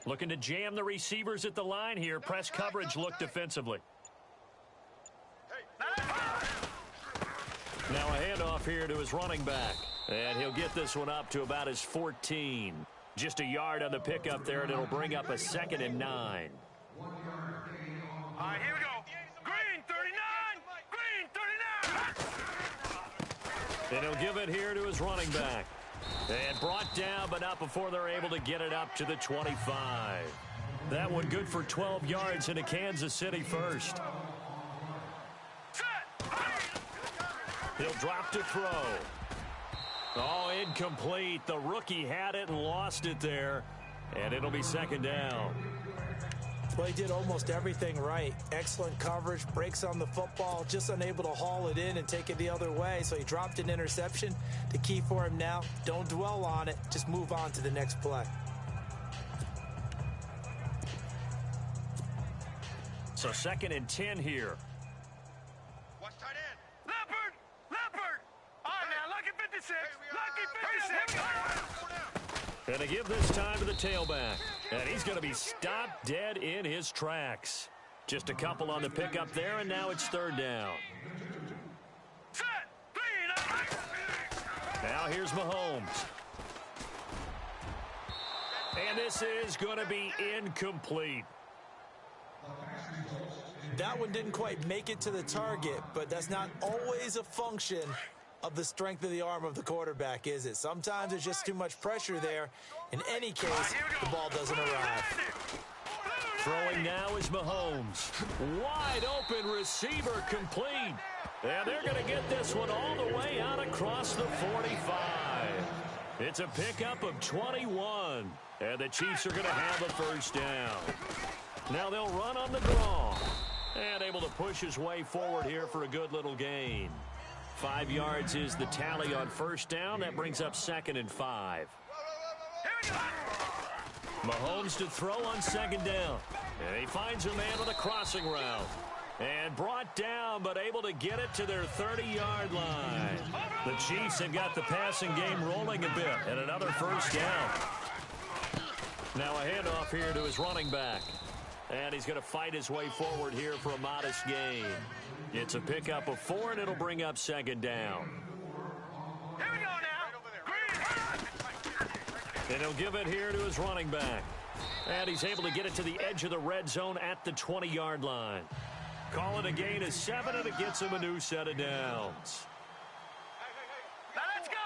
Looking to jam the receivers at the line here. Press coverage look defensively. Now a handoff here to his running back. And he'll get this one up to about his 14. Just a yard on the pickup there, and it'll bring up a 2nd and 9. All right, here we go. Green 39. Green 39. And he'll give it here to his running back. And brought down, but not before they're able to get it up to the 25. That one good for 12 yards into Kansas City first. He'll drop to throw. Oh, incomplete. The rookie had it and lost it there. And it'll be 2nd down. Well, he did almost everything right. Excellent coverage, breaks on the football, just unable to haul it in and take it the other way. So he dropped an interception. The key for him now, don't dwell on it. Just move on to the next play. So 2nd and 10 here. Watch tight end. Leopard. Leopard. All right, now, lucky 56. Lucky 56. And to give this time to the tailback. And he's going to be stopped dead in his tracks. Just a couple on the pickup there, and now it's 3rd down. Set. 3. Now here's Mahomes. And this is going to be incomplete. That one didn't quite make it to the target, but that's not always a function of the strength of the arm of the quarterback, is it? Sometimes there's just too much pressure there. In any case, the ball doesn't arrive. Throwing now is Mahomes. Wide open receiver complete. And they're going to get this one all the way out across the 45. It's a pickup of 21. And the Chiefs are going to have a 1st down. Now they'll run on the draw. And able to push his way forward here for a good little gain. 5 yards is the tally on first down. That brings up 2nd and 5. Mahomes to throw on 2nd down. And he finds a man on the crossing route. And brought down, but able to get it to their 30-yard line. The Chiefs have got the passing game rolling a bit. And another first down. Now a handoff here to his running back. And he's going to fight his way forward here for a modest gain. It's a pickup of 4, and it'll bring up 2nd down. Here we go now. And he'll give it here to his running back. And he's able to get it to the edge of the red zone at the 20-yard line. Call it a gain of 7, and it gets him a new set of downs. Now let's go.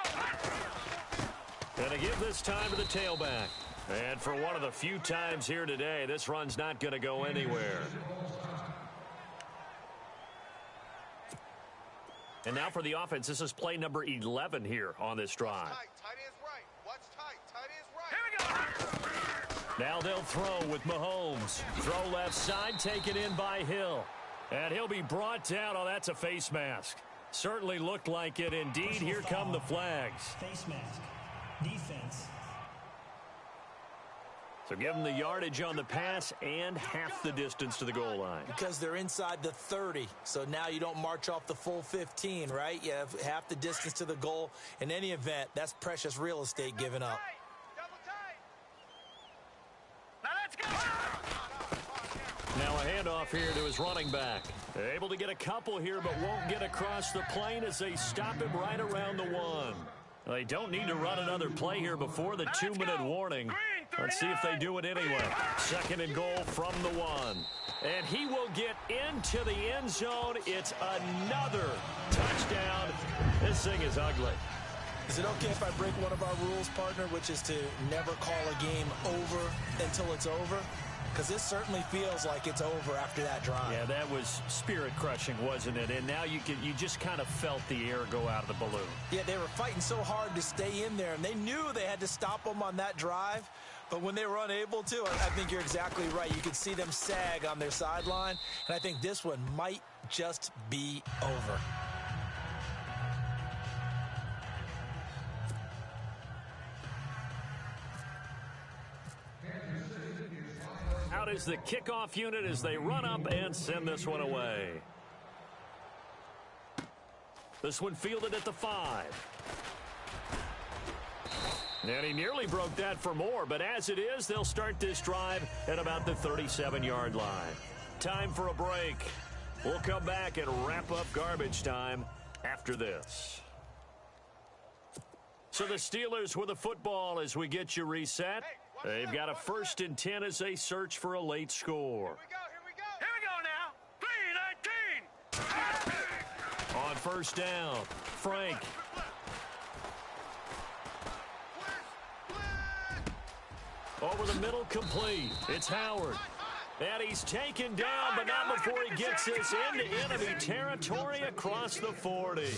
And to give this time to the tailback. And for one of the few times here today, this run's not going to go anywhere. And now for the offense, this is play number 11 here on this drive. Tight is right. What's tight? Tight is right. Here we go. Now they'll throw with Mahomes. Throw left side, taken in by Hill. And he'll be brought down. Oh, that's a face mask. Certainly looked like it indeed. Here come the flags. Face mask. Defense. So give them the yardage on the pass and half the distance to the goal line. Because they're inside the 30, so now you don't march off the full 15, right? You have half the distance to the goal. In any event, that's precious real estate given up. Double tight. Now let's go. Now a handoff here to his running back. Able to get a couple here, but won't get across the plane as they stop him right around the 1. They don't need to run another play here before the 2-minute warning. Let's see if they do it anyway. 2nd and goal from the 1. And he will get into the end zone. It's another touchdown. This thing is ugly. Is it okay if I break one of our rules, partner, which is to never call a game over until it's over? Because this certainly feels like it's over after that drive. Yeah, that was spirit-crushing, wasn't it? And now you just kind of felt the air go out of the balloon. Yeah, they were fighting so hard to stay in there, and they knew they had to stop them on that drive. But when they were unable to, I think you're exactly right. You could see them sag on their sideline, and I think this one might just be over. Out is the kickoff unit as they run up and send this one away. This one fielded at the 5. And he nearly broke that for more, but as it is, they'll start this drive at about the 37-yard line. Time for a break. We'll come back and wrap up garbage time after this. So the Steelers with the football as we get you reset. They've got a 1st and 10 as they search for a late score. Here we go now. 3-19. On first down, Frank. Over the middle, complete. It's Howard. And he's taken down, but not before he gets this into enemy territory across the 40.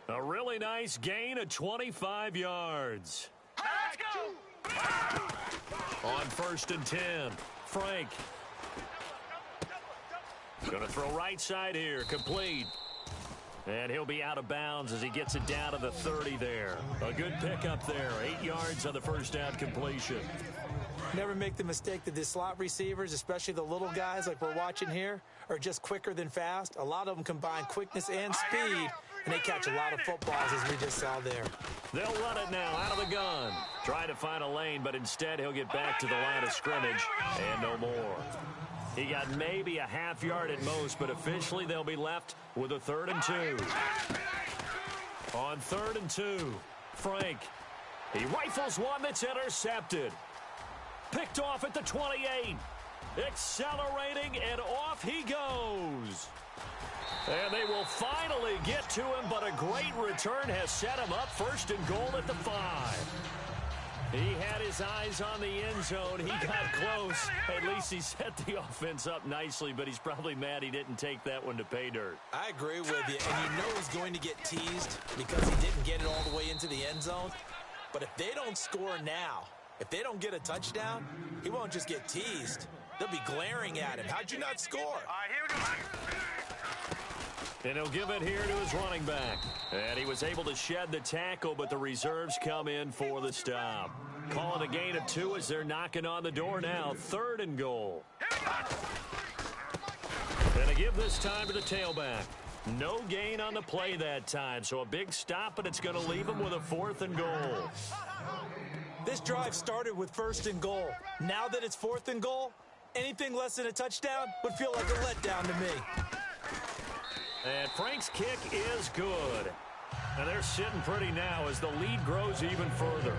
A really nice gain of 25 yards. Let's go. On 1st and 10, Frank. Going to throw right side here, complete. And he'll be out of bounds as he gets it down to the 30 there. A good pickup there, 8 yards on the first down completion. Never make the mistake that the slot receivers, especially the little guys like we're watching here, are just quicker than fast. A lot of them combine quickness and speed, and they catch a lot of footballs, as we just saw there. They'll run it now out of the gun. Try to find a lane, but instead he'll get back to the line of scrimmage and no more. He got maybe a half yard at most, but officially they'll be left with a 3rd and 2. On 3rd and 2, Frank. He rifles one that's intercepted. Picked off at the 28. Accelerating, and off he goes. And they will finally get to him, but a great return has set him up 1st and goal at the 5. He had his eyes on the end zone. He got close. At least he set the offense up nicely, but he's probably mad he didn't take that one to pay dirt. I agree with you, and you know he's going to get teased because he didn't get it all the way into the end zone. But if they don't score now, if they don't get a touchdown, he won't just get teased. They'll be glaring at him. How'd you not score? All right, here we go. And he'll give it here to his running back. And he was able to shed the tackle, but the reserves come in for the stop. Call it a gain of 2 as they're knocking on the door now. 3rd and goal. And they give this time to the tailback. No gain on the play that time, so a big stop, but it's going to leave him with a 4th and goal. This drive started with 1st and goal. Now that it's 4th and goal, anything less than a touchdown would feel like a letdown to me. And Frank's kick is good. And they're sitting pretty now as the lead grows even further.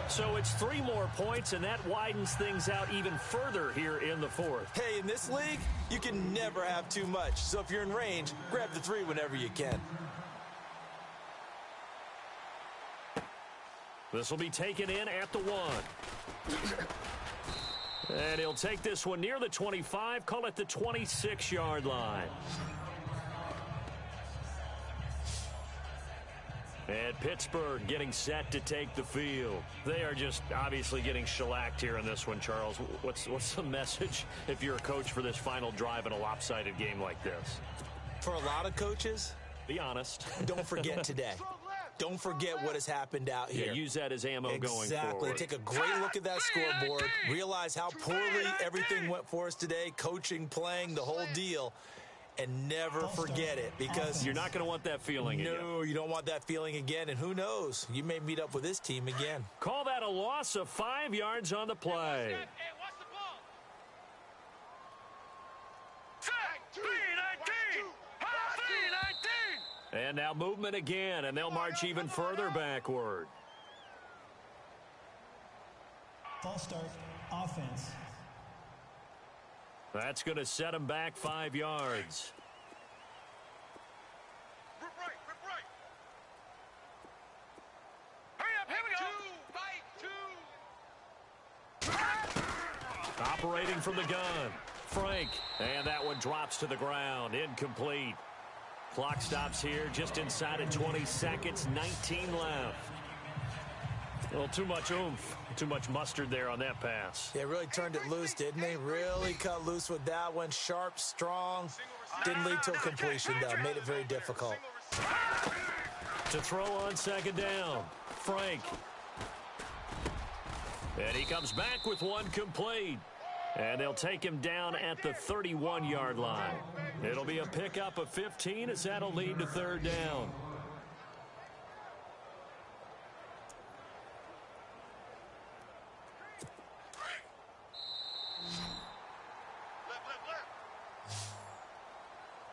So it's 3 more points, and that widens things out even further here in the 4th. Hey, in this league, you can never have too much. So if you're in range, grab the 3 whenever you can. This will be taken in at the 1. And he'll take this one near the 25, call it the 26-yard line. And Pittsburgh getting set to take the field. They are just obviously getting shellacked here in this one, Charles. What's the message if you're a coach for this final drive in a lopsided game like this? For a lot of coaches, be honest. Don't forget today. Don't forget what has happened out here. Yeah, use that as ammo going forward. Exactly. Take a great look at that scoreboard. Realize how poorly everything went for us today. Coaching, playing, the whole deal. And never forget it, because you're not going to want that feeling again. No, you don't want that feeling again. And who knows? You may meet up with this team again. Call that a loss of 5 yards on the play. Hey, what's the ball? 3-19. 3-19. And now movement again, and they'll march even further backward. False start, offense. That's going to set them back 5 yards. Rip right. Hurry up, here we go. Operating from the gun. Frank. And that one drops to the ground. Incomplete. Clock stops here just inside of 20 seconds. 19 left. A little too much oomph. Too much mustard there on that pass. They really turned it loose, didn't they? Really cut loose with that one. Sharp, strong. Didn't lead to a completion, though. Made it very difficult. To throw on 2nd down. Frank. And he comes back with one complete. And they'll take him down at the 31-yard line. It'll be a pickup of 15 as that'll lead to 3rd down.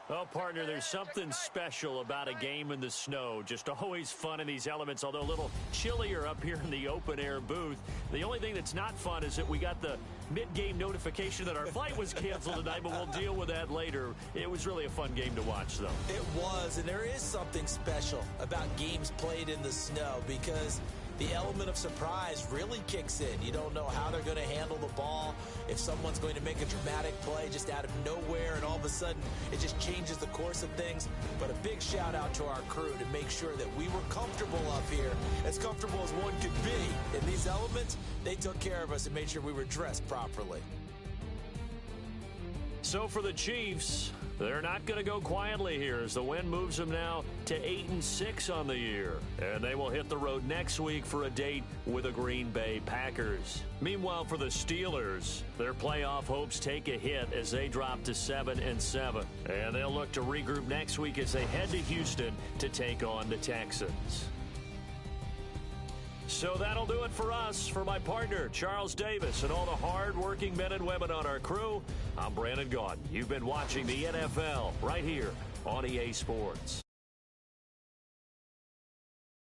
Well, partner, there's something special about a game in the snow. Just always fun in these elements, although a little chillier up here in the open-air booth. The only thing that's not fun is that we got the mid-game notification that our flight was canceled tonight, but we'll deal with that later. It was really a fun game to watch, though. It was, and there is something special about games played in the snow because the element of surprise really kicks in. You don't know how they're going to handle the ball, if someone's going to make a dramatic play just out of nowhere, and all of a sudden it just changes the course of things. But a big shout out to our crew to make sure that we were comfortable up here, as comfortable as one could be. In these elements, they took care of us and made sure we were dressed properly. So for the Chiefs, they're not going to go quietly here as the win moves them now to 8-6 on the year. And they will hit the road next week for a date with the Green Bay Packers. Meanwhile, for the Steelers, their playoff hopes take a hit as they drop to 7-7. And they'll look to regroup next week as they head to Houston to take on the Texans. So that'll do it for us. For my partner, Charles Davis, and all the hard-working men and women on our crew, I'm Brandon Gaudin. You've been watching the NFL right here on EA Sports.